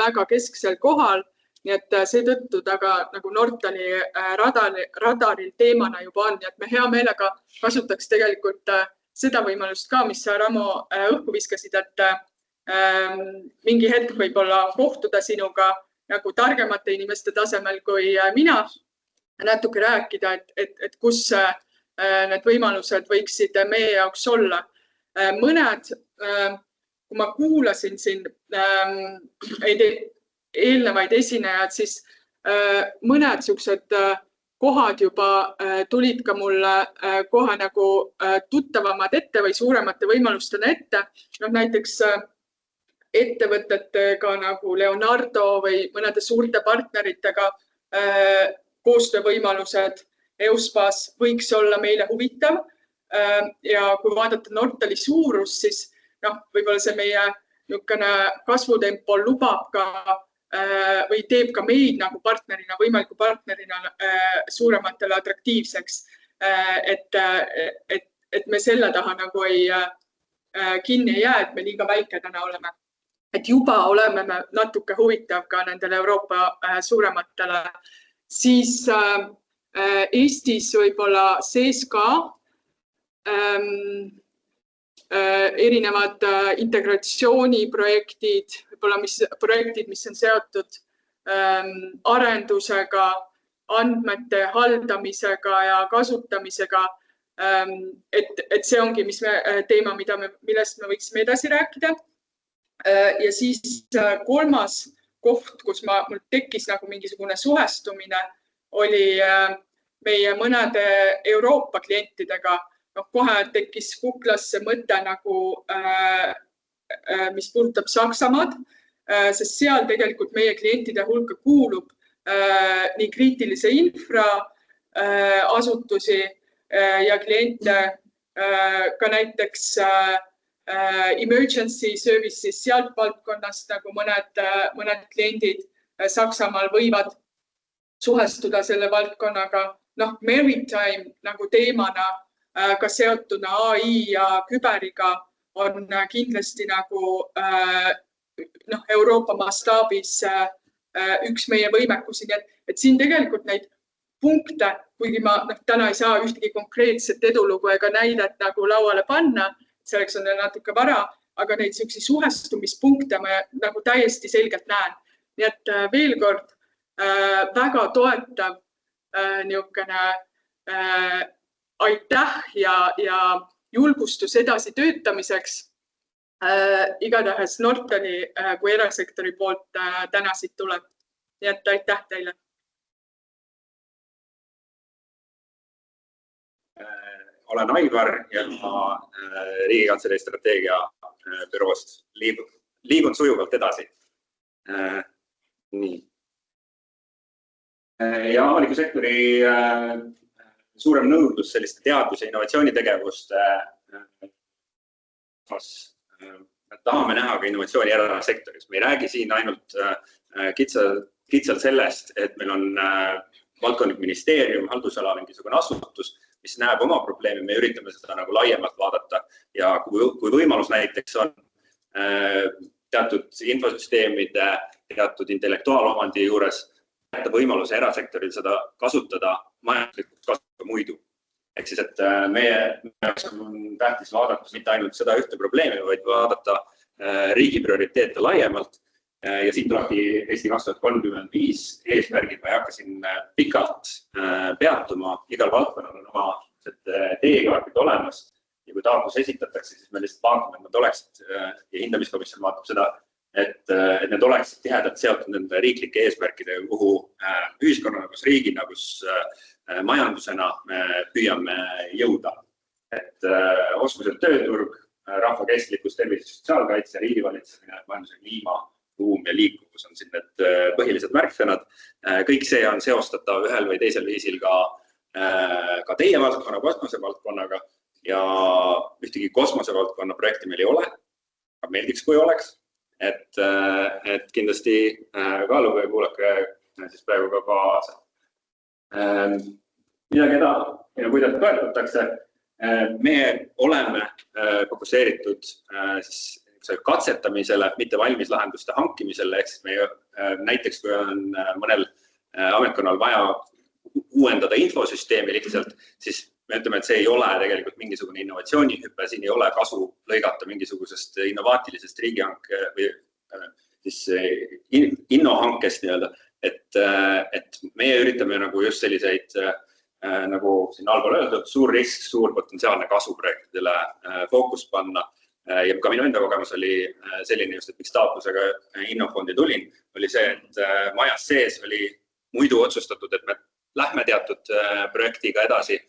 S7: väga kesksel kohal. Nii et seetõttu taga nagu Nortali radaril teemana juba on. Nii et me hea meelega kasutaks tegelikult seda võimalust ka, mis sa, Ramo, õhku viskasid, et mingi hetk võib-olla kohtuda sinuga nagu targemate inimeste tasemel kui mina, natuke rääkida, et kus need võimalused võiksid meie jaoks olla. Mõned, kui ma kuulasin siin eelnevaid esinejad, siis mõned siuksed kohad juba tulid ka mulle kohe nagu tuttavamad ette või suuremate võimalustena ette. Näiteks ettevõtetega nagu Leonardo või mõnede suurte partneritega koostöövõimalused EUSPAs võiks olla meile huvitav. Ja kui vaadata Nortali suurus, siis võib-olla see meie kasvutempo lubab ka või teeb ka meid nagu partnerina, võimaliku partnerina suurematele atraktiivseks, et me selle taha nagu ei kinni ei jää, et me liiga väike täna oleme. Et juba oleme me natuke huvitav ka nendele Euroopa suurematele. Siis Eestis võib-olla sees ka erinevad integratsiooniprojektid, võib-olla projektid, mis on seotud arendusega, andmete haldamisega ja kasutamisega. Et see ongi teema, millest me võiksime edasi rääkida. Ja siis kolmas koht, kus mul tekkis nagu mingisugune suhestumine, oli meie mõnede Euroopa klientidega. Kohe tekkis kuklasse mõte, mis puudutab Saksamaad, sest seal tegelikult meie klientide hulka kuulub nii kriitilise infra asutusi ja kliente ka näiteks emergency services sealt valdkonnast, nagu mõned kliendid Saksamaal võivad suhestuda selle valdkonnaga, maritime nagu teemana ka seotuna AI ja küberiga on kindlasti nagu Euroopa mastaabis üks meie võimekusi. Et siin tegelikult neid punkte, kuigi ma täna ei saa ühtegi konkreetset edulugu ega näidet nagu lauale panna, selleks on natuke vara, aga neid suhestumispunkte ma nagu täiesti selgelt näen. Nii et veel kord väga toetav niisugune aitäh ja julgustus edasi töötamiseks. Igatahes Nortali kui erasektori poolt täna siit tuleb. Nii et aitäh teile.
S6: Olen Aivar ja Riigikantselei strateegia büroost liigun sujuvalt edasi. Nii. Ja avaliku sektori suurem nõudlus selliste teadus- ja innovatsioonitegevuste tahame näha ka innovatsiooni erasektoris. Me ei räägi siin ainult kitsalt sellest, et meil on valdkondlik ministeerium, haldusala mingisugune asutus, mis näeb oma probleemi, me üritame seda nagu laiemalt vaadata ja kui võimalus näiteks on teatud infosüsteemide, teatud intellektuaalomandi juures jätta võimaluse erasektoril seda kasutada majanduslikult kasutada muidu. Ehk siis, et meie on tähtis vaadata mitte ainult seda ühte probleemi, vaid vaadata riigi prioriteete laiemalt. Ja siit tulebki Eesti 2035 eesmärgid, ma ei hakka siin pikalt peatuma, igal valdkonnal on oma teekaardid olemas ja kui taotlus esitatakse, siis me lihtsalt vaatame, et nad oleksid ja hindamiskomisjon vaatab seda, et need oleksid tihedalt seotud nende riiklike eesmärkidega, kuhu ühiskonnana, kus riigina, kus majandusena me püüame jõuda. Et oskused tööturg, rahva kestlikkus, tervis- ja sotsiaalkaitse, riigivalitsemine, majanduse kliima, ruum ja liikuvus on siin need põhilised märksõnad. Kõik see on seostatav ühel või teisel viisil ka teie valdkonna, kosmosevaldkonnaga ja ühtegi kosmosevaldkonna projekti meil ei ole, aga meeldiks, kui oleks. Et kindlasti kaaluge ja kuulake siis praegu ka kaasa. Midagi ja kuidas toetatakse. Me oleme fokusseeritud katsetamisele, mitte valmis lahenduste hankimisele. Ehk siis näiteks, kui on mõnel ametkonnal vaja uuendada infosüsteemi lihtsalt, siis me ütleme, et see ei ole tegelikult mingisugune innovatsioonihüpe, siin ei ole kasu lõigata mingisugusest innovaatilisest riigihanke või siis innohankest nii-öelda. Et meie üritame nagu just selliseid, nagu siin allpool öeldud, suur risk, suur potentsiaalne kasuprojektidele fookus panna. Ja ka minu enda kogemus oli selline just, et miks taotlusega Innofondi tulin, oli see, et majas sees oli muidu otsustatud, et me lähme teatud projektiga edasi,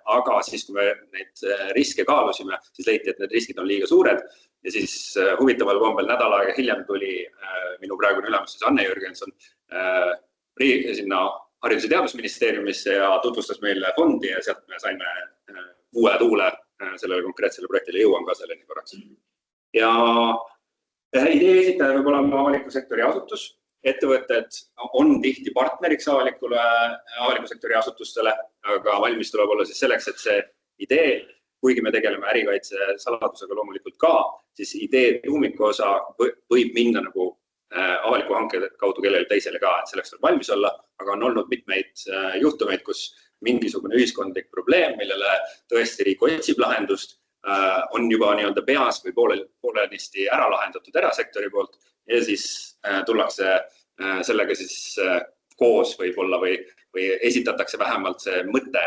S6: aga siis, kui me neid riske kaalusime, siis leiti, et need riskid on liiga suured ja siis huvitaval kombel nädal aega hiljem tuli minu praegune ülemus Anne Jürgenson sinna Haridus- ja Teadusministeeriumisse ja tutvustas meile fondi ja sealt me saime uue tuule sellele konkreetsele projektile, jõuan ka selleni korraks. Ja idee esitaja võib olema avaliku sektori asutus. Ettevõtted on tihti partneriks avaliku sektori asutustele, aga valmis tuleb olla siis selleks, et see idee, kuigi me tegeleme ärikaitse saladusega loomulikult ka, siis idee tuumiku osa võib minna nagu avaliku hanke kaudu kellele teisele ka, et selleks tuleb valmis olla, aga on olnud mitmeid juhtumeid, kus mingisugune ühiskondlik probleem, millele tõesti riik otsib lahendust, on juba nii-öelda peas või poolenisti ära lahendatud erasektori poolt ja siis tullakse sellega siis koos võib-olla või esitatakse vähemalt see mõte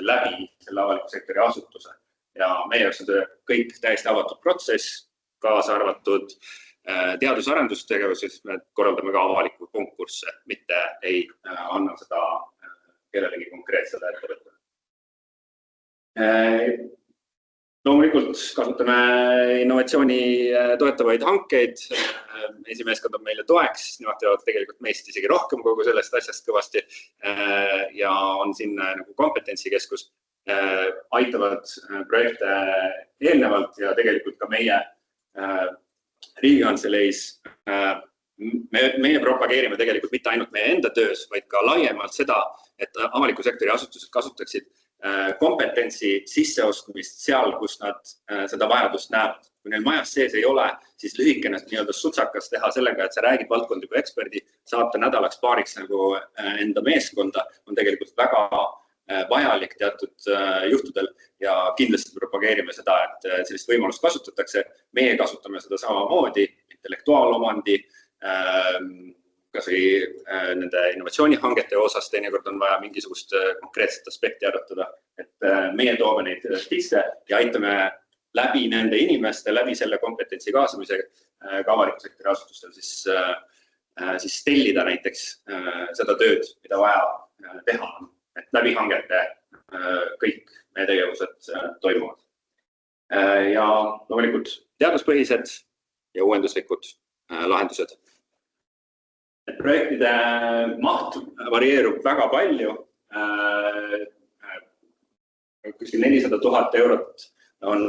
S6: läbi selle avaliku sektori asutuse. Ja meie jaoks on kõik täiesti avatud protsess, kaasa arvatud teadus-arendustegevus, siis me korraldame ka avaliku konkursse, mitte ei anna seda kellelegi konkreetsele ettevõttele. Loomulikult kasutame innovatsiooni toetavaid hankeid. Esimeeskond on meile toeks, nemad teevad tegelikult meist isegi rohkem kogu sellest asjast kõvasti ja on siin nagu kompetentsikeskus, aitavad projekte eelnevalt ja tegelikult ka meie riigikantseleis. Meie propageerime tegelikult mitte ainult meie enda töös, vaid ka laiemalt seda,
S8: et avaliku sektori asutused kasutaksid kompetentsi sisseostmist seal, kus nad seda vajadust näevad. Kui neil majas sees ei ole, siis lühikene nii-öelda sutsakas teha sellega, et sa räägid valdkondliku eksperdi, saata nädalaks paariks nagu enda meeskonda, on tegelikult väga vajalik teatud juhtudel ja kindlasti propageerime seda, et sellist võimalust kasutatakse. Meie kasutame seda samamoodi, intellektuaalomandi, kas või nende innovatsioonihangete osas teinekord on vaja mingisugust konkreetset aspekti arutada, et meie toome neid sisse ja aitame läbi nende inimeste, läbi selle kompetentsi kaasamise ka avaliku sektori asutustel siis tellida näiteks seda tööd, mida vaja teha, et läbi hangete kõik meie tegevused toimuvad. Ja loomulikult teaduspõhised ja uuenduslikud lahendused. Projektide maht varieerub väga palju. Kuskil 400 000 eurot on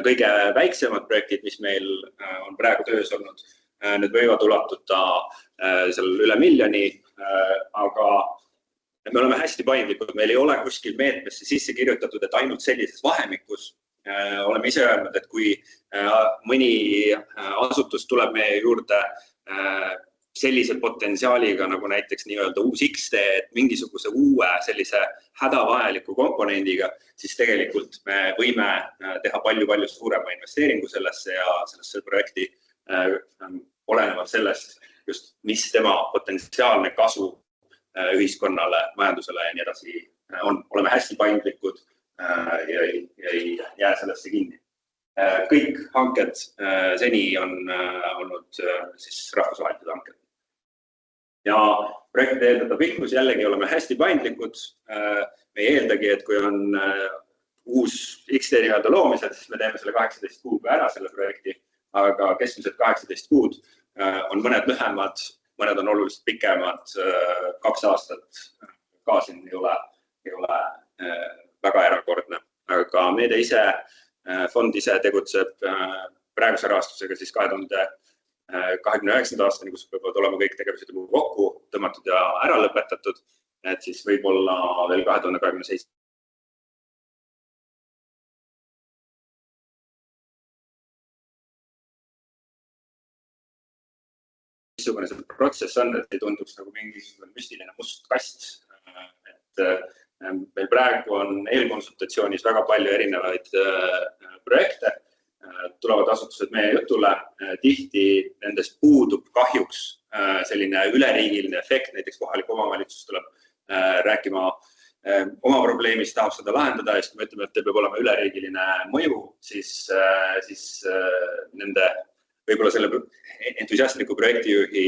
S8: kõige väiksemad projektid, mis meil on praegu töös olnud. Need võivad ulatuda seal üle miljoni, aga me oleme hästi paindlikud. Meil ei ole kuskil meetmesse sisse kirjutatud, et ainult sellises vahemikus. Oleme ise öelnud, et kui mõni asutus tuleb meie juurde sellise potentsiaaliga nagu näiteks nii-öelda uus XD, et mingisuguse uue sellise hädavajaliku komponendiga, siis tegelikult me võime teha palju suurema investeeringu sellesse ja sellesse projekti olenevalt sellest, just mis tema potentsiaalne kasu ühiskonnale, majandusele ja nii edasi on. Oleme hästi paindlikud ja ei jää sellesse kinni. Kõik hanked seni on olnud siis rahvusvahelised hanked. Ja projektide eeldada pikkus jällegi oleme hästi paindlikud. Me ei eeldagi, et kui on uus XD nii-öelda loomised, siis me teeme selle 18 kuuga ära selle projekti, aga keskmiselt 18 kuud on mõned lühemad, mõned on oluliselt pikemad, 2 aastat ka siin ei ole väga erakordne, aga meede ise, fond ise tegutseb praeguse rahastusega siis 2029. aastani, kus peavad olema kõik tegevused juba kokku tõmmatud ja ära lõpetatud, et siis võib-olla veel 2027. Missugune see protsess on, et ei tunduks nagu mingisugune müstiline must kast, et meil praegu on eelkonsultatsioonis väga palju erinevaid projekte, tulevad asutused meie jutule, tihti nendest puudub kahjuks selline üleriigiline efekt, näiteks kohalik omavalitsus tuleb rääkima oma probleemist, tahab seda lahendada ja siis kui me ütleme, et teil peab olema üleriigiline mõju, siis nende võib-olla selle entusiastliku projektijuhi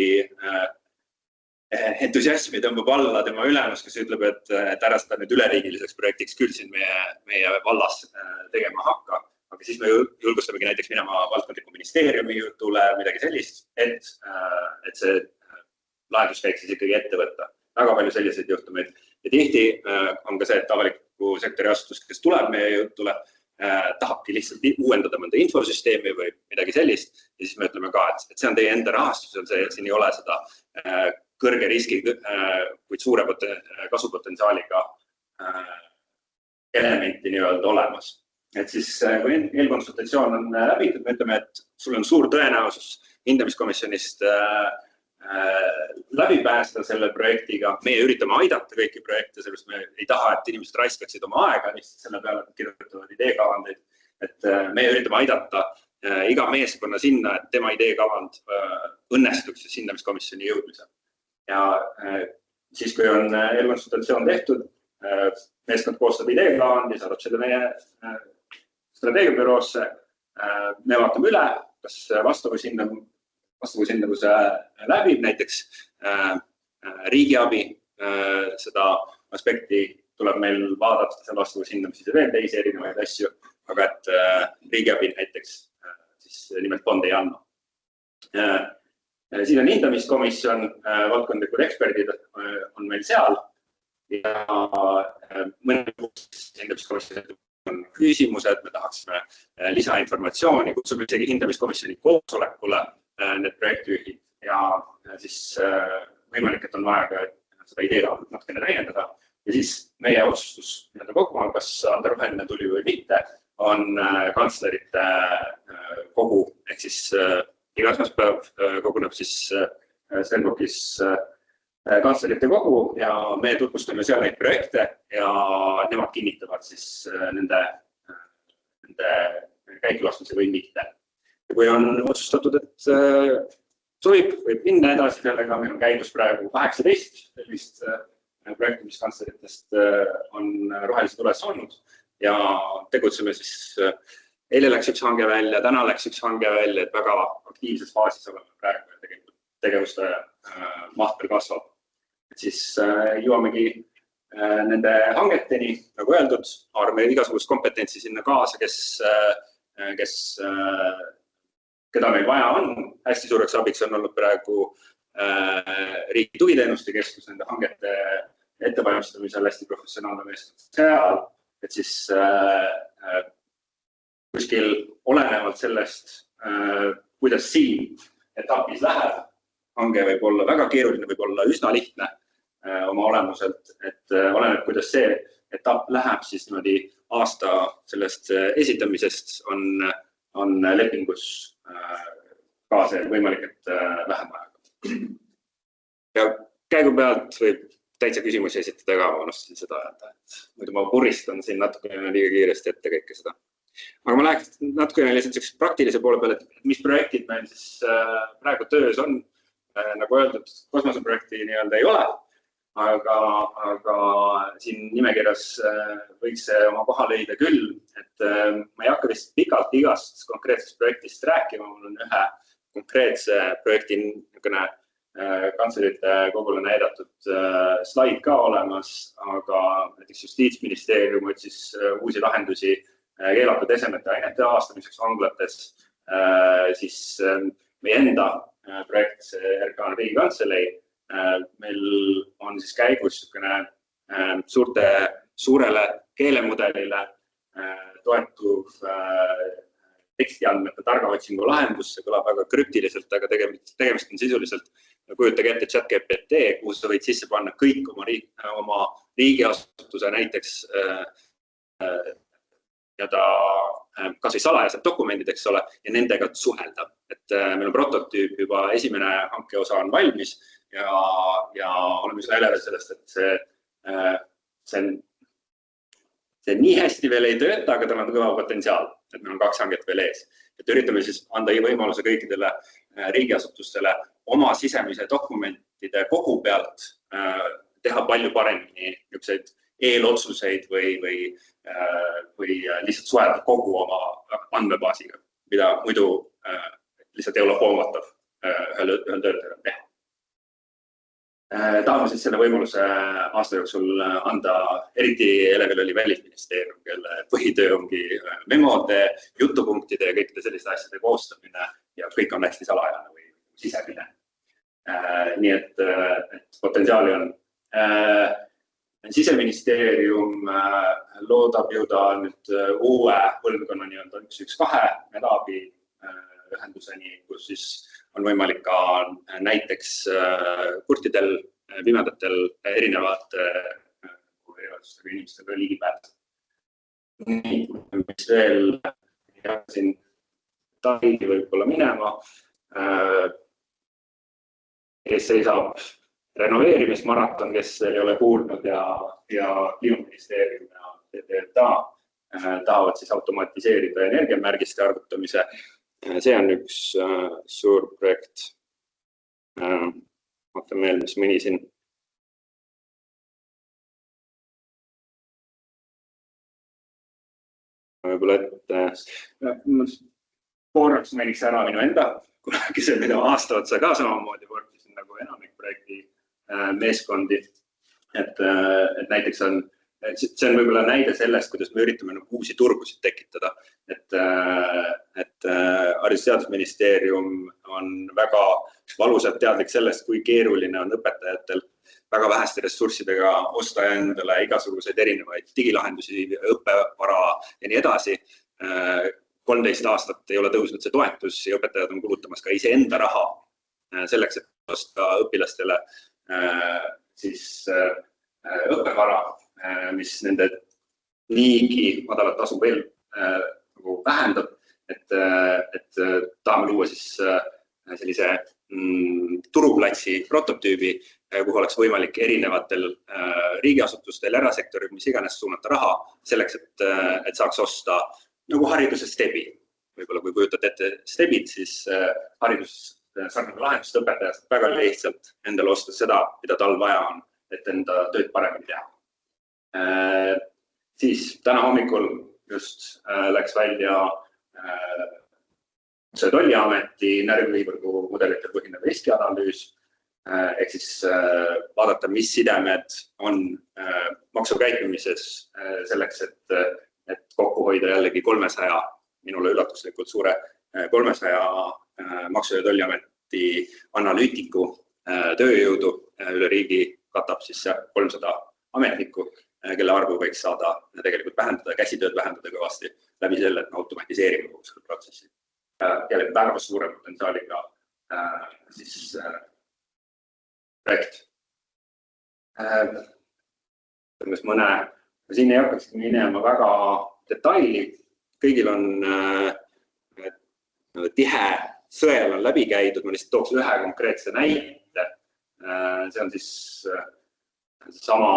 S8: entusiasmi tõmbab alla tema ülemus, kes ütleb, et ära seda nüüd üleriigiliseks projektiks küll siin meie vallas tegema hakka. Aga siis me julgustamegi näiteks minema valdkondliku ministeeriumi jutule, midagi sellist, et see lahendus käiks siis ikkagi ette võtta. Väga palju selliseid juhtumeid. Ja tihti on ka see, et avaliku sektori asutus, kes tuleb meie jutule, tahabki lihtsalt uuendada mõnda infosüsteemi või midagi sellist. Ja siis me ütleme ka, et see on teie enda rahastusel, siin ei ole seda kõrge riski, kuid suure kasupotentsiaaliga elementi nii-öelda olemas. Et siis, kui eelkonsultatsioon on läbitud, me ütleme, et sul on suur tõenäosus hindamiskomisjonist läbi päästa selle projektiga. Meie üritame aidata kõiki projekte, sellest me ei taha, et inimesed raiskaksid oma aega, lihtsalt selle peale kirjutavad ideekavandeid. Et meie üritame aidata iga meeskonna sinna, et tema ideekavand õnnestuks hindamiskomisjoni jõudmisel. Ja siis, kui on eelkonsultatsioon tehtud, meeskond koostab ideekavandi, saadab selle meie strateegiabüroosse, me vaatame üle, kas vastavushindavuse läbib, näiteks riigiabi, seda aspekti tuleb meil vaadata seal vastavushindamises ja veel teisi erinevaid asju, aga et riigiabi näiteks siis nimelt fond ei anna. Siin on hindamiskomisjon, valdkondlikud eksperdid on meil seal ja mõned hindamiskomisjonid on küsimused, me tahaksime lisainformatsiooni, kutsume isegi hindamiskomisjoni koosolekule need projektijuhid ja siis võimalik, et on vaja ka seda ideed natukene täiendada, Ja siis meie otsustus kogu, kas anda roheline tuli või mitte, on kantslerite kogu, ehk siis iga esmaspäev koguneb siis Stenbockis kantslerite kogu ja me tutvustame seal neid projekte ja nemad kinnitavad siis nende käikulaskmise või mitte. Ja kui on otsustatud, et sobib, võib minna edasi sellega, meil on käigus praegu 18 sellist projekti, mis kantsleritest on rohelise tules olnud ja tegutseme siis, eile läks üks hange välja, täna läks üks hange välja, et väga aktiivses faasis oleme praegu ja tegelikult tegevuste maht veel kasvab. Et siis jõuamegi nende hangeteni, nagu öeldud, haarame igasugust kompetentsi sinna kaasa, keda meil vaja on. Hästi suureks abiks on olnud praegu riigi tugiteenuste keskus nende hangete ettevalmistamisel hästi professionaalne meeskond seal, et siis kuskil olenevalt sellest, kuidas siin etapis läheb, hange võib olla väga keeruline, võib olla üsna lihtne oma olemuselt, et oleneb, kuidas see etapp läheb, siis niimoodi aasta sellest esitamisest on lepingus ka see võimalik, et vähem aega. Ja käigu pealt võib täitsa küsimusi esitada ka, ma unustasin seda öelda, et muidu ma puristan siin natuke liiga kiiresti ette kõike seda. Aga ma läheks natuke lihtsalt praktilise poole peale, et mis projektid meil siis praegu töös on. Nagu öeldud, kosmoseprojekti nii-öelda ei ole, aga siin nimekirjas võiks see oma koha leida küll, et ma ei hakka vist pikalt igast konkreetsest projektist rääkima, mul on ühe konkreetse projekti kantslerite kogule näidatud slaid ka olemas, aga näiteks Justiitsministeerium otsis uusi lahendusi keelatud esemete ainete avastamiseks vanglates, siis meie enda projekt, see RK riigikantselei, meil on siis käigus suurele keelemudelile toetuv tekstiandmete targa otsingu lahendus, see kõlab väga krüptiliselt, aga tegemist on sisuliselt, kujutage ette ChatGPT, kuhu sa võid sisse panna kõik oma riigiasutuse näiteks kas või salajased dokumendid, eks ole, ja nendega suhelda. Et meil on prototüüp juba esimene hankeosa on valmis ja oleme üsna elevil sellest, et see nii hästi veel ei tööta, aga tal on kõva potentsiaal, et meil on 2 hanget veel ees. Et üritame siis anda võimaluse kõikidele riigiasutustele oma sisemise dokumentide kogu pealt teha palju paremini niisuguseid eelotsuseid või lihtsalt suhelda kogu oma andmebaasiga, mida muidu lihtsalt ei ole hoomatav ühel töötajal teha. Tahame siis selle võimaluse aasta jooksul anda, eriti elevil oli Välisministeerium, kelle põhitöö ongi memode, jutupunktide ja kõikide selliste asjade koostamine ja kõik on hästi salajane või sisemine. Nii et potentsiaali on. Siseministeerium loodab jõuda nüüd uue põlvkonna 112 medaabi ühenduseni, kus siis on võimalik ka näiteks kurtidel, pimedatel erinevate inimestega ligipääs. Mis veel siin taigi võib-olla minema, kes seisab renoveerimismaraton, kes ei ole kuulnud ja Kliimaministeerium ja TTA tahavad siis automatiseerida energiamärgiste arvutamise. See on üks suur projekt. Vaatan meel, mis mõni siin. Võib-olla, et korraks meniks ära minu enda, kunagi see mida aasta otsa ka samamoodi võrkisin nagu enamik projekti meeskondi, et näiteks see on võib-olla näide sellest, kuidas me üritame uusi turgusid tekitada, et Haridus- ja Teadusministeerium on väga valusalt teadlik sellest, kui keeruline on õpetajatel väga väheste ressurssidega osta endale igasuguseid erinevaid digilahendusi, õppevara ja nii edasi. 13 aastat ei ole tõusnud see toetus ja õpetajad on kulutamas ka iseenda raha selleks, et osta õpilastele siis õppevara, mis nende niigi madalat tasu veel vähendab, et tahame luua siis sellise turuplatsi prototüübi, kuhu oleks võimalik erinevatel riigiasutustel, erasektoril, mis iganes suunata raha selleks, et saaks osta nagu hariduse stebi. Võib-olla kui kujutad ette stebid, siis sarnane lahendust õpetajast väga lihtsalt endale osta seda, mida tal vaja on, et enda tööd paremini teha. Siis täna hommikul just läks välja Tolliameti närvilivõrgu mudelitel põhinev riskianalüüs, ehk siis vaadata, mis sidemed on maksukäitumises selleks, et kokku hoida jällegi 300, minule üllatuslikult suure 300 Maksu- ja Tolliameti analüütiku tööjõudu üle riigi katab siis 300 ametnikku, kelle arvu võiks saada tegelikult vähendada, käsitööd vähendada kõvasti läbi selle, et me automatiseerime kogu selle protsessi. Jällegi väga suure potentsiaaliga siis projekt. Siin ei hakkakski minema väga detaili. Kõigil on tihe sõel on läbi käidud. Ma lihtsalt tooks ühe konkreetse näite. See on siis sama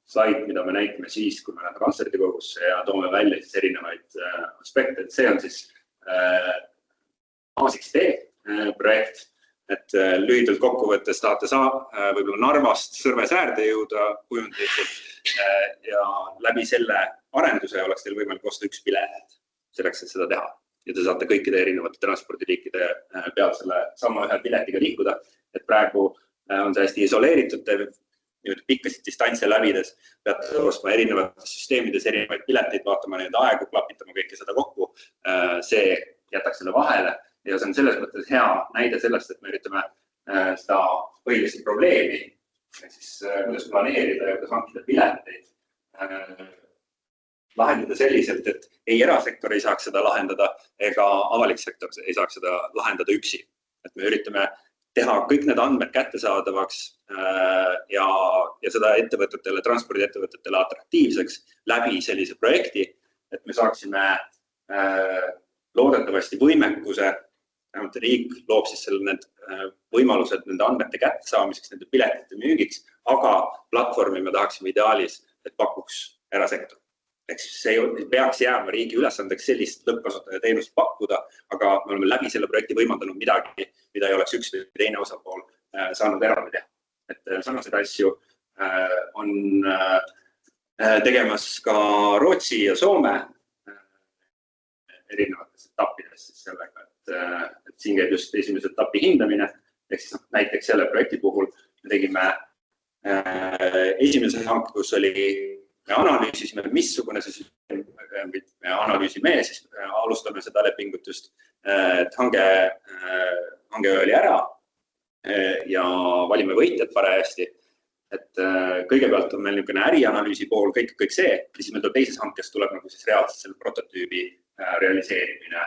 S8: slaid, mida me näitame siis, kui me läheme kontserdikogusse ja toome välja siis erinevaid aspekte. See on siis A6D projekt, et lühidalt kokkuvõttes tahate võib-olla Narvast Sõrvesäärde jõuda kujundlikult ja läbi selle arenduse oleks teil võimalik osta üks pilet selleks, et seda teha. Ja te saate kõikide erinevate transpordiliikide pealt selle sama ühe piletiga liikuda, et praegu on see hästi isoleeritud, pikkasid distantse läbides peate ostma erinevates süsteemides erinevaid pileteid, vaatama neid aegu, klapitama kõike seda kokku, see jätaks selle vahele. Ja see on selles mõttes hea näide sellest, et me üritame seda põhilist probleemi, siis kuidas planeerida ja kuidas hankida pileteid, lahendada selliselt, et ei erasektor ei saaks seda lahendada ega avalik sektor ei saaks seda lahendada üksi. Et me üritame teha kõik need andmed kättesaadavaks ja seda ettevõtetele, transpordiettevõtetele atraktiivseks läbi sellise projekti, et me saaksime loodetavasti võimekuse, vähemalt riik loob siis need võimalused nende andmete kättesaamiseks, nende piletite müügiks, aga platvormi me tahaksime ideaalis, et pakuks erasektor. Ehk see peaks jääma riigi ülesandeks sellist lõppkasutaja teenust pakkuda, aga me oleme läbi selle projekti võimaldanud midagi, mida ei oleks üks või teine osapool saanud eraldi teha. Et sarnaseid asju on tegemas ka Rootsi ja Soome erinevates etappides siis sellega, et siin käib just esimese etapi hindamine, ehk siis näiteks selle projekti puhul me tegime esimese hanke, kus me analüüsisime, missugune see süsteem, me analüüsime, siis alustame seda lepingut just, et hange oli ära ja valime võitjad parajasti. Et kõigepealt on meil niisugune ärianalüüsi pool, kõik see, ja siis meil teises hankes tuleb nagu siis reaalselt selle prototüübi realiseerimine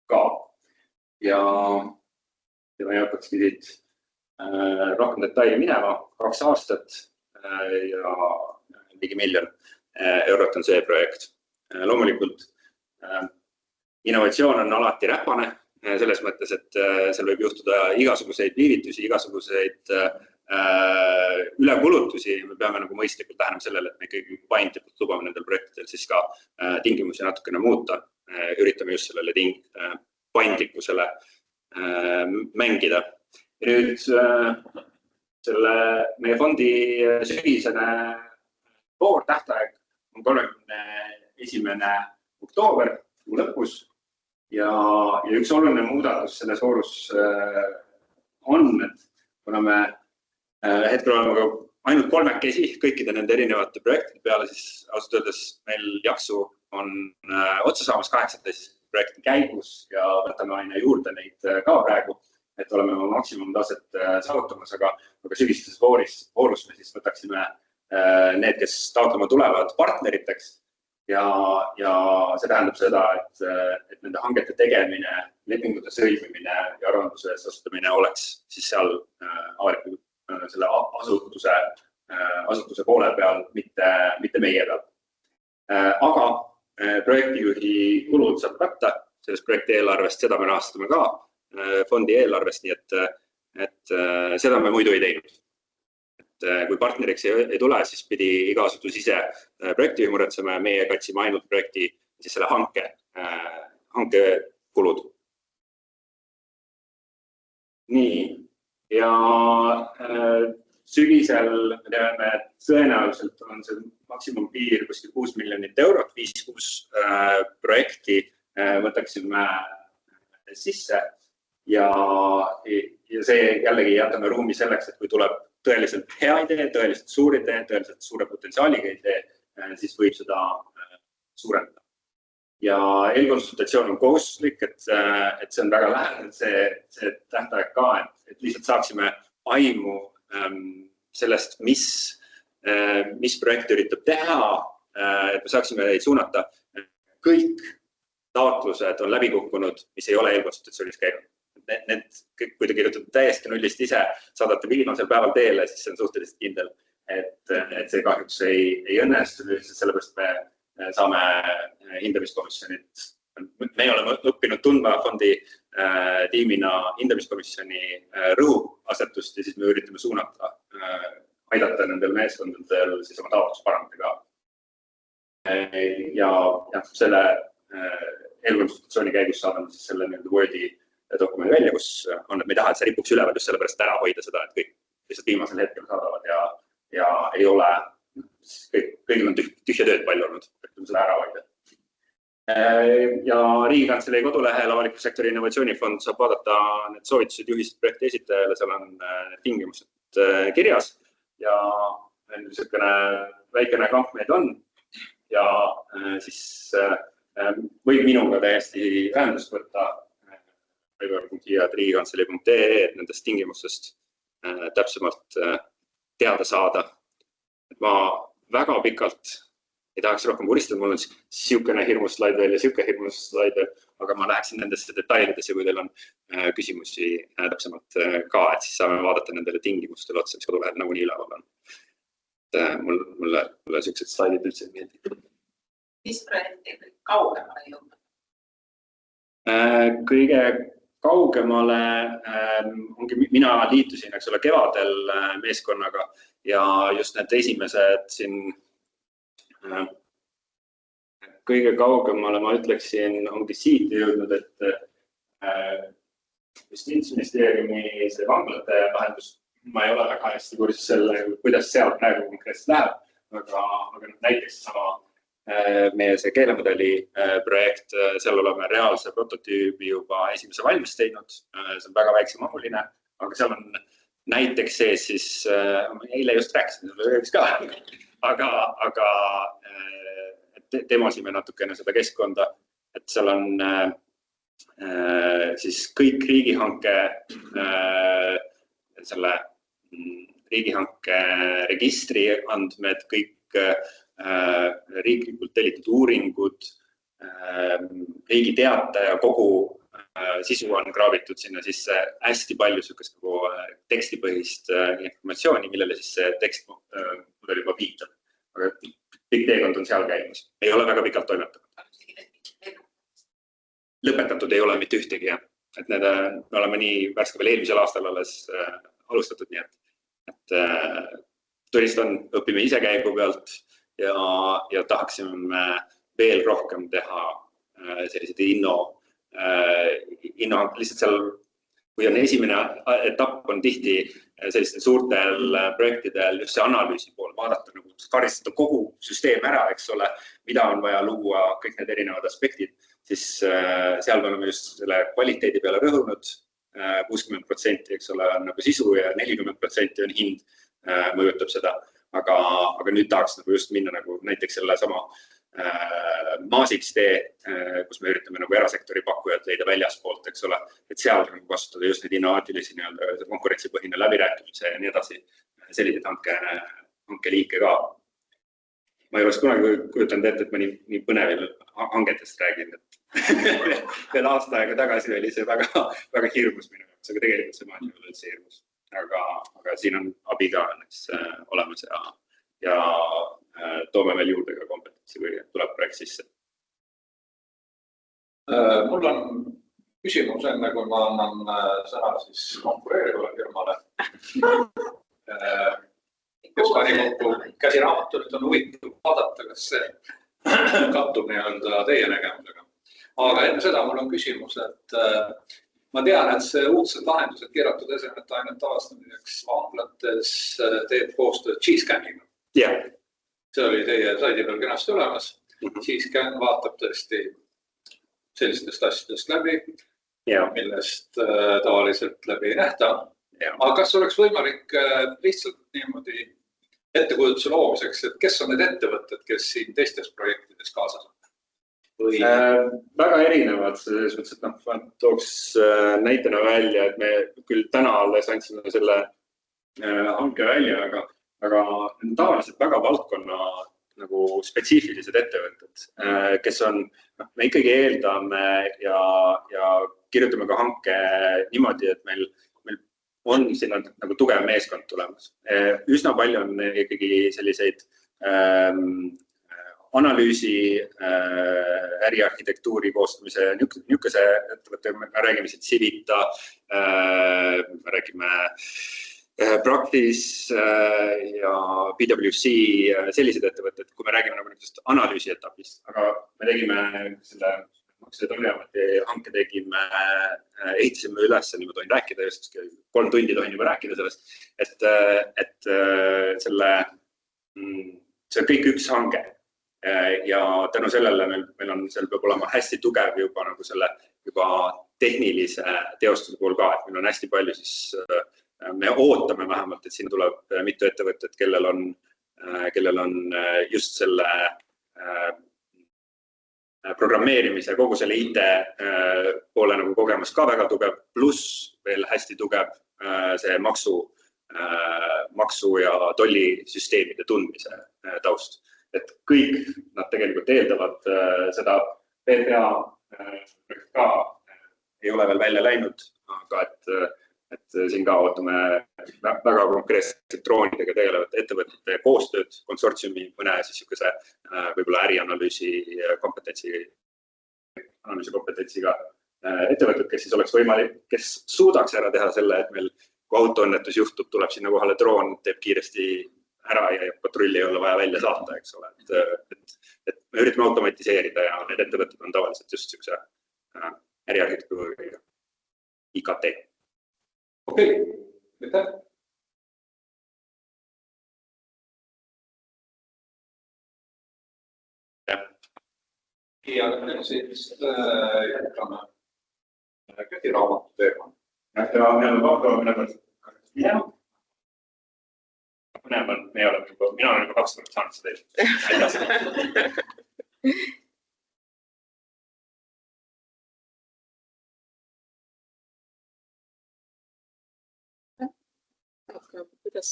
S8: ka. Ja ma ei hakkakski siit rohkem detaili minema, 2 aastat ja ligi 1 miljon eurot on see projekt. Loomulikult innovatsioon on alati räpane, selles mõttes, et seal võib juhtuda igasuguseid viivitusi, igasuguseid ülekulutusi. Me peame nagu mõistlikult lähenema sellele, et me ikkagi paindlikult lubame nendel projektidel siis ka tingimusi natukene muuta. Üritame just sellele paindlikkusele mängida. Ja nüüd meie fondi sügisene tähtaeg on 31. oktoober lõpus ja üks oluline muudatus selles voorus on, et kuna me hetkel oleme ainult 3 kõikide nende erinevate projektide peale, siis ausalt öeldes meil jaksu on otsa saamas 18 projekti käigus ja võtame aina juurde neid ka praegu, et oleme oma maksimumtaset saavutamas, aga sügiseses voorus me siis võtaksime need, kes taotlema tulevad partneriteks ja see tähendab seda, et nende hangete tegemine, lepingute sõlmimine ja aruandluse asutamine oleks siis seal avaliku selle asutuse asutuse poole peal, mitte meie peal. Aga projektijuhi kulud saab katta sellest projekti eelarvest, seda me rahastame ka fondi eelarvest, nii et seda me muidu ei teinud. Kui partneriks ei tule, siis pidi iga asutus ise projektijuhi muretsema ja meie katsime ainult projekti siis selle hanke kulud. Nii, ja sügisel me teame, et tõenäoliselt on see maksimumpiir kuskil 6 miljonit eurot, 5-6 projekti võtaksime sisse ja see jällegi jätame ruumi selleks, et kui tuleb tõeliselt hea idee, tõeliselt suur idee, tõeliselt suure potentsiaaliga idee, siis võib seda suurendada. Ja eelkonsultatsioon on kohustuslik, et see on väga lähedal, see tähtaeg ka, et lihtsalt saaksime aimu sellest, mis projekt üritab teha, et me saaksime neid suunata. Kõik taotlused on läbi kukkunud, mis ei ole eelkonsultatsioonis käinud. Kui te kirjutate täiesti nullist ise, saadate viimasel päeval teele, siis see on suhteliselt kindel, et see kahjuks ei õnnestu, sellepärast me saame hindamiskomisjonit. Me oleme õppinud tundma fondi tiimina hindamiskomisjoni rõhuasetust ja siis me üritame suunata, aidata nendel meeskondadel siis oma taotlus parandada ka. Ja selle eelkonsultatsiooni käigus saadame siis selle Wordi dokumendi välja, kus on, et me ei taha, et see ripuks üleval just sellepärast ära hoida seda, et kõik lihtsalt viimasel hetkel saadavad ja ei ole, kõigil on tühja tööd palju olnud, et seda ära hoida. Ja Riigikantselei kodulehel avaliku sektori innovatsioonifond saab vaadata need soovitused juhised projekti esitajale, seal on tingimused kirjas ja niisugune väikene kamp meid on ja siis võib minuga täiesti ühendust võtta riigikantselei.ee, et nendest tingimustest täpsemalt teada saada. Ma väga pikalt ei tahaks rohkem puristada, mul on siukene hirmus slaid veel ja siuke hirmus slaid veel, aga ma läheksin nendesse detailidesse, kui teil on küsimusi täpsemalt ka, et siis saame vaadata nendele tingimustele otsa, mis kodulehel nagunii üleval on. Mulle siuksed slaidid üldse ei meeldi.
S9: Mis projekti kaugemale jõudnud?
S8: Kõige kaugemale ongi, mina liitusin, eks ole, kevadel meeskonnaga ja just need esimesed siin kõige kaugemale, ma ütleksin, ongi siit jõudnud, et Justiitsministeeriumi see vanglate lahendus, ma ei ole väga hästi kursis selle, kuidas seal praegu konkreetselt läheb, aga näiteks sama meie see keelemudeli projekt, seal oleme reaalse prototüübi juba esimese valmis teinud, see on väga väiksemahuline, aga seal on näiteks sees siis, eile just rääkisin, aga demosime natukene seda keskkonda, et seal on siis kõik riigihanke registri andmed, kõik riiklikult tellitud uuringud, riigi teataja, kogu sisu on kraabitud sinna sisse hästi palju sükest nagu tekstipõhist informatsiooni, millele siis see tekst mudel juba viitab. Aga pikk teekond on seal käimas. Ei ole väga pikalt toimetatud. Lõpetatud ei ole mitte ühtegi, jah. Et me oleme nii värske veel eelmisel aastal alles alustatud, nii et turistan, õpime ise käigu pealt ja tahaksime veel rohkem teha sellised lihtsalt seal, kui on esimene etapp, on tihti sellistel suurtel projektidel just see analüüsi pool vaadata, nagu karistada kogu süsteem ära, eks ole, mida on vaja luua, kõik need erinevad aspektid, siis seal me oleme just selle kvaliteedi peale rõhunud, 60%, eks ole, on nagu sisu ja 40% on hind, mõjutab seda. Aga nüüd tahaks nagu just minna nagu näiteks selle sama maasiks tee, kus me üritame nagu erasektori pakkujad leida väljaspoolt, eks ole, et seal kasutada just neid innovaatilisi konkurentsipõhine läbirääkimise ja nii edasi, selliseid hankeliike ka. Ma ei oleks kunagi kujutanud ette, et ma nii põnevil hangetest räägin, et veel aasta aega tagasi oli see väga hirmus minu jaoks, aga tegelikult see maailm ei ole üldse hirmus. aga siin on abi ka olemas ja toome veel juurde ka kompetentsi, kui tuleb projekt sisse.
S1: Mul on küsimus enne, kui ma annan sõna siis konkureerivale firmale. Kes pani kokku käsiraamatu, nüüd on huvitav vaadata, kas see kattub teie nägemusega. Aga enne seda mul on küsimus, et ma tean, et see uudsed lahendused keeratud esemete ainete avastamiseks vanglates teeb koostööd G-Scanniga. See oli teie saidi peal kenasti olemas. G-Scan vaatab tõesti sellistest asjadest läbi, millest tavaliselt läbi ei nähta. Aga kas oleks võimalik lihtsalt niimoodi ettekujutuse loomiseks, et kes on need ettevõtted, kes siin teistes projektides kaasas on?
S8: Väga erinevad, selles mõttes, et ma tooks näitena välja, et me küll täna alles andsime selle hanke välja, aga tavaliselt väga valdkonna nagu spetsiifilised ettevõtted, kes on, me ikkagi eeldame ja kirjutame ka hanke niimoodi, et meil on sinna nagu tugev meeskond tulemas. Üsna palju on ikkagi selliseid analüüsi, äriarhitektuuri koostamise, niisuguse ettevõtte, me räägime siit Civita, me räägime Praktis ja PwC, sellised ettevõtted, kui me räägime nagu niisugust analüüsi etapist, aga me tegime selle Maksu- ja Tolliameti hanke tegime, ehitasime üles, nii ma tohin rääkida, just 3 tundi tohin juba rääkida sellest, et see on kõik üks hange ja tänu sellele meil on seal peab olema hästi tugev juba nagu selle juba tehnilise teostuse pool ka, et meil on hästi palju siis me ootame vähemalt, et siin tuleb mitu ettevõtet, kellel on just selle programmeerimise, kogu selle IT poole nagu kogemus ka väga tugev, pluss veel hästi tugev see maksu- ja tollisüsteemide tundmise taust. Et kõik nad tegelikult eeldavad seda PPA ka ei ole veel välja läinud, aga et siin ka ootame väga konkreetselt droonidega tegelevate ettevõtete koostööd, konsortsiumi, mõne siis niisuguse võib-olla ärianalüüsi kompetentsiga ettevõtted, kes siis oleks võimalik, kes suudaks ära teha selle, et meil kui autoõnnetus juhtub, tuleb sinna kohale droon, teeb kiiresti ära ja patrulli ei ole vaja välja saata, eks ole. Et me üritame automatiseerida ja need ettevõtted on tavaliselt just niisuguse äriarhitektuuriga IKT.
S1: Okei, aitäh. Ja nüüd siis jätkame käsiraamatu teema.
S8: Ja me oleme mina olen juba 2 korda saanud seda
S9: Aga kuidas?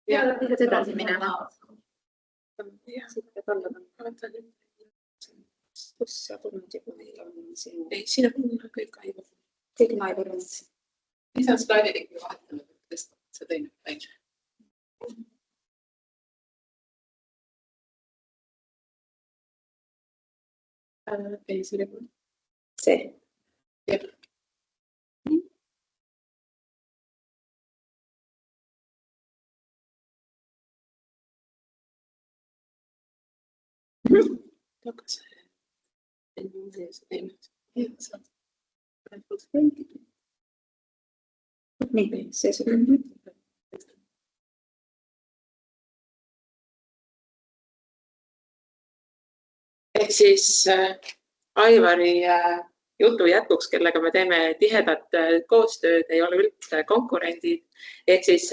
S9: Ja edasi minema. Kus sa tulnud juba ei, siin on kõik aivad. Kõik aivad. Mis on slaididega vahetanud, kes see teine välja? Ei, see oli see. Jah. Takas. Nii, see on. Ehk siis Aivari jutu jätkuks, kellega me teeme tihedat koostööd, ei ole üldse konkurendid. Ehk siis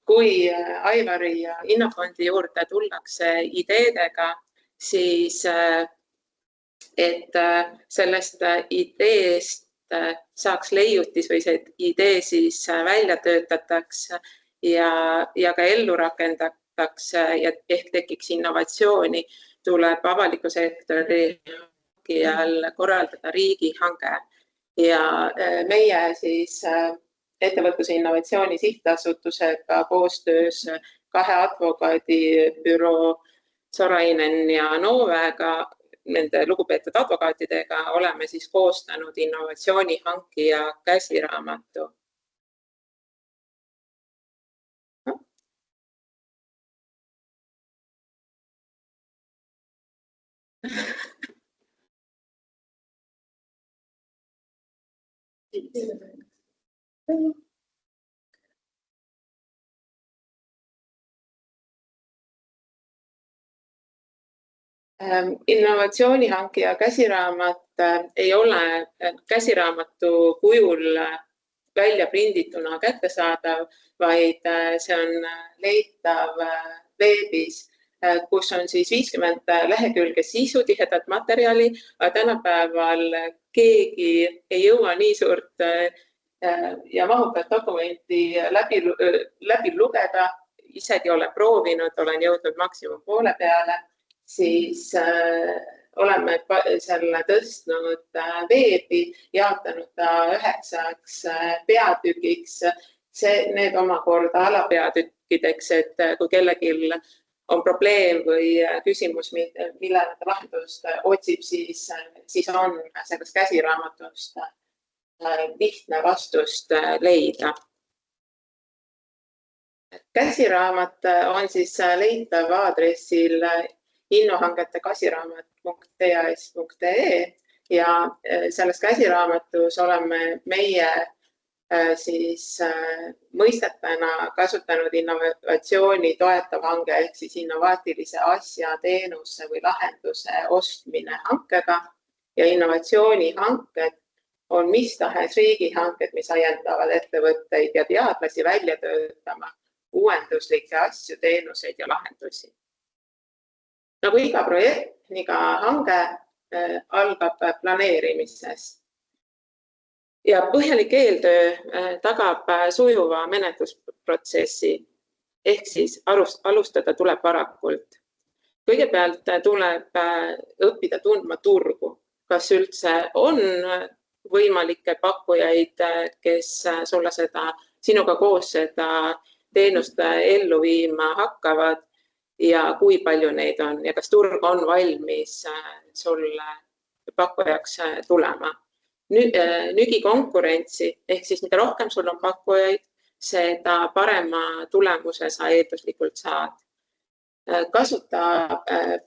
S9: kui Aivari ja Innofondi juurde tullakse ideedega, siis et sellest ideest saaks leiutis või see idee siis välja töötatakse ja ka ellu rakendatakse ja ehk tekiks innovatsiooni,
S10: tuleb avaliku sektori korraldada riigihange ja meie siis ettevõtluse innovatsiooni sihtasutusega koostöös 2 advokaadibüroo Sorainen ja Novega, nende lugupeetud advokaatidega oleme siis koostanud innovatsiooni hankija käsiraamatu. Innovatsiooni hankija käsiraamat ei ole käsiraamatu kujul välja prindituna kättesaadav, vaid see on leitav veebis, kus on siis 50 lehekülge sisutihedat materjali, aga tänapäeval keegi ei jõua nii suurt ja mahukat dokumenti läbi lugeda, isegi olen proovinud, olen jõudnud maksimum poole peale, siis oleme selle tõstnud veebi, jaotanud ta 9 peatükiks. Need omakorda alapeatükkideks, et kui kellelgi on probleem või küsimus, millele ta lahendust otsib, siis on sellest käsiraamatust lihtne vastust leida. Käsiraamat on siis leitav aadressil innohangete kasiraamat.tas.ee ja selles käsiraamatus oleme meie siis mõistetena kasutanud innovatsiooni toetav hange ehk siis innovaatilise asja, teenuse või lahenduse ostmine hankega ja innovatsiooni hanked on mis tahes riigihanked, mis ajendavad ettevõtteid ja teadlasi välja töötama uuenduslikke asju, teenuseid ja lahendusi. Nagu iga projekt, iga hange algab planeerimisest. Ja põhjalik eeltöö tagab sujuva menetlusprotsessi, ehk siis alustada tuleb varakult. Kõigepealt tuleb õppida tundma turgu, kas üldse on võimalikke pakkujaid, kes sulle sinuga koos seda teenust ellu viima hakkavad ja kui palju neid on ja kas turg on valmis sulle pakkujaks tulema. Nügi konkurentsi, ehk siis mida rohkem sul on pakkujaid, seda parema tulemuse sa eelduslikult saad. Kasuta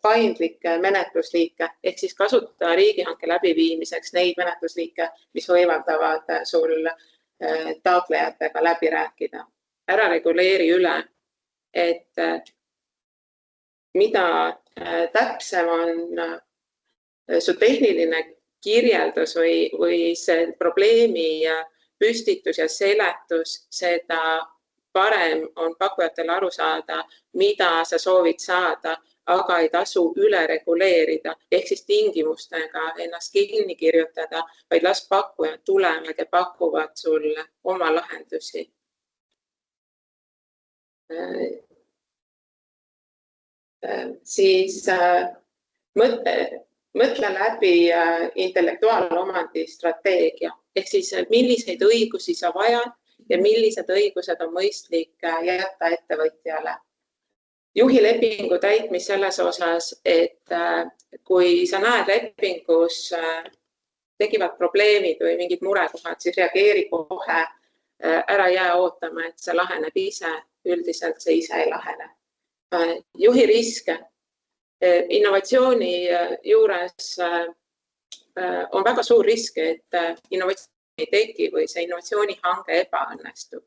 S10: paindlikke menetlusliike, ehk siis kasuta riigihanke läbiviimiseks neid menetlusliike, mis võimaldavad sul taotlejatega läbi rääkida. Ära reguleeri üle, et mida täpsem on su tehniline kirjeldus või see probleemi püstitus ja seletus, seda parem on pakkujatel aru saada, mida sa soovid saada, aga ei tasu üle reguleerida, ehk siis tingimustega ennast kinni kirjutada, vaid las pakkujad tulevad ja pakuvad sulle oma lahendusi. Siis mõtle läbi intellektuaalomandi strateegia, ehk siis milliseid õigusi sa vajad ja millised õigused on mõistlik jätta ettevõtjale. Juhi lepingu täitmis selles osas, et kui sa näed lepingus tekivad probleemid või mingid murekohad, siis reageeri kohe, ära jää ootama, et see laheneb ise, üldiselt see ise ei lahene. Juhi riske. Innovatsiooni juures on väga suur risk, et innovatsiooni ei teki või see innovatsioonihange ebaõnnestub.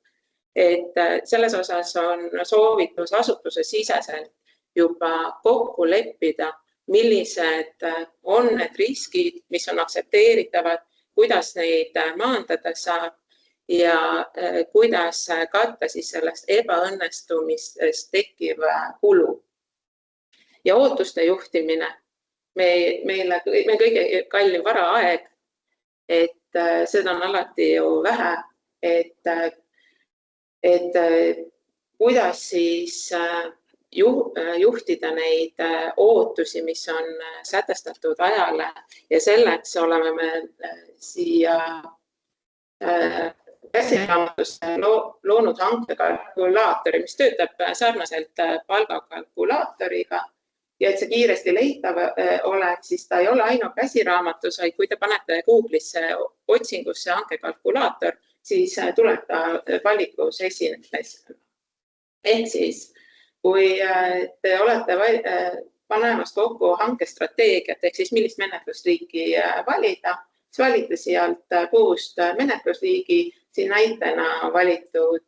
S10: Et selles osas on soovitus asutuse siseselt juba kokku leppida, millised on need riskid, mis on aktsepteeritavad, kuidas neid maandada saab ja kuidas katta siis sellest ebaõnnestumistest tekkiv kulu. Ja ootuste juhtimine. Meil kõige kallim varaaeg, et seda on alati ju vähe, et kuidas siis juhtida neid ootusi, mis on sätestatud ajale ja selleks oleme me siia käsiraamatusse loonud hankekalkulaatori, mis töötab sarnaselt palgakalkulaatoriga ja et see kiiresti leitav oleks, siis ta ei ole ainult käsiraamatus, vaid kui te panete Google'isse otsingusse hankekalkulaator, siis tuleb ta valikus esimeses. Ehk siis, kui te olete panemas kokku hankestrateegiat, ehk siis millist menetlusliiki valida, siis valite sealt 6 menetlusliigi, siin näitena valitud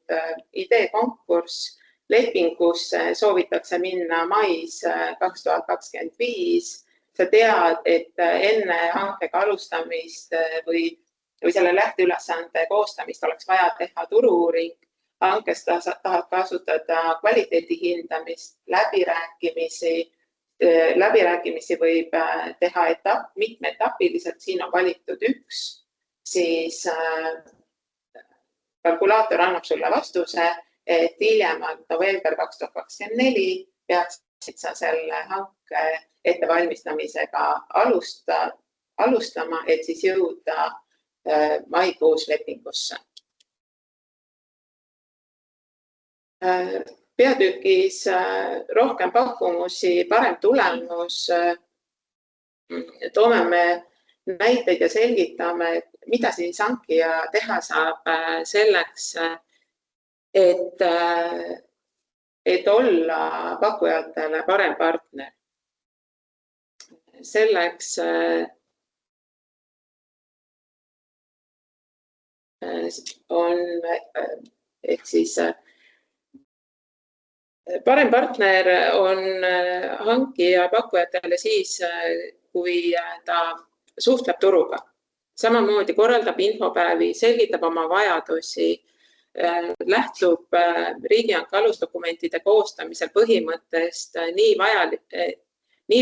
S10: ideekonkurss, lepingusse soovitakse minna mais 2025. Sa tead, et enne hankega alustamist või selle lähteülesande koostamist oleks vaja teha turu-uuring. Hankes tahad kasutada kvaliteedi hindamist, läbirääkimisi võib teha mitmeetapiliselt, siin on valitud 1, siis kalkulaator annab sulle vastuse, et hiljemalt november 2024 peaksid sa selle hanke ettevalmistamisega alustama, et siis jõuda maikuus lepingusse. Peatükis rohkem pakkumusi, parem tulemus. Toome me näiteid ja selgitame, mida siis hankija teha saab selleks, et olla pakkujatele parem partner. Selleks on, ehk siis parem partner on hankija pakkujatele siis, kui ta suhtleb turuga. Samamoodi korraldab infopäevi, selgitab oma vajadusi, lähtub riigihanke alusdokumentide koostamisel põhimõttest nii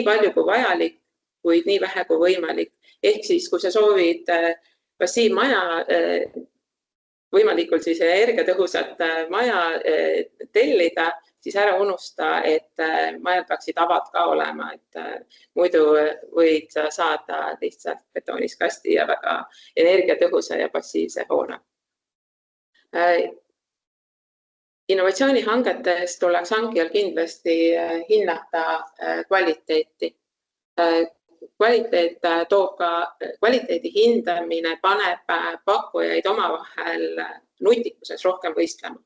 S10: palju kui vajalik, kuid nii vähe kui võimalik. Ehk siis, kui sa soovid passiivmaja, võimalikult siis energiatõhusat maja tellida, siis ära unusta, et majad peaksid avad ka olema, et muidu võid saada lihtsalt betoonis kasti ja väga energiatõhusa ja passiivse hoone. Innovatsioonihangetes tuleks hankijal kindlasti hinnata kvaliteeti. Kvaliteedi hindamine paneb pakkujaid omavahel nutikuses rohkem võistlema.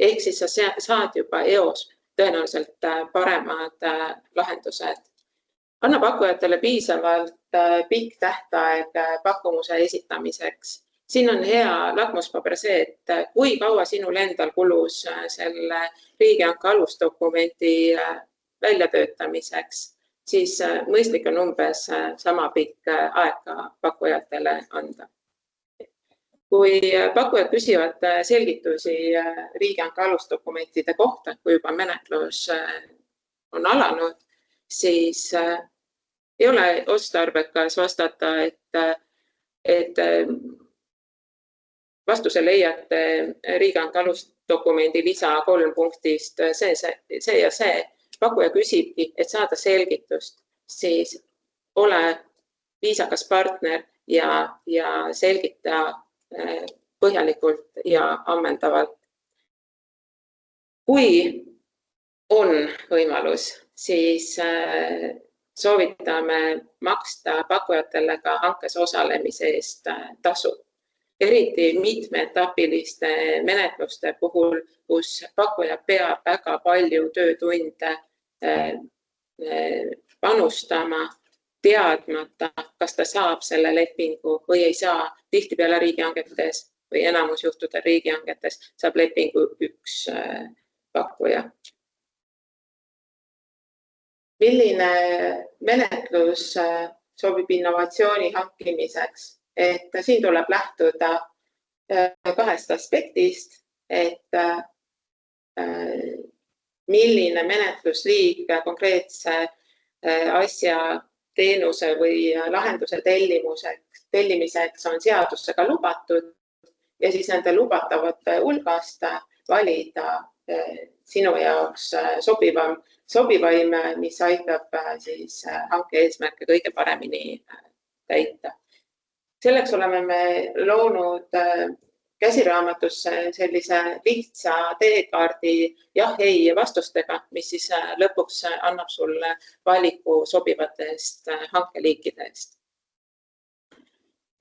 S10: Ehk siis sa saad juba eos tõenäoliselt paremad lahendused. Anna pakkujatele piisavalt pikk tähtaeg pakkumuse esitamiseks. Siin on hea lakmuspaber see, et kui kaua sinul endal kulus selle riigihanke alusdokumendi väljatöötamiseks, siis mõistlik on umbes sama pikk aega pakkujatele anda. Kui pakkujad küsivad selgitusi riigihanke alusdokumentide kohta, kui juba menetlus on alanud, siis ei ole otstarbekas vastata, et vastuse leiate riigihanke alusdokumendi lisa 3 punktist see ja see. Pakkuja küsibki, et saada selgitust, siis ole viisakas partner ja selgita põhjalikult ja ammendavalt. Kui on võimalus, siis soovitame maksta pakkujatele ka hankes osalemise eest tasu. Eriti mitmeetapiliste menetluste puhul, kus pakkuja peab väga palju töötunde panustama, teadmata, kas ta saab selle lepingu või ei saa. Tihtipeale riigihangetes või enamus juhtudel riigihangetes saab lepingu 1 pakkuja. Milline menetlus sobib innovatsiooni hankimiseks? Et siin tuleb lähtuda 2 aspektist, et milline menetlusliik konkreetse asja, teenuse või lahenduse tellimiseks on seadusega lubatud ja siis nende lubatavate hulgast valida sinu jaoks sobivaim, mis aitab siis hanke eesmärke kõige paremini täita. Selleks oleme me loonud käsiraamatusse sellise lihtsa teekaardi jah-ei vastustega, mis siis lõpuks annab sulle valiku sobivatest hankeliikidest.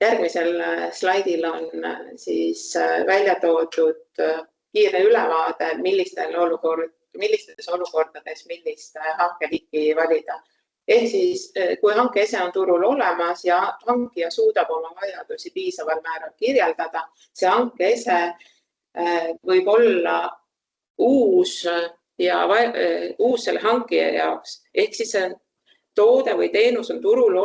S10: Järgmisel slaidil on siis välja toodud kiire ülevaade, millistes olukordades millist hankeliiki valida. Ehk siis, kui hanke ese on turul olemas ja hankija suudab oma vajadusi piisaval määral kirjeldada, see hanke ese võib olla uus selle hankija jaoks. Ehk siis toode või teenus on turul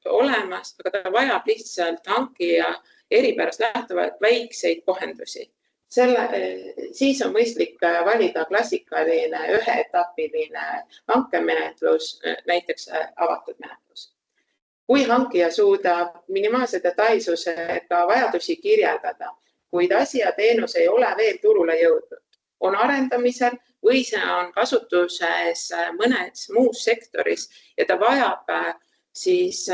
S10: olemas, aga ta vajab lihtsalt hankija eripärast lähtuvaid väikseid kohendusi. Siis on mõistlik valida klassikaline üheetapiline hankemenetlus, näiteks avatud menetlus. Kui hankija suudab minimaalse detailsusega vajadusi kirjeldada, kuid asi ja teenus ei ole veel turule jõudnud, on arendamisel või see on kasutuses mõnes muus sektoris ja ta vajab siis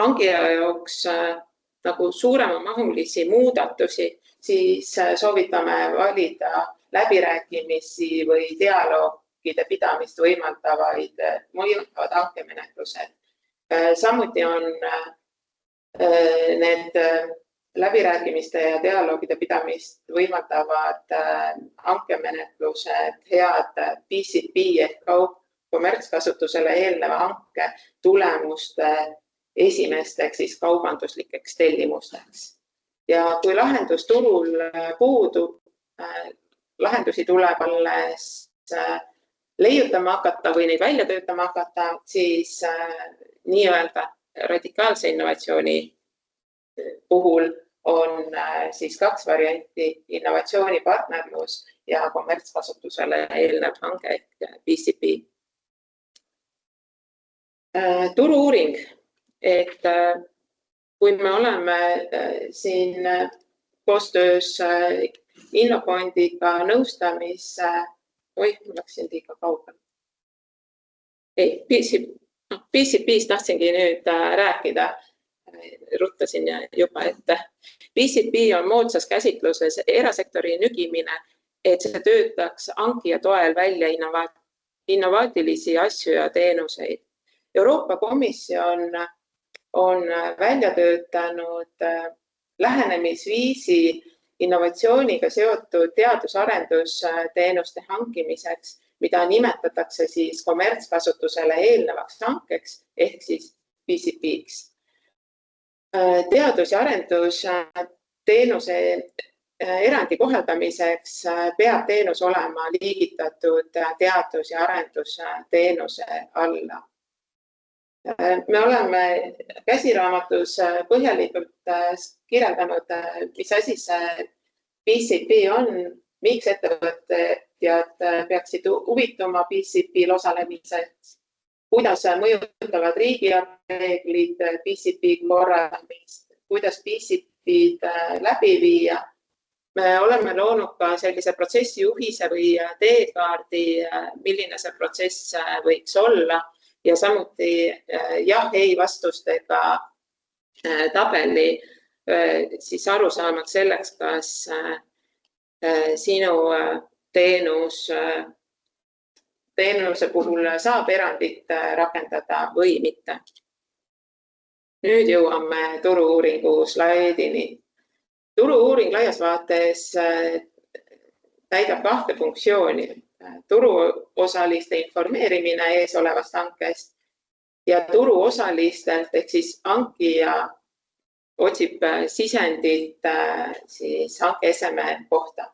S10: hankija jaoks nagu suuremamahulisi muudatusi, siis soovitame valida läbirääkimisi või dialoogide pidamist võimaldavad hankemenetlused. Samuti on need läbirääkimiste ja dialoogide pidamist võimaldavad hankemenetlused head PCP ehk kommertskasutusele eelneva hanke tulemuste esimesteks siis kaubanduslikeks tellimusteks. Ja kui lahendus turul puudub, lahendusi tuleb alles leiutama hakata või neid välja töötama hakata, siis nii-öelda radikaalse innovatsiooni puhul on siis kaks varianti, innovatsioonipartnerlus ja kommertskasutusele eelnev hange ehk PCP. Turu-uuring. Et kui me oleme siin koostöös Innofondiga nõustamise, mul läksin liiga kaugele. PCP-st tahtsingi nüüd rääkida, ruttasin juba, et PCP on moodsas käsitluses erasektori nügimine, et see töötaks hankija toel välja innovaatilisi asju ja teenuseid. Euroopa Komisjon on välja töötanud lähenemisviisi innovatsiooniga seotud teadus-arendusteenuste hankimiseks, mida nimetatakse siis kommertskasutusele eelnevaks hankeks ehk siis PCP-ks. Teadus- ja arendusteenuse erandi kohaldamiseks peab teenus olema liigitatud teadus- ja arendusteenuse alla. Me oleme käsiraamatus põhjalikult kirjeldanud, mis asi see PCP on, miks ettevõtjad peaksid huvituma PCP-l osalemiseks, kuidas mõjutavad riigireeglid PCP korraldamist, kuidas PCP-d läbi viia. Me oleme loonud ka sellise protsessijuhise või teekaardi, milline see protsess võiks olla. Ja samuti jah-ei vastustega tabeli siis aru saamaks selleks, kas sinu teenuse puhul saab erandit rakendada või mitte. Nüüd jõuame turu-uuringu slaidini. Turu-uuring laias vaates täidab kahte funktsiooni. Turuosaliste informeerimine eesolevast hankest ja turuosalistelt ehk siis hankija otsib sisendit siis hanke eseme kohta.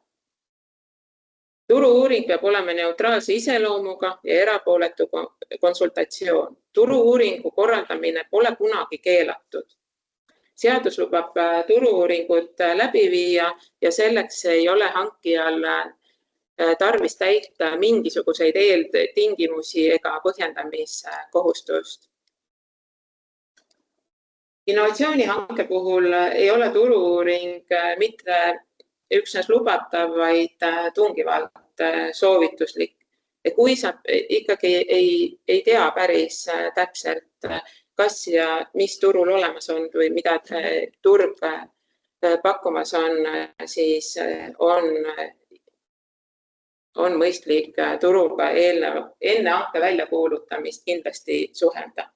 S10: Turu-uuring peab olema neutraalse iseloomuga ja erapooletu konsultatsioon. Turu-uuringu korraldamine pole kunagi keelatud. Seadus lubab turu-uuringut läbi viia ja selleks ei ole hankijal tarvis täita mingisuguseid eeltingimusi ega põhjendamiskohustust. Innovatsioonihanke puhul ei ole turu-uuring mitte üksnes lubatav, vaid tungivalt soovituslik. Ja kui sa ikkagi ei tea päris täpselt, kas ja mis turul olemas on või mida turg pakkumas on, siis on mõistlik turuga enne hanke väljakuulutamist kindlasti suhelda.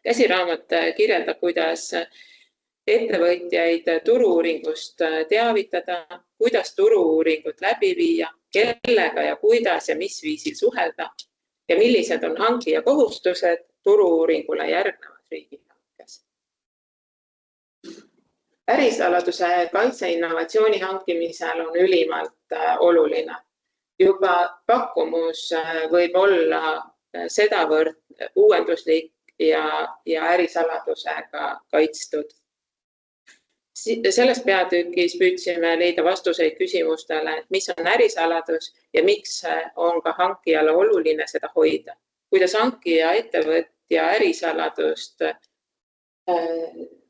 S10: Käsiraamat kirjeldab, kuidas ettevõtjaid turu-uuringust teavitada, kuidas turu-uuringut läbi viia, kellega ja kuidas ja mis viisil suhelda ja millised on hankija kohustused turu-uuringule järgnevas riigihankes. Ärisaladuse kaitse innovatsiooni hankimisel on ülimalt oluline. Juba pakkumus võib olla sedavõrd uuenduslik ja ärisaladusega kaitstud. Selles peatükis püüdsime leida vastuseid küsimustele, mis on ärisaladus ja miks on ka hankijale oluline seda hoida. Kuidas hankija ettevõtja ärisaladust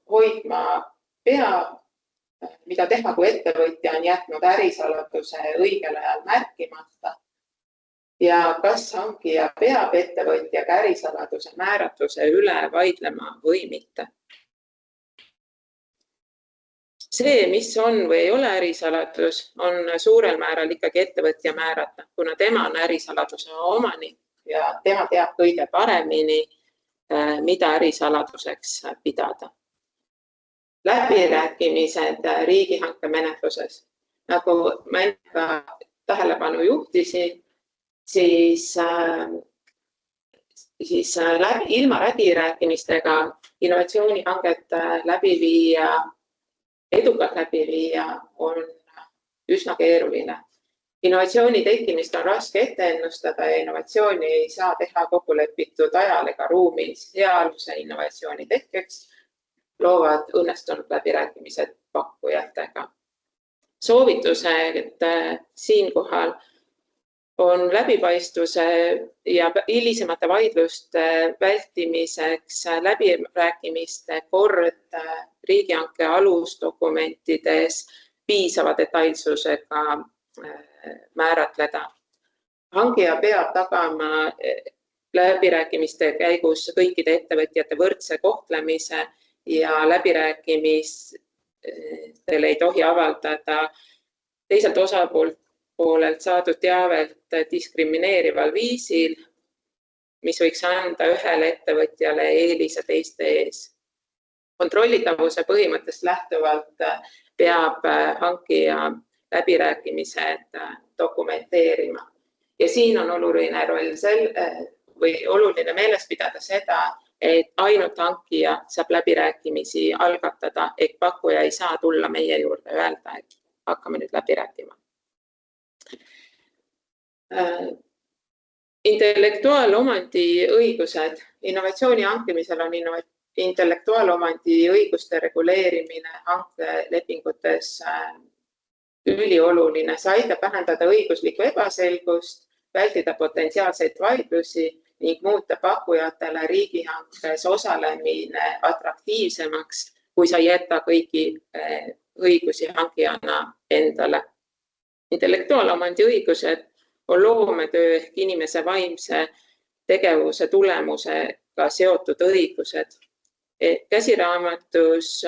S10: hoidma peab, mida teha, kui ettevõtja on jätnud ärisaladuse õigel ajal märkimata ja kas hankija peab ettevõtjaga ärisaladuse määratluse üle vaidlema või mitte. See, mis on või ei ole ärisaladus, on suurel määral ikkagi ettevõtja määrata, kuna tema on ärisaladuse omanik ja tema teab kõige paremini, mida ärisaladuseks pidada. Läbirääkimised riigihanke menetluses. Nagu ma enne tähelepanu juhtisin, siis ilma läbirääkimistega innovatsioonihanget edukalt läbi viia on üsna keeruline. Innovatsiooni tekkimist on raske ette ennustada ja innovatsiooni ei saa teha kokkulepitud ajal ega ruumis. Heaaluse innovatsiooni tekkeks loovad õnnestunud läbirääkimised pakkujatega. Soovitused siinkohal on läbipaistvuse ja hilisemate vaidluste vältimiseks läbirääkimiste kord riigihanke alusdokumentides piisava detailsusega määratleda. Hankija peab tagama läbirääkimiste käigus kõikide ettevõtjate võrdse kohtlemise ja läbirääkimistel ei tohi avaldada teiselt osapoolelt saadud teavet diskrimineerival viisil, mis võiks anda ühele ettevõtjale eelise teiste ees. Kontrollitavuse põhimõttest lähtuvalt peab hankija läbirääkimised dokumenteerima. Ja siin on oluline meeles pidada seda, et ainult hankija saab läbirääkimisi algatada, et pakkuja ei saa tulla meie juurde öelda, et hakkame nüüd läbi rääkima. Intellektuaalomandi õigused. Innovatsiooni hankimisel on intellektuaalomandi õiguste reguleerimine hankelepingutes ülioluline. See aitab vähendada õiguslikku ebaselgust, vältida potentsiaalseid vaidlusi ning muuta pakkujatele riigihankes osalemine atraktiivsemaks, kui sa jäta kõiki õigusi hankijana endale. Intellektuaalomandi õigused on loometöö ehk inimese vaimse tegevuse tulemusega seotud õigused. Käsiraamatus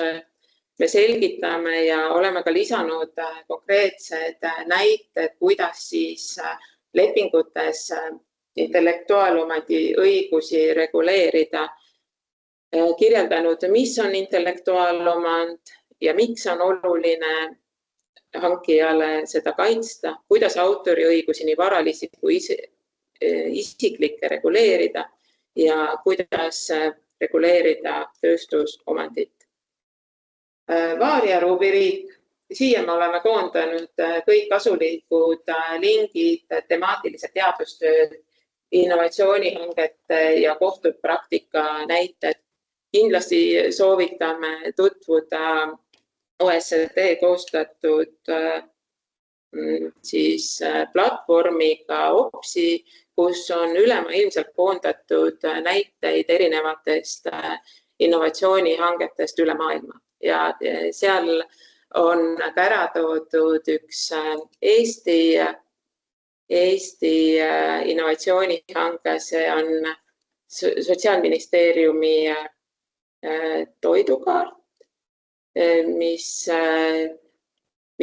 S10: me selgitame ja oleme ka lisanud konkreetsed näited, kuidas siis lepingutes intellektuaalomandi õigusi reguleerida, kirjeldanud, mis on intellektuaalomand ja miks on oluline hankijale seda kaitsta, kuidas autoriõigusi nii varalisi kui isiklikke reguleerida ja kuidas reguleerida tööstusomandit. Vaaria rubriik. Siia me oleme koondanud kõik kasulikud lingid, temaatilised teadustööd, innovatsioonihangete ja kohtupraktika näited. Kindlasti soovitame tutvuda OECD koostatud platvormiga OPSI, kus on ülemaailmselt koondatud näiteid erinevatest innovatsioonihangetest üle maailma. Ja seal on ka ära toodud üks Eesti innovatsioonihange, see on Sotsiaalministeeriumi toidukaart, mis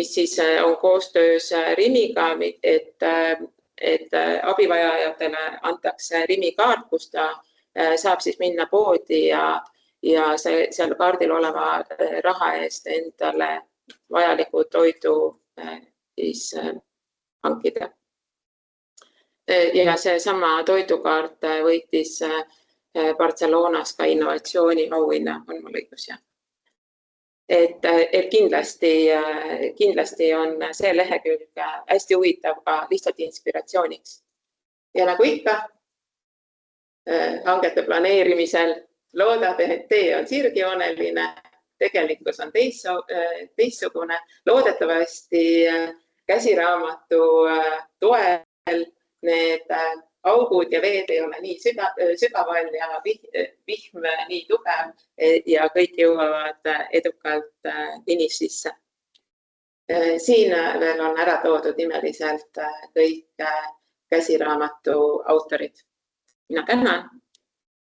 S10: siis on koostöös Rimiga, et abivajajatele antakse Rimi kaart, kus ta saab siis minna poodi ja seal kaardil oleva raha eest endale vajaliku toidu siis hankida. Ja seesama toidukaart võitis Barcelonas ka Innovatsiooni auhinna, on mul õigus, jah. Et kindlasti on see lehekülg hästi huvitav ka lihtsalt inspiratsiooniks. Ja nagu ikka, hangete planeerimisel loodab, et tee on sirgjooneline, tegelikkus on teistsugune. Loodetavasti käsiraamatu toel need augud ja veed ei ole nii sügaval ja vihm nii tugev ja kõik jõuavad edukalt finišisse. Siin veel on ära toodud nimeliselt kõik käsiraamatu autorid. Mina tänan